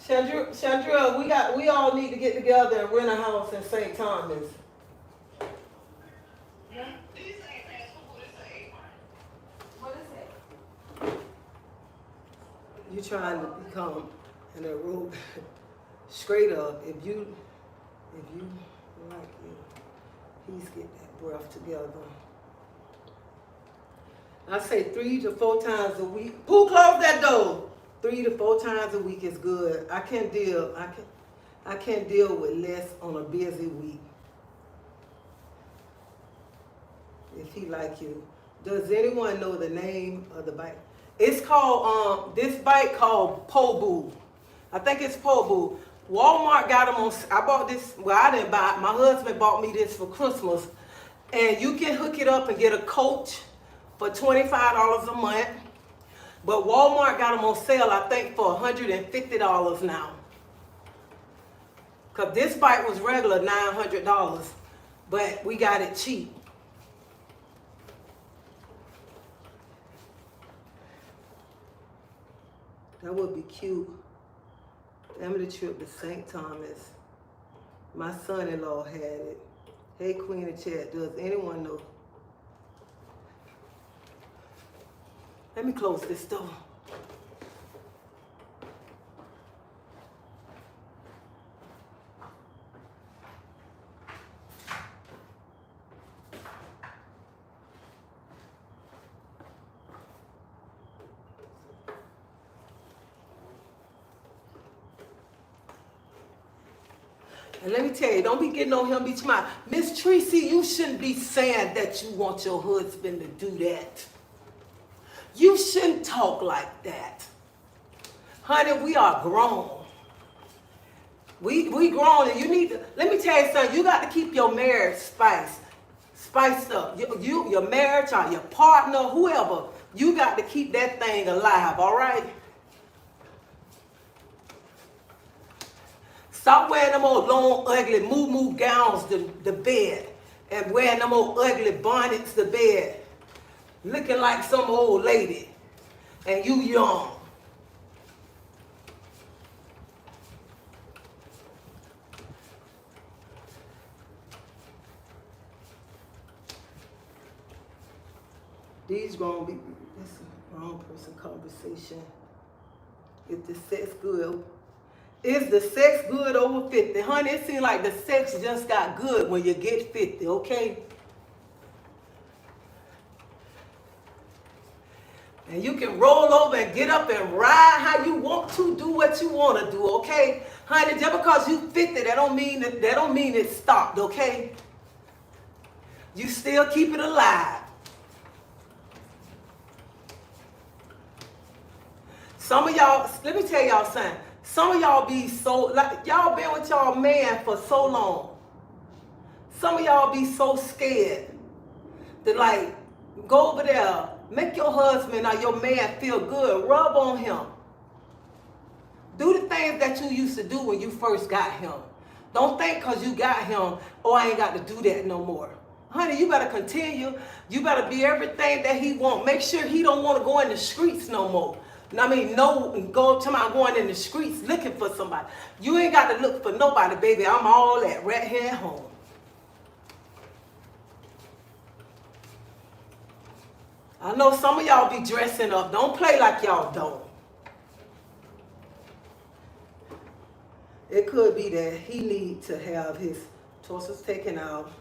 Speaker 1: Chandra, we all need to get together and rent a house in St. Thomas.
Speaker 5: These ain't pants. Who this say?
Speaker 2: What is it?
Speaker 1: You trying to become an aerobic straight up. If you like it, please get that breath together. I say 3 to 4 times a week. Who closed that door? 3 to 4 times a week is good. I can't deal with less on a busy week. If he like you. Does anyone know the name of the bike? It's called this bike called Pobu. I think it's Pobu. Walmart got them on. I bought this. Well, I didn't buy it. My husband bought me this for Christmas, and you can hook it up and get a coach for $25 a month. But Walmart got them on sale, I think, for $150 now. Because this bike was regular $900, but we got it cheap. That would be cute. Family trip to St. Thomas. My son-in-law had it. Hey, Queen of Chat, does anyone know? Let me close this door. And let me tell you, don't be getting on him, be smart. Miss Treacy, you shouldn't be saying that you want your husband to do that. You shouldn't talk like that. Honey, we are grown. We grown, and you need to, let me tell you something, you got to keep your marriage spiced up. Your marriage or your partner, whoever, you got to keep that thing alive, all right? Stop wearing them old long, ugly moo-moo gowns to bed and wearing them old ugly bonnets to bed, looking like some old lady, and you young. These grown people, this is a wrong person conversation. If the sex good, is the sex good over 50? Honey, it seems like the sex just got good when you get 50, okay? And you can roll over and get up and ride how you want to, do what you want to do, okay? Honey, just because you 50, that don't mean it stopped, okay? You still keep it alive. Some of y'all, let me tell y'all something. Some of y'all be so, like, y'all been with y'all man for so long. Some of y'all be so scared to, like, go over there, make your husband or your man feel good, rub on him. Do the things that you used to do when you first got him. Don't think because you got him, oh, I ain't got to do that no more. Honey, you better continue. You better be everything that he want. Make sure he don't want to go in the streets no more. I mean, no, go to my going in the streets looking for somebody. You ain't got to look for nobody, baby. I'm all that right here at home. I know some of y'all be dressing up. Don't play like y'all don't. It could be that he need to have his tonsils taken out.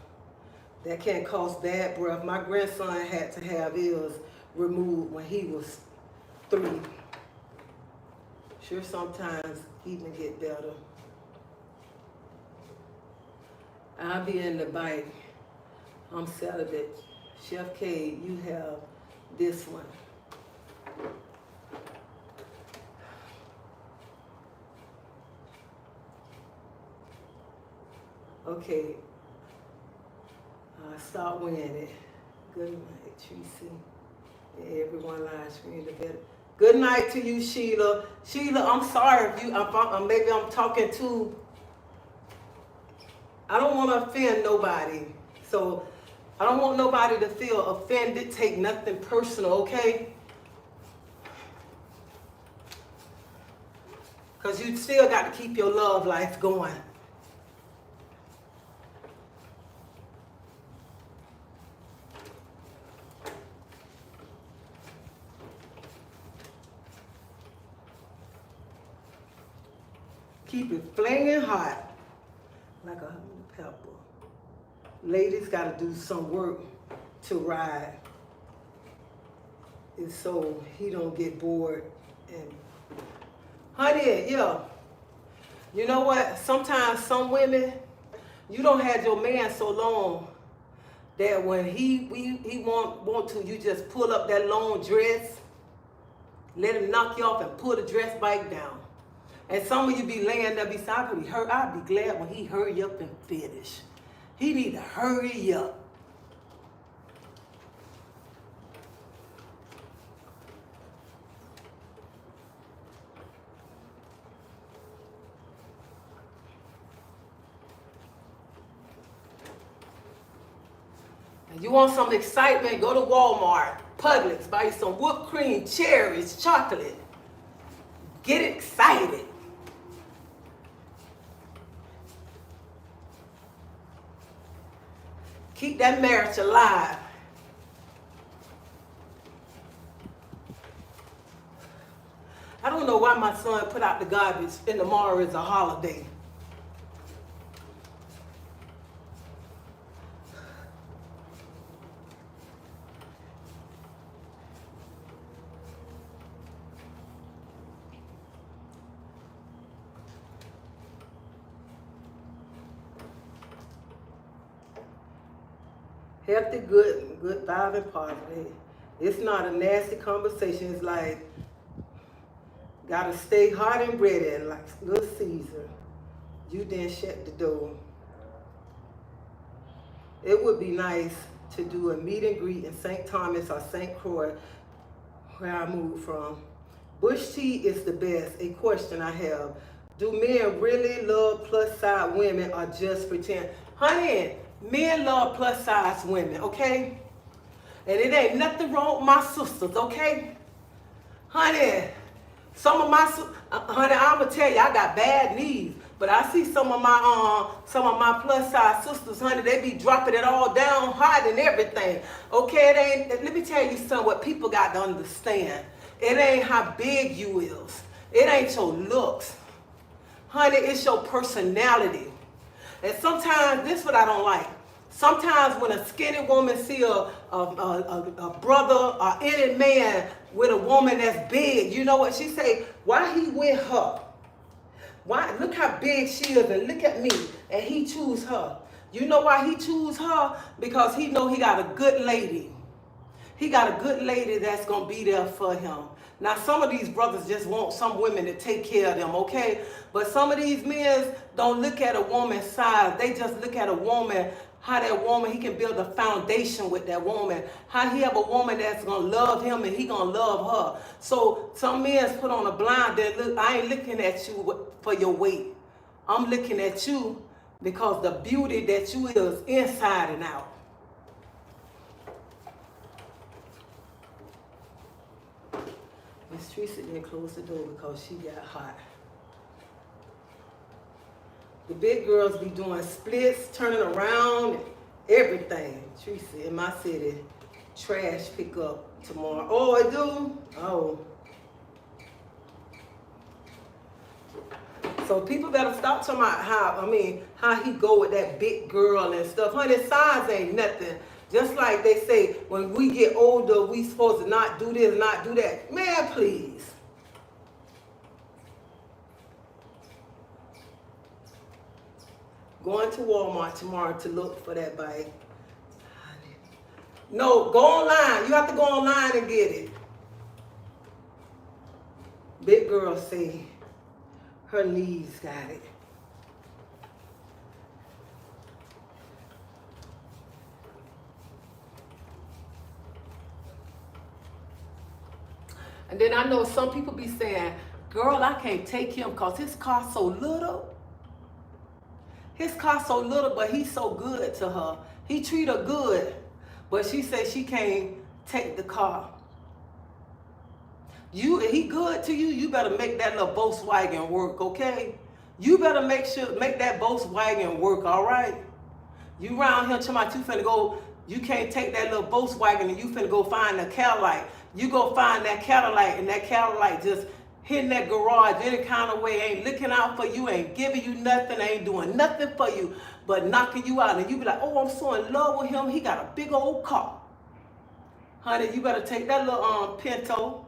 Speaker 1: That can cause bad breath. My grandson had to have his removed when he was 3. Sure, sometimes even get better. I'll be in the bike. I'm celibate. Chef K, you have this one. Okay. Stop wearing it. Good night, Tracy. Everyone live stream the better. Good night to you, Sheila. Sheila, I'm sorry if maybe I'm talking too. I don't want to offend nobody. So I don't want nobody to feel offended. Take nothing personal, okay? Because you still got to keep your love life going. Keep it flinging hot like a pepper. Ladies got to do some work to ride. And so he don't get bored. And honey, yeah. You know what? Sometimes some women, you don't have your man so long that when he want to, you just pull up that long dress, let him knock you off and pull the dress back down. And some of you be laying there beside me. I'd be glad when he hurry up and finish. He need to hurry up. You want some excitement, go to Walmart, Publix, buy you some whipped cream, cherries, chocolate. Get excited. Keep that marriage alive. I don't know why my son put out the garbage and tomorrow is a holiday. Healthy, good vibe and positive. It's not a nasty conversation. It's like, gotta stay hot and ready, and like Little Caesar. You then shut the door. It would be nice to do a meet and greet in St. Thomas or St. Croix, where I moved from. Bush tea is the best. A question I have. Do men really love plus size women or just pretend? Honey, men love plus size women, okay? And it ain't nothing wrong with my sisters, okay? Honey, some of my, honey, I'm gonna tell you, I got bad knees. But I see some of my plus size sisters, honey, they be dropping it all down hot and everything. Okay, it ain't, let me tell you something, what people got to understand. It ain't how big you is. It ain't your looks. Honey, it's your personality. And sometimes, this is what I don't like. Sometimes when a skinny woman see a brother or any man with a woman that's big, you know what she say? Why he with her? Why? Look how big she is, and look at me, and he choose her. You know why he choose her? Because he know he got a good lady. He got a good lady that's gonna be there for him. Now some of these brothers just want some women to take care of them, okay? But some of these men don't look at a woman's size. They just look at a woman, how that woman, he can build a foundation with that woman. How he have a woman that's gonna love him and he gonna love her. So some men put on a blind, they look, I ain't looking at you for your weight. I'm looking at you because the beauty that you is inside and out. Miss Teresa didn't close the door because she got hot. The big girls be doing splits, turning around, and everything. Teresa, in my city, trash pick up tomorrow. Oh, I do? Oh. So people better stop talking about how he go with that big girl and stuff. Honey, size ain't nothing. Just like they say, when we get older, we supposed to not do this, not do that. Man, please. Going to Walmart tomorrow to look for that bike. No, go online. You have to go online and get it. Big girl say her knees got it. And then I know some people be saying, girl, I can't take him because his car so little. His car so little, but he's so good to her. He treat her good, but she says she can't take the car. He good to you, you better make that little Volkswagen work, okay? You better make that Volkswagen work, all right? You around here talking about you finna go, you can't take that little Volkswagen and you finna go find a Cadillac. You go find that Cadillac and that Cadillac just hitting that garage any kind of way, ain't looking out for you, ain't giving you nothing, ain't doing nothing for you, but knocking you out. And you be like, oh, I'm so in love with him, he got a big old car. Honey, you better take that little Pinto,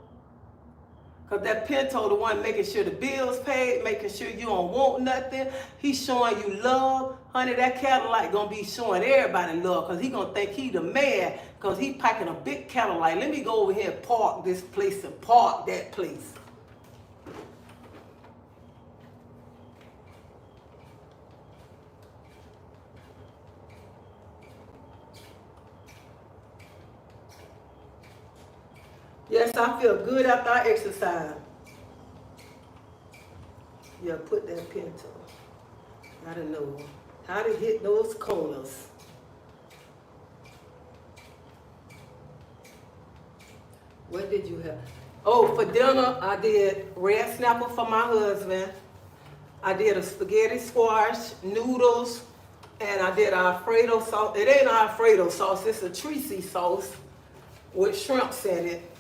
Speaker 1: because that Pinto the one making sure the bills paid, making sure you don't want nothing. He's showing you love. Honey, that Cadillac gonna be showing everybody love because he gonna think he the man because he packing a big Cadillac. Let me go over here and park this place and park that place. Yes, I feel good after I exercise. Yeah, put that Pinto. Gotta know how to hit those corners. What did you have? Oh, for dinner, I did red snapper for my husband. I did a spaghetti squash, noodles, and I did Alfredo sauce. It ain't Alfredo sauce, it's a treasie sauce with shrimps in it.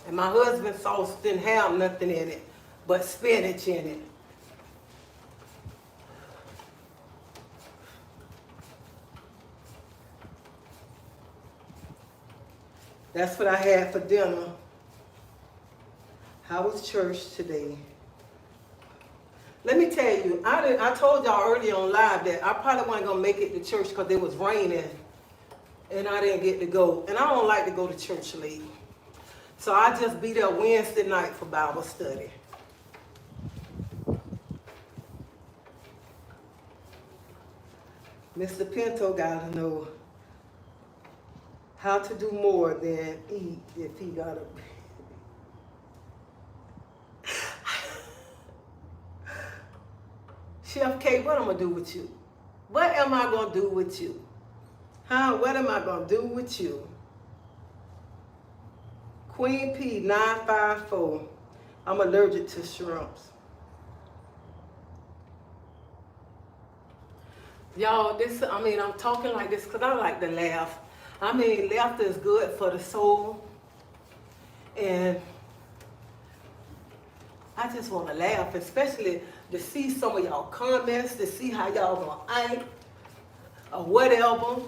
Speaker 1: And my husband's sauce didn't have nothing in it but spinach in it. That's what I had for dinner. How was church today? Let me tell you, I told y'all earlier on live that I probably wasn't going to make it to church because it was raining and I didn't get to go. And I don't like to go to church late. So I just be there Wednesday night for Bible study. Mr. Pinto got to know how to do more than eat if he got to. Chef K, what I'm going to do with you? What am I going to do with you? Huh? What am I going to do with you? Queen P 954. I'm allergic to shrimps. Y'all, I'm talking like this because I like to laugh. Laughter is good for the soul. And I just want to laugh, especially to see some of y'all comments, to see how y'all gonna act or whatever.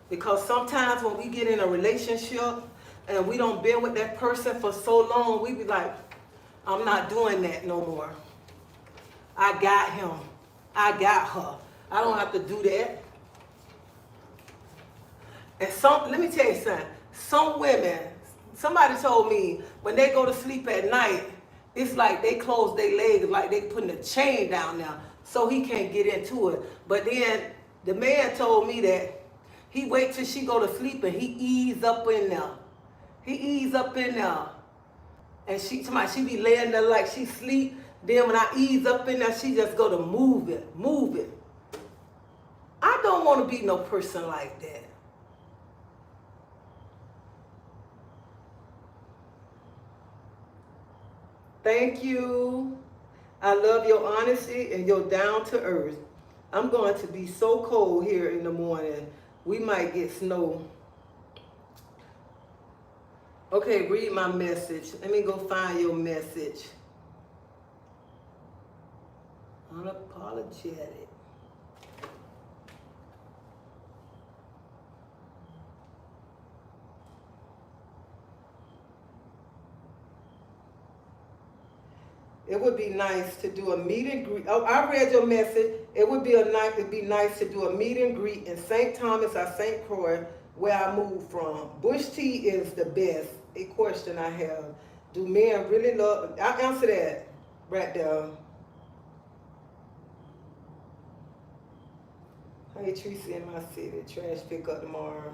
Speaker 1: Because sometimes when we get in a relationship and we don't been with that person for so long, we be like, I'm not doing that no more. I got him. I got her. I don't have to do that. And let me tell you something. Some women, somebody told me when they go to sleep at night, it's like they close their legs, like they putting a chain down there so he can't get into it. But then the man told me that he wait till she go to sleep and he ease up in there. He ease up in there. And she be laying there like she sleep. Then when I ease up in there, she just go to move it, move it. I don't want to be no person like that. Thank you. I love your honesty and your down to earth. I'm going to be so cold here in the morning. We might get snow. Okay, read my message. Let me go find your message. Unapologetic. It would be nice to do a meet and greet. Oh, I read your message. It'd be nice to do a meet and greet in St. Thomas or St. Croix, where I moved from. Bush tea is the best. A question I have. Do men really love? I'll answer that right there. Hey, Tracy in my city. Trash pickup tomorrow.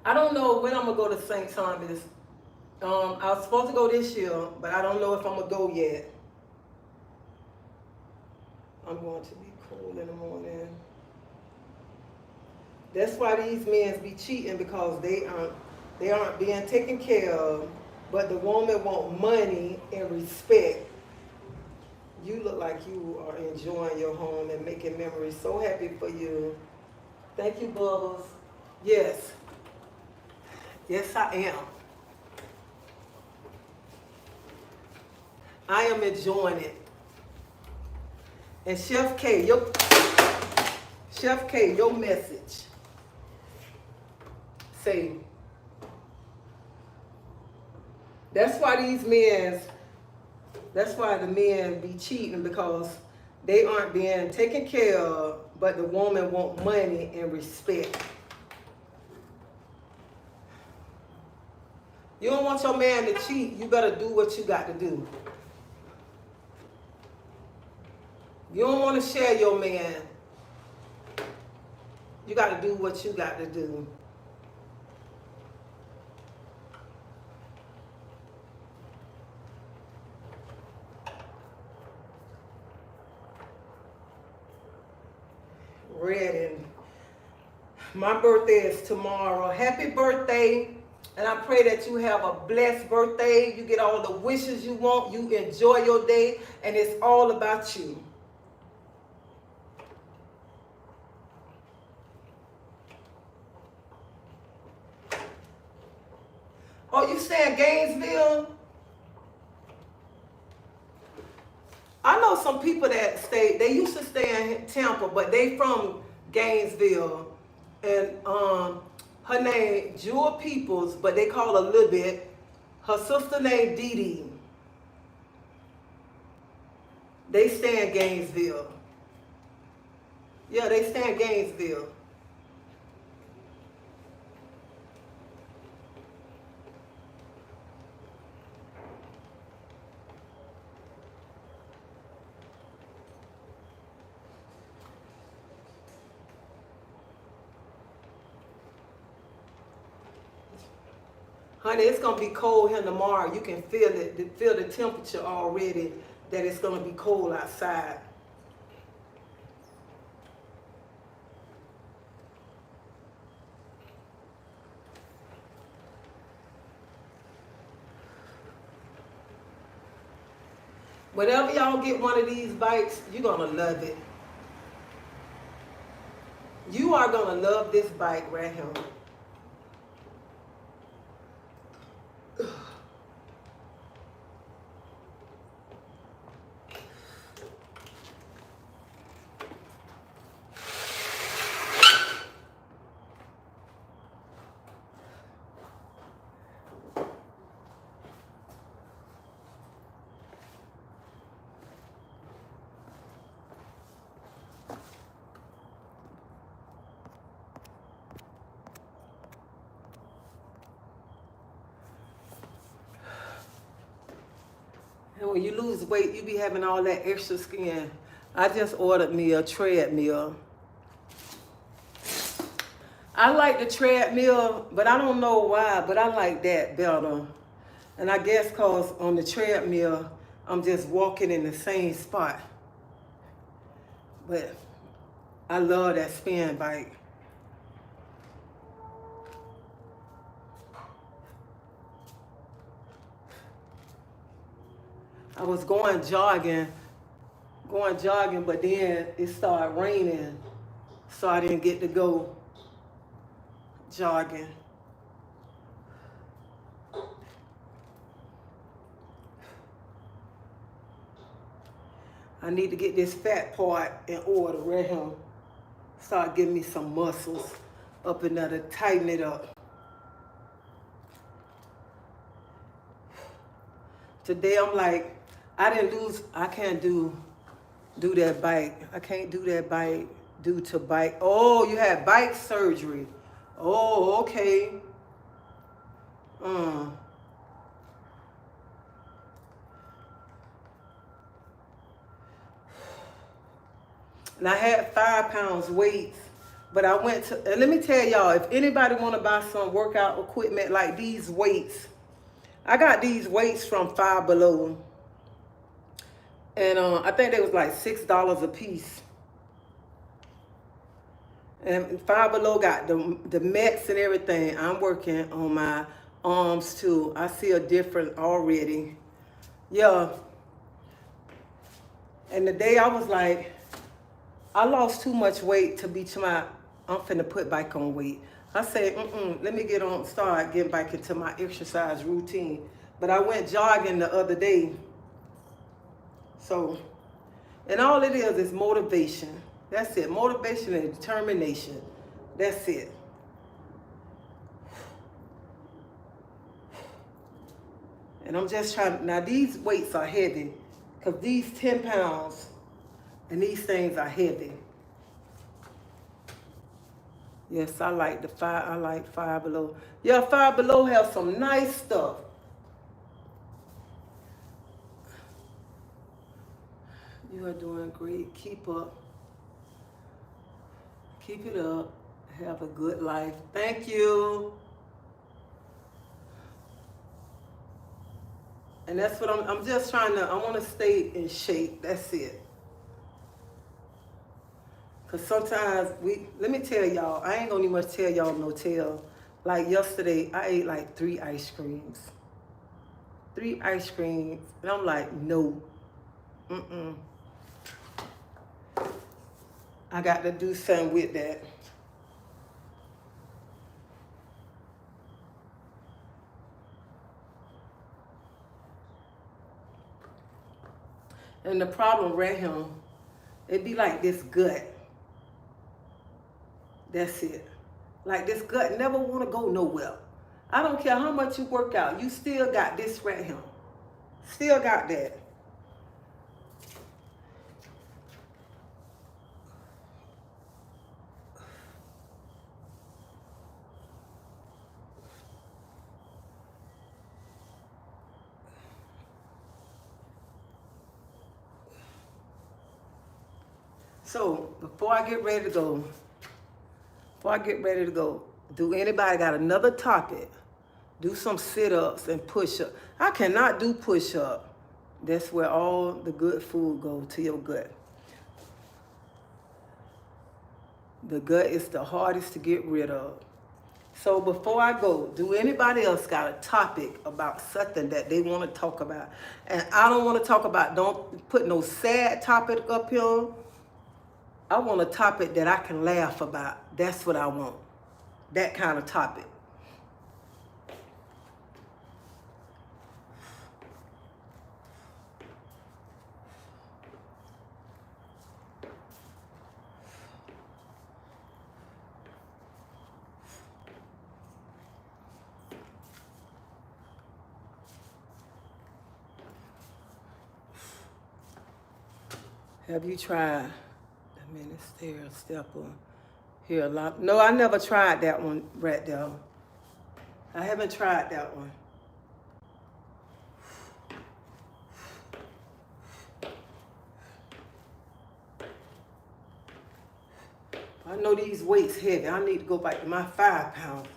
Speaker 1: I don't know when I'm going to go to St. Thomas. I was supposed to go this year, but I don't know if I'm going to go yet. I'm going to be cool in the morning. That's why these men be cheating, because they aren't being taken care of, but the woman want money and respect. You look like you are enjoying your home and making memories. So happy for you. Thank you, Bubbles. Yes. Yes, I am. I am enjoying it. And Chef K, your message. Say, that's why the men be cheating, because they aren't being taken care of, but the woman want money and respect. You don't want your man to cheat, you better do what you got to do. You don't want to share your man. You got to do what you got to do. My birthday is tomorrow. Happy birthday. And I pray that you have a blessed birthday. You get all the wishes you want. You enjoy your day. And it's all about you. Oh, you stay in Gainesville? I know some people that they used to stay in Tampa, but they from Gainesville. And her name, Jewel Peoples, but they call her Little Bit. Her sister named Dee Dee. They stay in Gainesville. Yeah, they stay in Gainesville. Honey, it's going to be cold here tomorrow. You can feel it, feel the temperature already that it's going to be cold outside. Whenever y'all get one of these bikes, you're going to love it. You are going to love this bike right here. And when you lose weight, you be having all that extra skin. I just ordered me a treadmill. I like the treadmill, but I don't know why, but I like that better. And I guess because on the treadmill, I'm just walking in the same spot. But I love that spin bike. I was going jogging, but then it started raining, so I didn't get to go jogging. I need to get this fat part in order right here. Start giving me some muscles up in there to tighten it up. Today I'm like, I can't do that bike. I can't do that bike due to bike. Oh, you had bike surgery. Oh, okay. And I had 5 pounds weight, but I went to, and let me tell y'all, if anybody want to buy some workout equipment like these weights, I got these weights from Five Below. And I think they was like $6 a piece. And Five Below got the mets and everything. I'm working on my arms too. I see a difference already. Yeah. And the day I was like, I lost too much weight to be I'm finna put back on weight. I said, let me start getting back into my exercise routine. But I went jogging the other day. So, and all it is motivation. That's it. Motivation and determination. That's it. And I'm just trying, now these weights are heavy, because these 10 pounds and these things are heavy. Yes, I like Five Below. Yeah, Five Below have some nice stuff. You are doing great. Keep up. Keep it up. Have a good life. Thank you. And that's what I'm just trying to, I want to stay in shape. That's it. Cause sometimes let me tell y'all, I ain't gonna even much tell y'all no tale. Like yesterday, I ate like 3 ice creams. 3 ice creams, and I'm like, no, I got to do something with that. And the problem right here, it be like this gut. That's it. Like this gut never want to go nowhere. I don't care how much you work out, you still got this right here. Still got that. So before I get ready to go, do anybody got another topic? Do some sit-ups and push-ups. I cannot do push-up. That's where all the good food goes, to your gut. The gut is the hardest to get rid of. So before I go, do anybody else got a topic about something that they want to talk about? And I don't want to talk about, don't put no sad topic up here. I want a topic that I can laugh about. That's what I want. That kind of topic. Have you tried the ministerial stepper? Here a lot. No, I never tried that one right there. I haven't tried that one. I know these weights heavy. I need to go back to my 5 pounds.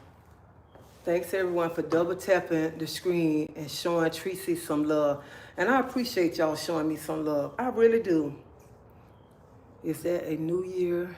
Speaker 1: Thanks everyone for double tapping the screen and showing Treasie some love. And I appreciate y'all showing me some love. I really do. Is that a new year?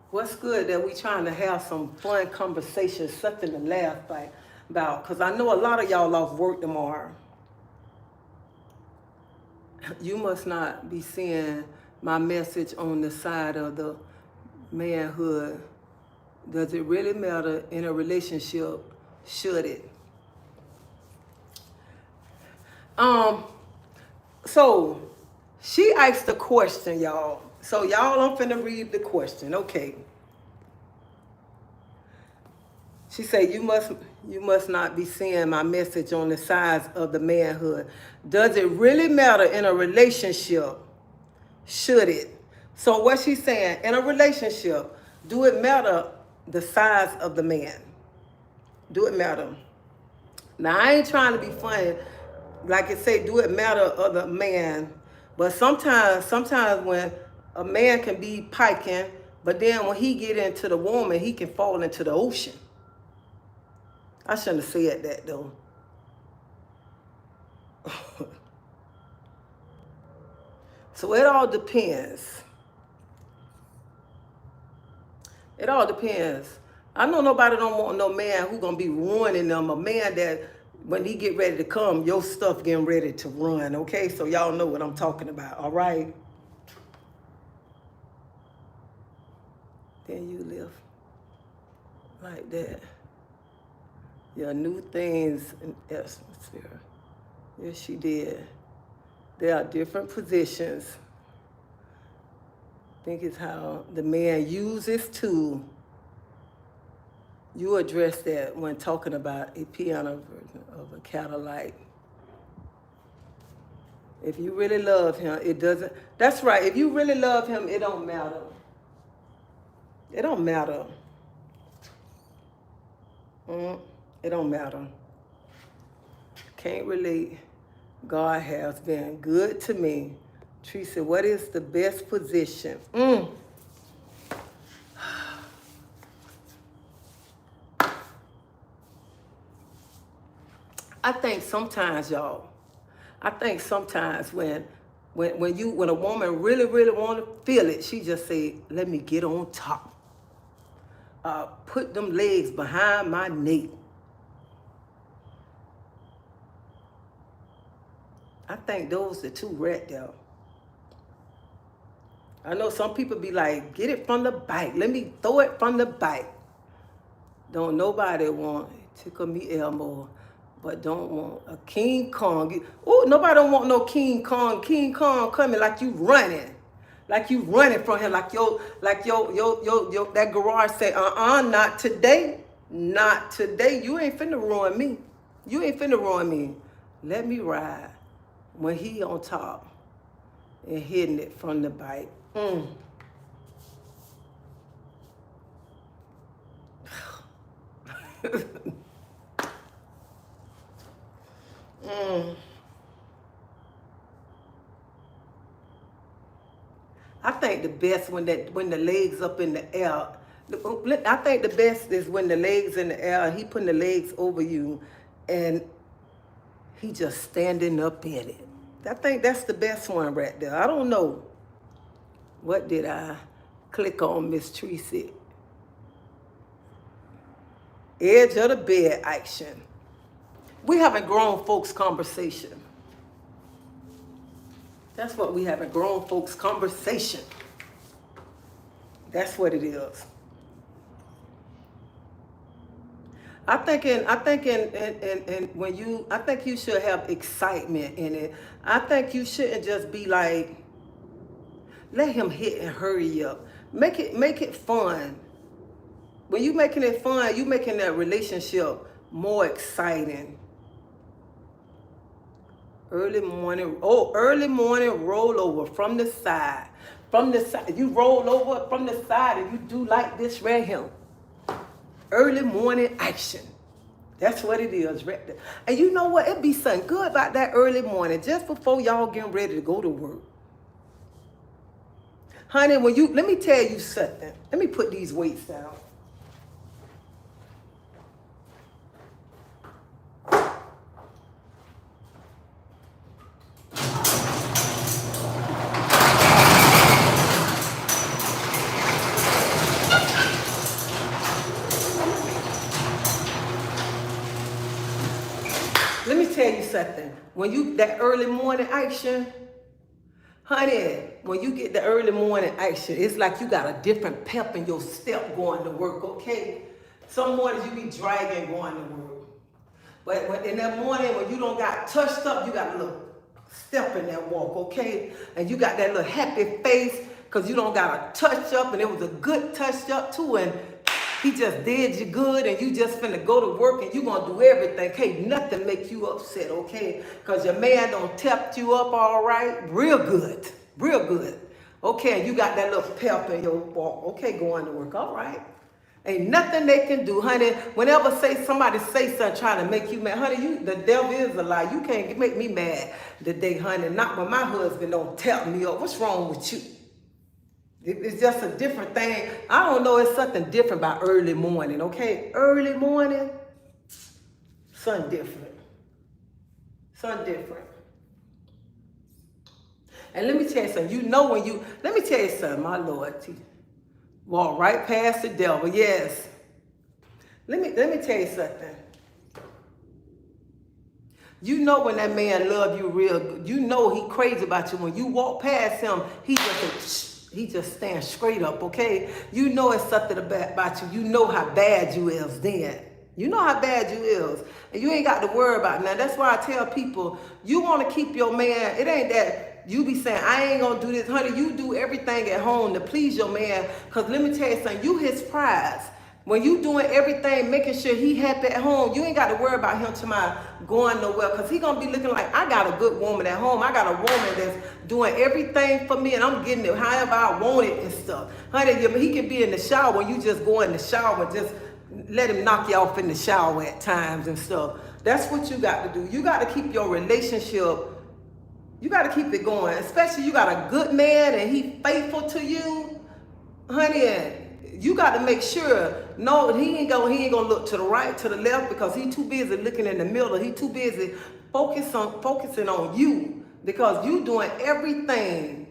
Speaker 1: What's good that we trying to have some fun conversations, something to laugh about, because I know a lot of y'all off work tomorrow. You must not be seeing my message on the side of the manhood. Does it really matter in a relationship? Should it? So she asked a question, y'all. So y'all, I'm finna read the question. Okay. She said, you must not be seeing my message on the size of the manhood. Does it really matter in a relationship? Should it? So what she's saying, in a relationship, do it matter the size of the man? Do it matter? Now, I ain't trying to be funny. Like it say, do it matter of the man? But sometimes when a man can be piking, but then when he get into the woman, he can fall into the ocean. I shouldn't have said that though. So it all depends. It all depends. I know nobody don't want no man who gonna be ruining them. A man that when he get ready to come, your stuff getting ready to run. Okay, so y'all know what I'm talking about. All right. Then you live like that. Yeah, new things in atmosphere. Yes, she did. There are different positions. I think it's how the man uses tool. You address that when talking about a piano version of a Cadillac. If you really love him, it doesn't. That's right. If you really love him, it don't matter. It don't matter. It don't matter. Can't relate. God has been good to me. Treasie, what is the best position? I think sometimes, y'all, when a woman really, really want to feel it, she just say, let me get on top. Put them legs behind my neck. I think those are two right there. I know some people be like, get it from the bike. Let me throw it from the bike. Don't nobody want tickle me elmo, but don't want a King Kong. Oh, nobody don't want no King Kong. King Kong coming like you running. Like you running from him, like that garage say, not today. Not today. You ain't finna ruin me. You ain't finna ruin me. Let me ride when he on top and hitting it from the bike. I think the best when the legs up in the air. I think the best is when the legs in the air and he putting the legs over you and he just standing up in it. I think that's the best one right there. I don't know. What did I click on, Miss Treasie? Edge of the bed action. We having grown folks conversation. That's what we having, grown folks conversation. That's what it is. I think you should have excitement in it. I think you shouldn't just be like, let him hit and hurry up. Make it fun. When you making it fun, you making that relationship more exciting. Early morning rollover from the side. From the side. You roll over from the side and you do like this right here. Early morning action. That's what it is right there. And you know what? It be something good about that early morning, just before y'all getting ready to go to work. Honey, let me tell you something. Let me put these weights down. Let me tell you something. That early morning action, honey, when you get the early morning action, it's like you got a different pep in your step going to work, okay? Some mornings you be dragging going to work. But in that morning, when you don't got touched up, you got a little step in that walk, okay? And you got that little happy face because you don't got a touch up, and it was a good touch up too, and he just did you good, and you just finna go to work, and you gonna do everything. Can't nothing make you upset, okay? Because your man done tapped you up all right, real good, okay? And you got that little pep in your walk, okay, going to work, all right? Ain't nothing they can do, honey. Whenever somebody say something trying to make you mad, honey, the devil is a lie. You can't make me mad today, honey. Not when my husband don't tap me up. What's wrong with you? It's just a different thing. I don't know. It's something different about early morning, okay? Early morning, something different. Something different. And let me tell you something. Let me tell you something, my Lord. Walk right past the devil, yes. Let me tell you something. You know when that man love you real good. You know he crazy about you. When you walk past him, he just stands straight up, okay? You know it's something about you. You know how bad you is then. You know how bad you is. And you ain't got to worry about it. Now, that's why I tell people, you want to keep your man. It ain't that you be saying, I ain't going to do this. Honey, you do everything at home to please your man. Because let me tell you something. You his prize. When you doing everything, making sure he happy at home, you ain't got to worry about him tomorrow going nowhere, because he gonna be looking like, I got a good woman at home. I got a woman that's doing everything for me, and I'm getting it however I want it and stuff. Honey, he can be in the shower, you just go in the shower and just let him knock you off in the shower at times and stuff. That's what you got to do. You got to keep your relationship, you got to keep it going, especially you got a good man and he faithful to you, honey. You got to make sure, no, he ain't gonna look to the right, to the left, because he too busy looking in the middle. He too busy focusing on you, because you doing everything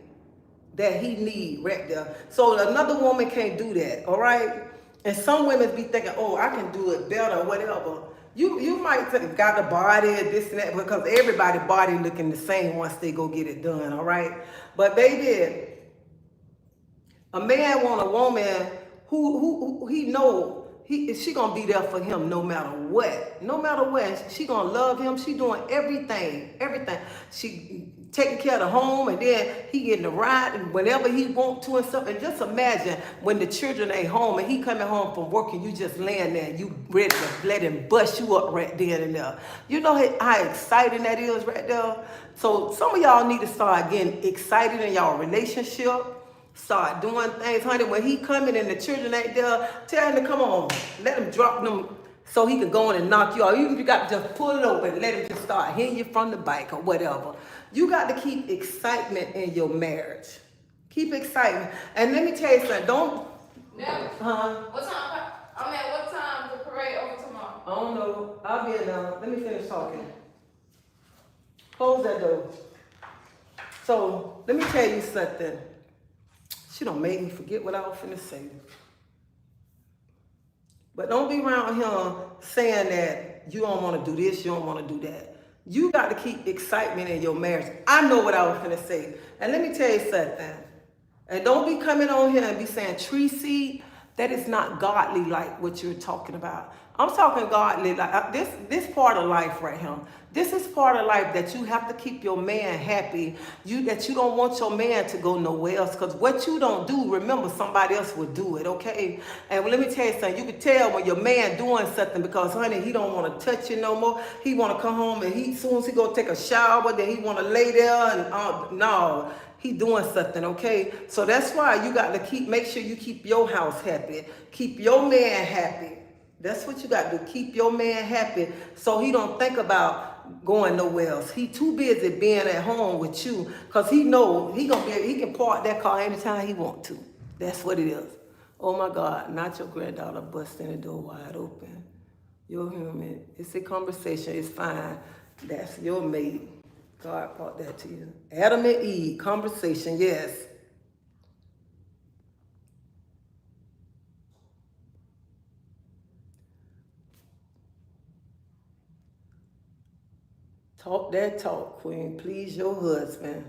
Speaker 1: that he need right there. So another woman can't do that, all right? And some women be thinking, oh, I can do it better or whatever. You might think got the body and this and that, because everybody body looking the same once they go get it done, all right? But baby, a man want a woman who he know she gonna be there for him no matter what. No matter what, she gonna love him. She doing everything. She taking care of the home, and then he getting the ride and whenever he want to and stuff. And just imagine when the children ain't home and he coming home from work and you just laying there and you ready to let him bust you up right then and there. You know how exciting that is right there? So some of y'all need to start getting excited in y'all relationship. Start doing things, honey. When he coming and the children ain't there, tell him to come on. Let him drop them so he can go in and knock you out. Even if you got to just pull it over and let him just start hitting you from the bike or whatever. You got to keep excitement in your marriage. Keep excitement. And let me tell you something. Don't.
Speaker 2: Never. What time the parade over tomorrow?
Speaker 1: I don't know. I'll be in there. Let me finish talking. Close that door. So let me tell you something. She done made me forget what I was finna say. But don't be around here saying that you don't want to do this, you don't want to do that. You got to keep excitement in your marriage. I know what I was finna say. And let me tell you something. And don't be coming on here and be saying treasie. That is not godly like what you're talking about. I'm talking godly like this part of life right here. This is part of life that you have to keep your man happy. That you don't want your man to go nowhere else. Because what you don't do, remember, somebody else will do it, okay? And let me tell you something. You can tell when your man doing something because, honey, he don't want to touch you no more. He want to come home and as soon as he go take a shower, then he want to lay there and no. He doing something, okay? So that's why you got to make sure you keep your house happy. Keep your man happy. That's what you got to do. Keep your man happy so he don't think about going nowhere else. He too busy being at home with you because he know he can park that car anytime he want to. That's what it is. Oh my God, not your granddaughter busting the door wide open. You're human. It's a conversation. It's fine. That's your mate. God brought that to you. Adam and Eve, conversation, yes. Talk that talk, Queen. Please your husband.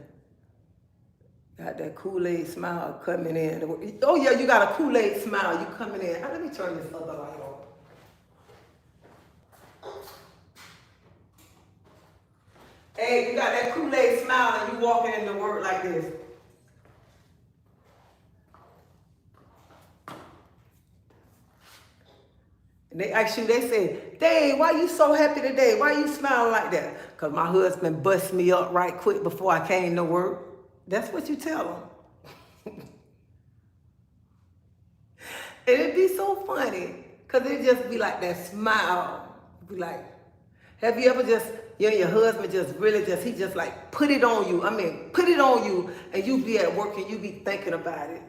Speaker 1: Got that Kool-Aid smile coming in. Oh yeah, you got a Kool-Aid smile. You coming in. Let me turn this other light on. Hey, you got that Kool-Aid smile and you walking into work like this. And they ask you, they say, Dave, why you so happy today? Why you smiling like that? Because my husband bust me up right quick before I came to work. That's what you tell them. And it'd be so funny because it'd just be like that smile. Be like, have you ever just, your husband just really he just like put it on you. I mean, put it on you and you be at work and you be thinking about it.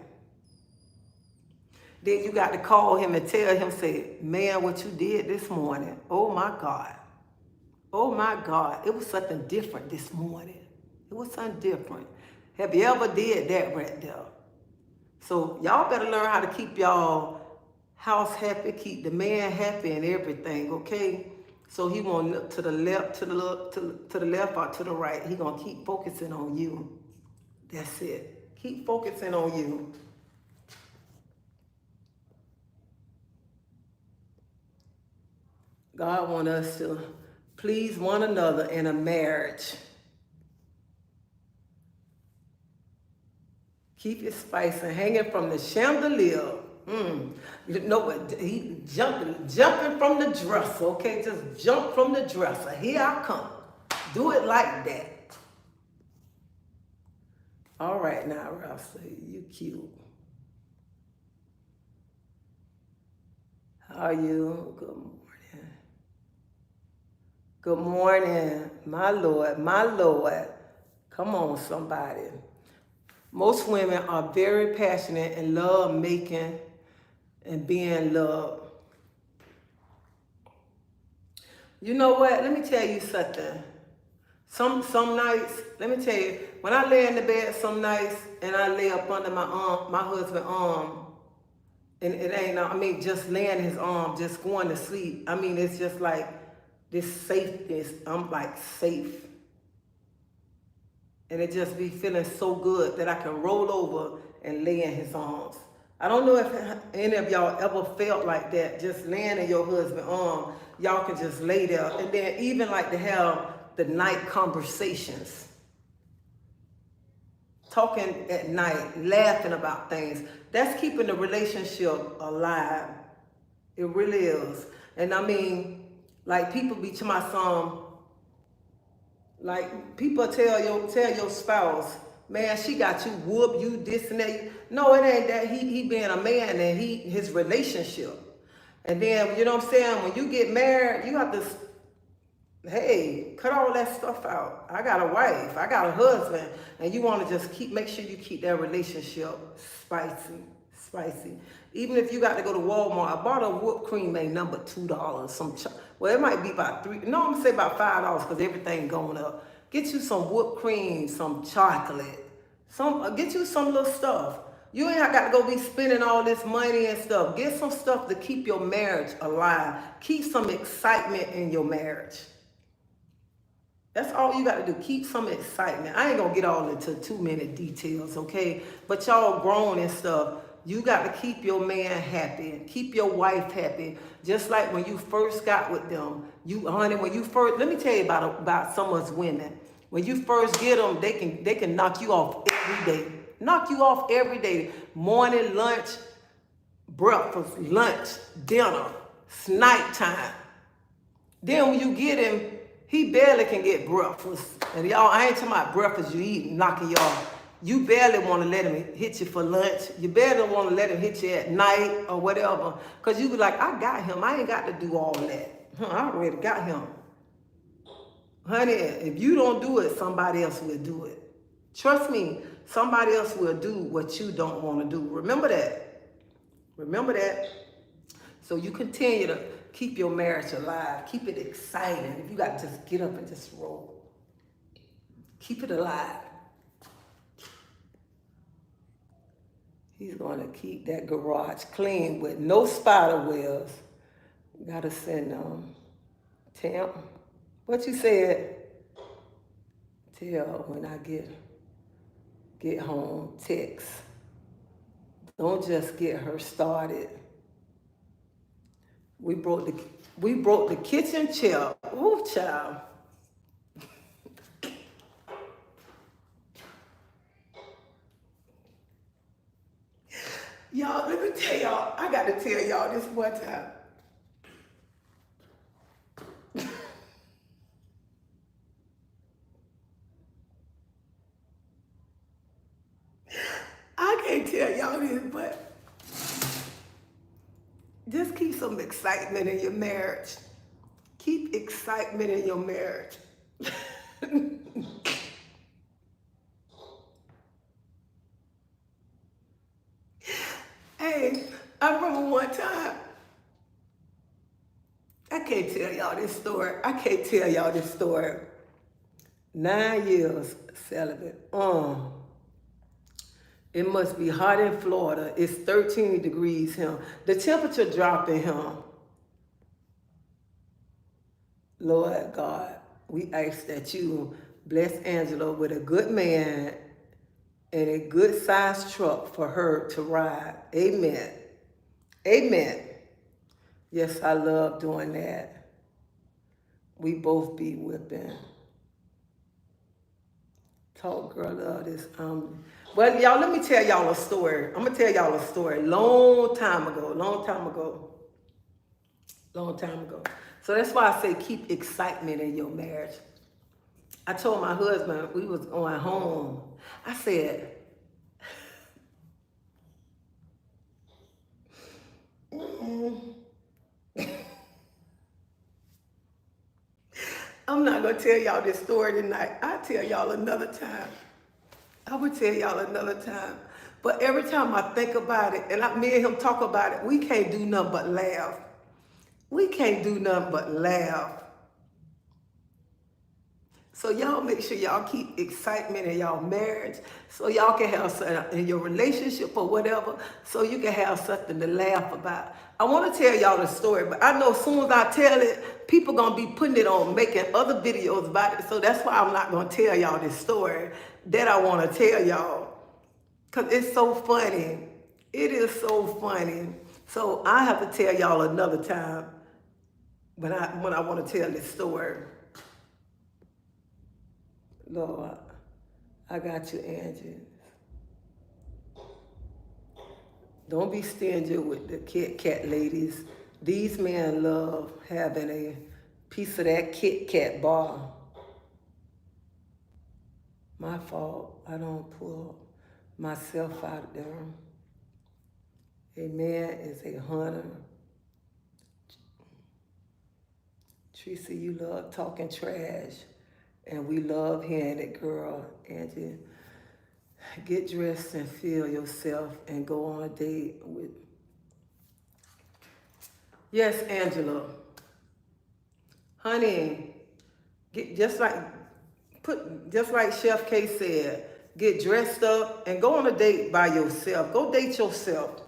Speaker 1: Then you got to call him and tell him, say, man, what you did this morning. Oh my God. Oh my God. It was something different this morning. It was something different. Have you ever did that right there? So y'all better learn how to keep y'all house happy, keep the man happy and everything, okay? So he won't look to the left, to the left or to the right. He gonna keep focusing on you. That's it. Keep focusing on you. God wants us to please one another in a marriage. Keep it spicy, hanging from the chandelier. You know what? He jumping from the dresser, okay? Just jump from the dresser. Here I come. Do it like that. All right now, Rasta, you cute. How are you? Good morning. Good morning, my Lord, my Lord. Come on, somebody. Most women are very passionate and love making and being loved. You know what? Let me tell you something. Some nights, let me tell you, when I lay in the bed some nights and I lay up under my husband's arm, and it ain't, I mean, just laying in his arm, just going to sleep. I mean, it's just like this safeness. I'm like safe. And it just be feeling so good that I can roll over and lay in his arms. I don't know if any of y'all ever felt like that, just laying in your husband's arm. Y'all can just lay there. And then even like to have the night conversations. Talking at night, laughing about things. That's keeping the relationship alive. It really is. And I mean, like people be to my son, like people tell your spouse, man, she got you whoop, you this and that. No, it ain't that. He being a man and his relationship. And then, you know what I'm saying? When you get married, you have to, hey, cut all that stuff out. I got a wife, I got a husband, and you want to just make sure you keep that relationship spicy. Even if you got to go to Walmart, I bought a whipped cream ain't number $2. Well, it might be about $3. No, I'm gonna say about $5 because everything going up. Get you some whipped cream, some chocolate, get you some little stuff. You ain't got to go be spending all this money and stuff. Get some stuff to keep your marriage alive. Keep some excitement in your marriage. That's all you got to do. Keep some excitement. I ain't going to get all into too many details, okay? But y'all grown and stuff. You got to keep your man happy. Keep your wife happy. Just like when you first got with them. Honey, when you first, let me tell you about some of us women. When you first get them, they can knock you off every day. Knock you off every day. Morning, lunch, breakfast, lunch, dinner, night time. Then when you get him, he barely can get breakfast. And y'all, I ain't talking about breakfast you eat knocking you off. You barely want to let him hit you for lunch. You barely want to let him hit you at night or whatever. Because you be like, I got him. I ain't got to do all that. I already got him. Honey, if you don't do it, somebody else will do it. Trust me, somebody else will do what you don't want to do. Remember that. Remember that. So you continue to keep your marriage alive. Keep it exciting. If you got to just get up and just roll. Keep it alive. He's going to keep that garage clean with no spider webs. Got to send Tim. What you said? Tell when I get home, text. Don't just get her started. We broke the kitchen chair. Ooh, child. Y'all, let me tell y'all, I got to tell y'all this one time. I can't tell y'all this, but just keep some excitement in your marriage. Keep excitement in your marriage. Hey, I remember one time, I can't tell y'all this story. 9 years celibate. It must be hot in Florida. It's 13 degrees here. The temperature dropping here. Lord God, we ask that you bless Angela with a good man and a good sized truck for her to ride. Amen. Amen. Yes, I love doing that. We both be whipping. Talk girl love this. Well, y'all, let me tell y'all a story. I'm gonna tell y'all a story. Long time ago. So that's why I say keep excitement in your marriage. I told my husband we was going home. I said, I'm not gonna tell y'all this story tonight. I'll tell y'all another time. I would tell y'all another time. But every time I think about it, and me and him talk about it, we can't do nothing but laugh. We can't do nothing but laugh. So y'all make sure y'all keep excitement in y'all marriage, so y'all can have something in your relationship or whatever, so you can have something to laugh about. I want to tell y'all the story, but I know as soon as I tell it, people gonna be putting it on, making other videos about it. So that's why I'm not gonna tell y'all this story that I want to tell y'all, cause it's so funny. It is so funny. So I have to tell y'all another time when I want to tell this story. Lord, I got you, Angie. Don't be stingy with the Kit Kat ladies. These men love having a piece of that Kit Kat bar. My fault. I don't pull myself out there. A man is a hunter. Treasie, you love talking trash. And we love hearing it, girl. Angie, get dressed and feel yourself and go on a date with. Yes, Angela. Honey, just like Chef K said, get dressed up and go on a date by yourself. Go date yourself.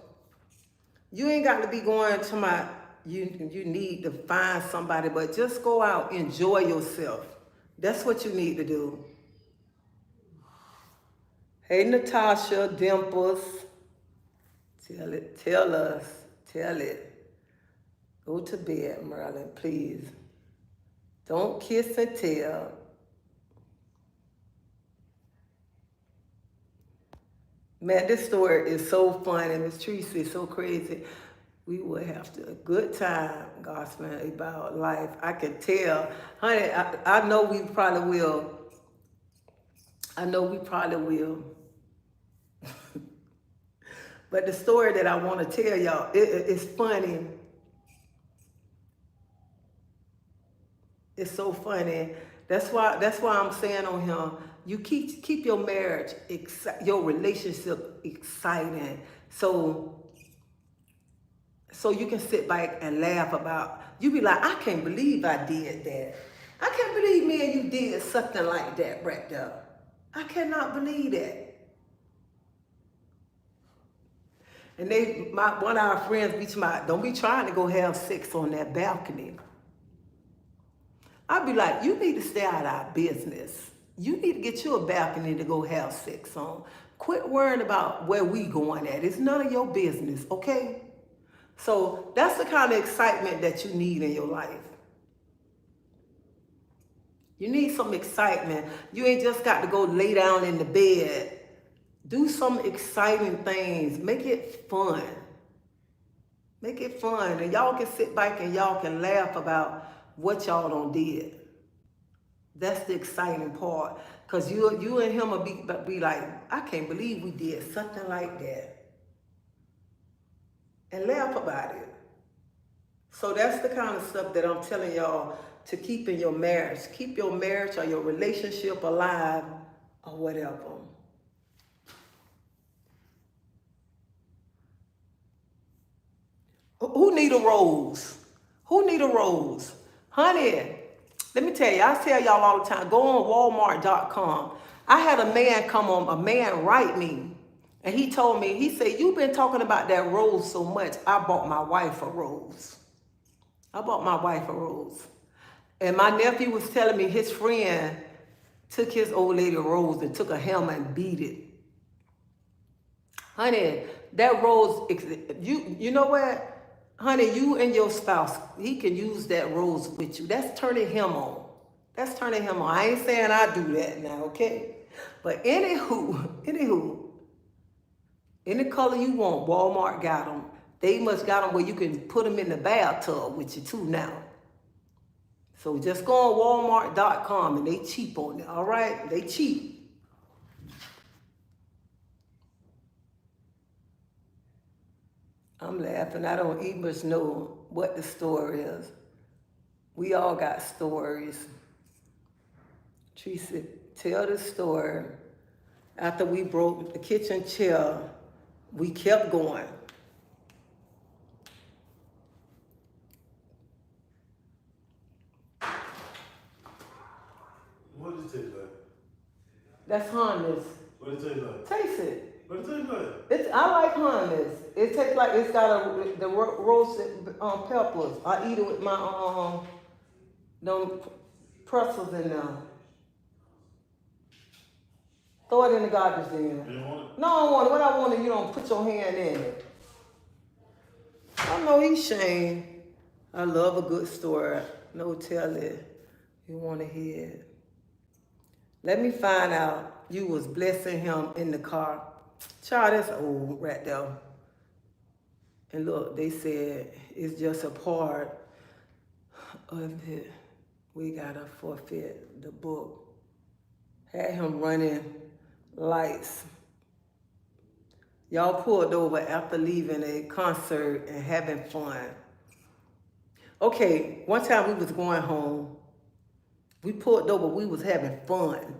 Speaker 1: You ain't got to be going to you need to find somebody, but just go out, enjoy yourself. That's what you need to do. Hey, Natasha, Dimples. Tell it. Go to bed, Merlin, please. Don't kiss and tell. Man, this story is so funny. Miss Treasie is so crazy. We will have a good time gossiping about life. I can tell. Honey, I know we probably will. But the story that I want to tell y'all, it's funny. It's so funny. That's why I'm saying on him, you keep your marriage, your relationship exciting. So you can sit back and laugh about, you be like, I can't believe I did that. I can't believe me and you did something like that right there. I cannot believe that. And one of our friends be talking, don't be trying to go have sex on that balcony. I'd be like, you need to stay out of our business. You need to get you a balcony to go have sex on. Quit worrying about where we going at. It's none of your business, okay? So that's the kind of excitement that you need in your life. You need some excitement. You ain't just got to go lay down in the bed. Do some exciting things. Make it fun. Make it fun. And y'all can sit back and y'all can laugh about what y'all done did. That's the exciting part. Because you and him will be like, I can't believe we did something like that. And laugh about it. So that's the kind of stuff that I'm telling y'all to keep in your marriage. Keep your marriage or your relationship alive or whatever. Who need a rose? Who need a rose? Honey, let me tell you, I tell y'all all the time, go on Walmart.com. I had a man write me, and he told me, he said, you've been talking about that rose so much, I bought my wife a rose. And my nephew was telling me his friend took his old lady a rose and took a hammer and beat it. Honey, that rose, you know what? Honey, you and your spouse, he can use that rose with you. That's turning him on. I ain't saying I do that now, okay? But anywho, any color you want, Walmart got them. They must got them where you can put them in the bathtub with you too now. So just go on Walmart.com and they cheap on it, all right? They cheap. I'm laughing. I don't even know what the story is. We all got stories. Treasie, tell the story. After we broke the kitchen chair, we kept going.
Speaker 3: What does it taste like?
Speaker 1: That's harmless.
Speaker 3: What does it taste like?
Speaker 1: Taste it.
Speaker 3: What does it taste like?
Speaker 1: I like harmless. It tastes like it's got the roasted peppers. I eat it with my them pretzels in there. Throw it in the garbage bin.
Speaker 3: You don't want it?
Speaker 1: No, I don't want it. What I want is you don't put your hand in it. I know he's Shane. I love a good story. No tell it. You want to hear it. Let me find out you was blessing him in the car. Child, that's old right there. And look, they said it's just a part of it. We gotta forfeit the book. Had him running lights. Y'all pulled over after leaving a concert and having fun. Okay, one time we was going home. We pulled over, we was having fun.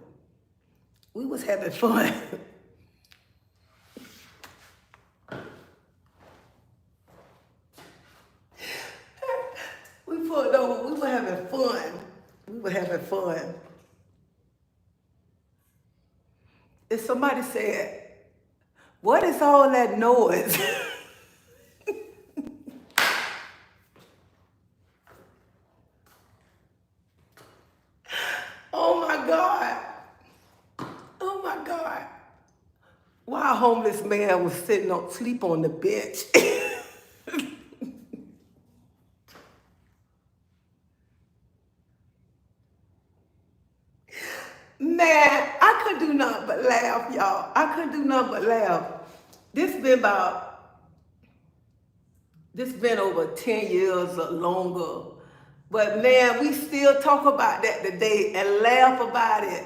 Speaker 1: We was having fun. We pulled over, we were having fun. We were having fun. And somebody said, what is all that noise? Oh my God. Oh my God. Why a homeless man was sitting up, sleep on the bench. Man, I couldn't do nothing but laugh, y'all. I couldn't do nothing but laugh. This been over 10 years or longer. But man, we still talk about that today and laugh about it.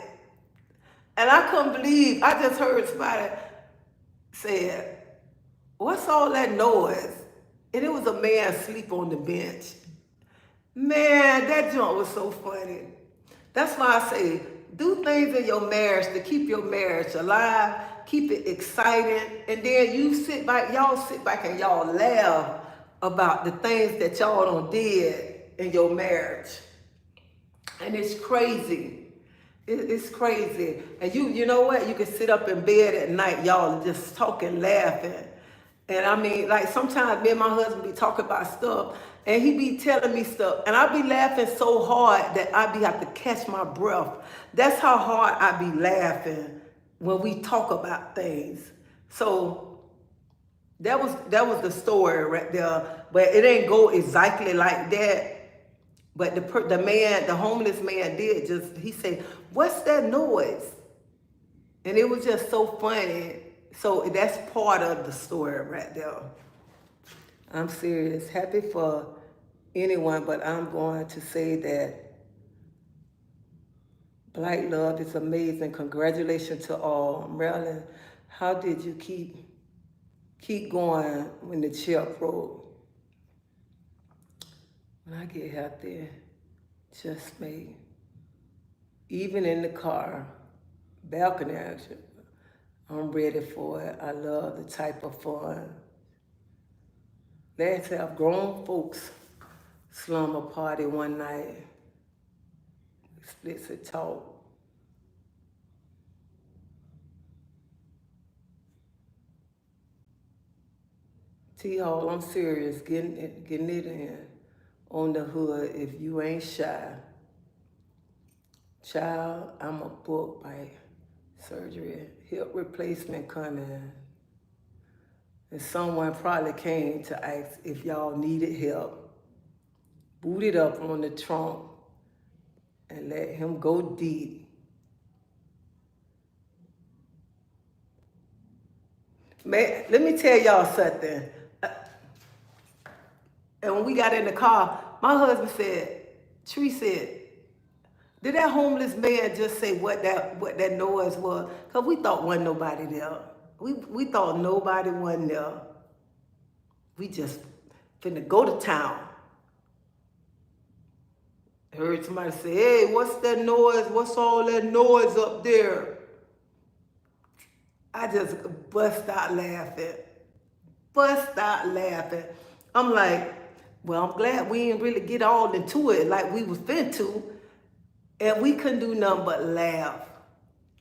Speaker 1: And I couldn't believe, I just heard somebody say, what's all that noise? And it was a man asleep on the bench. Man, that joint was so funny. That's why I say, do things in your marriage to keep your marriage alive, keep it exciting, and then you sit back, y'all sit back and y'all laugh about the things that y'all done did in your marriage. And it's crazy. It's crazy. And you know what? You can sit up in bed at night, y'all, just talking, laughing. And I mean, like sometimes me and my husband be talking about stuff and he be telling me stuff and I be laughing so hard that I be have to catch my breath. That's how hard I be laughing when we talk about things. So that was the story right there, but it ain't go exactly like that. But the homeless man did he said, what's that noise? And it was just so funny. So that's part of the story right there. I'm serious. Happy for anyone, but I'm going to say that Black love is amazing. Congratulations to all. Marilyn, how did you keep going when the chair broke? When I get healthy, just me. Even in the car, balcony action, I'm ready for it. I love the type of fun. Let's have grown folks slumber party one night. Explicit talk. T-Hall, I'm serious, getting it in on the hood if you ain't shy. Child, I'm a book by surgery, hip replacement coming. And someone probably came to ask if y'all needed help. Booted up on the trunk and let him go deep. Man, let me tell y'all something. And when we got in the car, my husband said, Tree said, did that homeless man just say what that noise was? Because we thought wasn't nobody there. We thought nobody wasn't there. We just finna go to town. Heard somebody say, hey, what's that noise? What's all that noise up there? I just bust out laughing. Bust out laughing. I'm like, well, I'm glad we didn't really get all into it like we was finna. And we couldn't do nothing but laugh.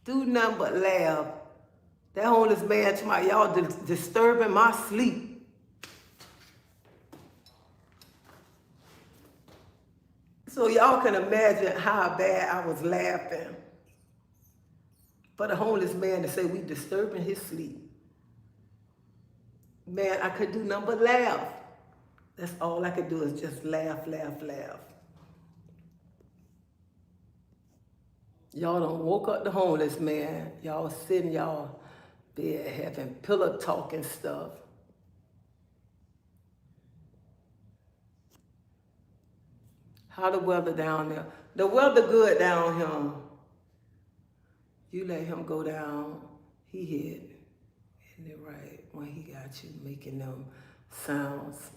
Speaker 1: Do nothing but laugh. That homeless man to my y'all disturbing my sleep. So y'all can imagine how bad I was laughing. For the homeless man to say we disturbing his sleep. Man, I could do nothing but laugh. That's all I could do is just laugh, laugh, laugh. Y'all done woke up the homeless man. Y'all sitting y'all bed having pillow talk and stuff. How the weather down there? The weather good down here. You let him go down. He hit. Isn't it right? When he got you making them sounds.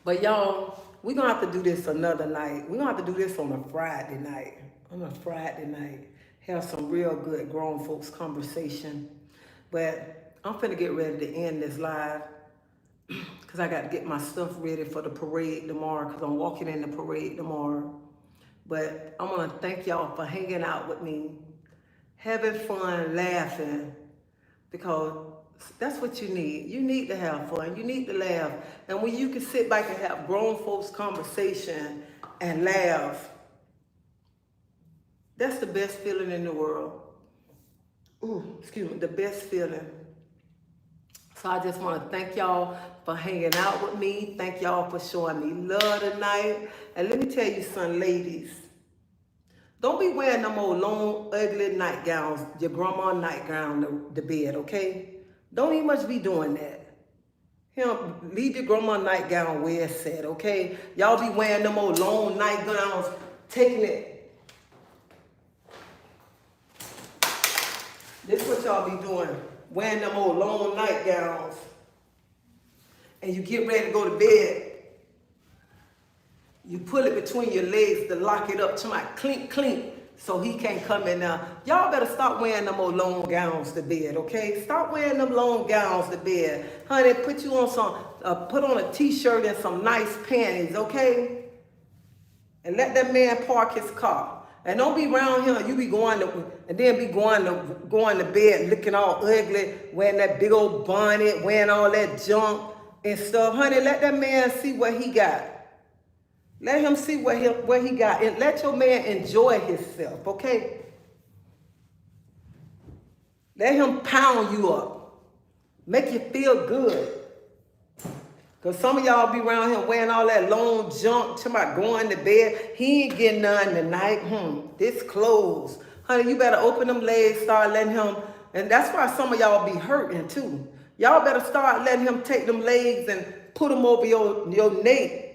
Speaker 1: But y'all, we're going to have to do this another night. We're going to have to do this on a Friday night. On a Friday night. Have some real good grown folks conversation. But I'm finna get ready to end this live. Because I got to get my stuff ready for the parade tomorrow. Because I'm walking in the parade tomorrow. But I want to thank y'all for hanging out with me. Having fun, laughing. Because that's what you need. You need to have fun. You need to laugh. And when you can sit back and have grown folks conversation and laugh, that's the best feeling in the world. Ooh, excuse me, the best feeling. So I just want to thank y'all for hanging out with me. Thank y'all for showing me love tonight. And let me tell you something, ladies. Don't be wearing them old long, ugly nightgowns, your grandma nightgown to bed, okay? Don't even much be doing that. Leave your grandma nightgown where it's at, okay? Y'all be wearing them old long nightgowns, taking it. This is what y'all be doing. Wearing them old long nightgowns. And you get ready to go to bed. You pull it between your legs to lock it up to my clink, clink, so he can't come in now. Y'all better stop wearing them old long gowns to bed, okay? Stop wearing them long gowns to bed. Honey, put you on some, put on a t-shirt and some nice panties, okay? And let that man park his car. And don't be around here, you be going to, and then be going to bed looking all ugly, wearing that big old bonnet, wearing all that junk and stuff. Honey, let that man see what he got. Let him see what he got. And let your man enjoy himself, okay? Let him pound you up. Make you feel good. Because some of y'all be around here wearing all that long junk, talking about going to bed. He ain't getting none tonight. This clothes. Honey, you better open them legs, start letting him. And that's why some of y'all be hurting too. Y'all better start letting him take them legs and put them over your neck.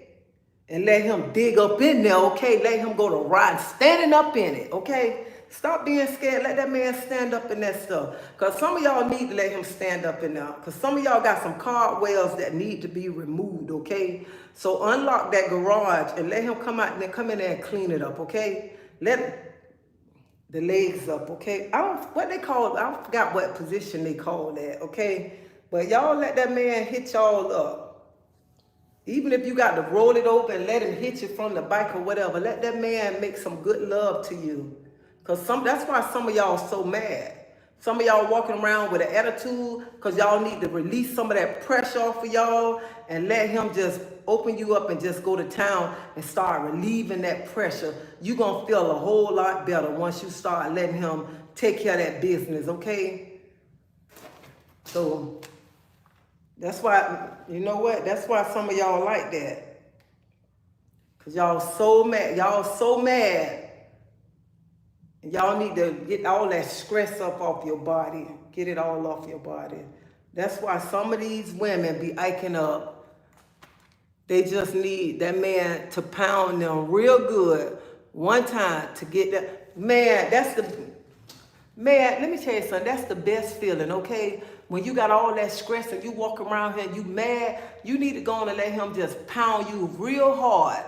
Speaker 1: And let him dig up in there, okay? Let him go to ride, standing up in it, okay? Stop being scared. Let that man stand up in that stuff. Because some of y'all need to let him stand up in there. Because some of y'all got some cartwheels that need to be removed, okay? So unlock that garage and let him come out and then come in there and clean it up, okay? Let the legs up, okay? I forgot what position they call that, okay? But y'all let that man hit y'all up. Even if you got to roll it over and let him hit you from the bike or whatever, let that man make some good love to you. Because that's why some of y'all so mad. Some of y'all walking around with an attitude because y'all need to release some of that pressure off of y'all and let him just open you up and just go to town and start relieving that pressure. You're going to feel a whole lot better once you start letting him take care of that business, okay? So that's why, you know what? That's why some of y'all like that. Because y'all so mad. Y'all so mad. Y'all need to get all that stress up off your body. Get it all off your body. That's why some of these women be aching up. They just need that man to pound them real good one time to get that. Man, man, let me tell you something. That's the best feeling, okay? When you got all that stress and you walk around here and you mad, you need to go on and let him just pound you real hard.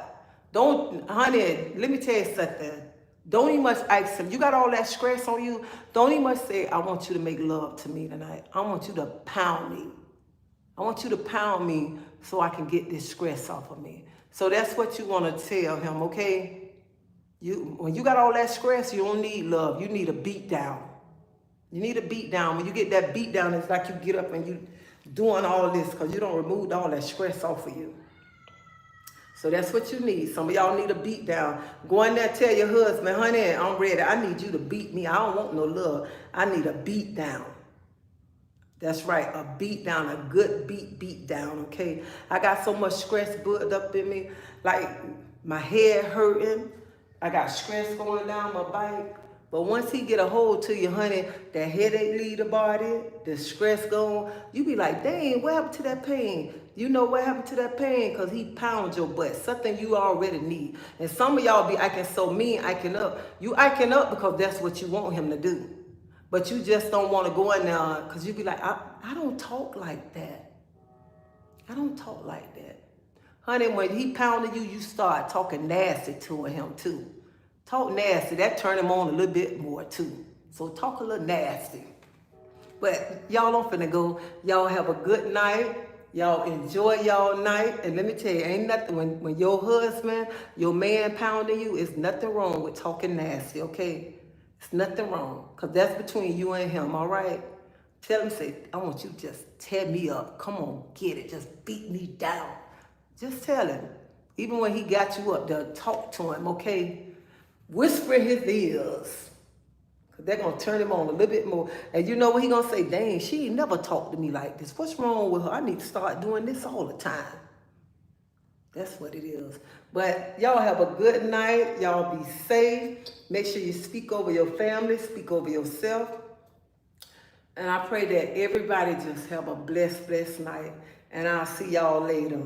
Speaker 1: Don't, honey, let me tell you something. Don't even much ask him. You got all that stress on you. Don't even much say, I want you to make love to me tonight. I want you to pound me. I want you to pound me so I can get this stress off of me. So that's what you want to tell him, okay? When you got all that stress, you don't need love. You need a beat down. You need a beat down. When you get that beat down, it's like you get up and you doing all this because you don't remove all that stress off of you. So that's what you need. Some of y'all need a beat down. Go in there, tell your husband, honey, I'm ready. I need you to beat me. I don't want no love. I need a beat down. That's right, a beat down, a good beat down, okay? I got so much stress built up in me, like my head hurting. I got stress going down my bike. But once he get a hold to you, honey, that headache leave the body, the stress gone, you be like, dang, what happened to that pain? You know what happened to that pain? Because he pounds your butt, something you already need. And some of y'all be acting so mean, acting up. You acting up because that's what you want him to do. But you just don't want to go in there because you be like, I don't talk like that. I don't talk like that. Honey, when he pounded you, you start talking nasty to him too. Talk nasty, that turn him on a little bit more too. So talk a little nasty. But y'all don't finna go. Y'all have a good night. Y'all enjoy y'all night. And let me tell you, ain't nothing, when your husband, your man pounding you, it's nothing wrong with talking nasty, okay? It's nothing wrong, because that's between you and him, all right? Tell him, say, I want you to just tear me up. Come on, get it. Just beat me down. Just tell him. Even when he got you up there, talk to him, okay? Whisper in his ears. Because they're going to turn him on a little bit more. And you know what he going to say? Dang, she ain't never talked to me like this. What's wrong with her? I need to start doing this all the time. That's what it is. But y'all have a good night. Y'all be safe. Make sure you speak over your family, speak over yourself. And I pray that everybody just have a blessed night. And I'll see y'all later.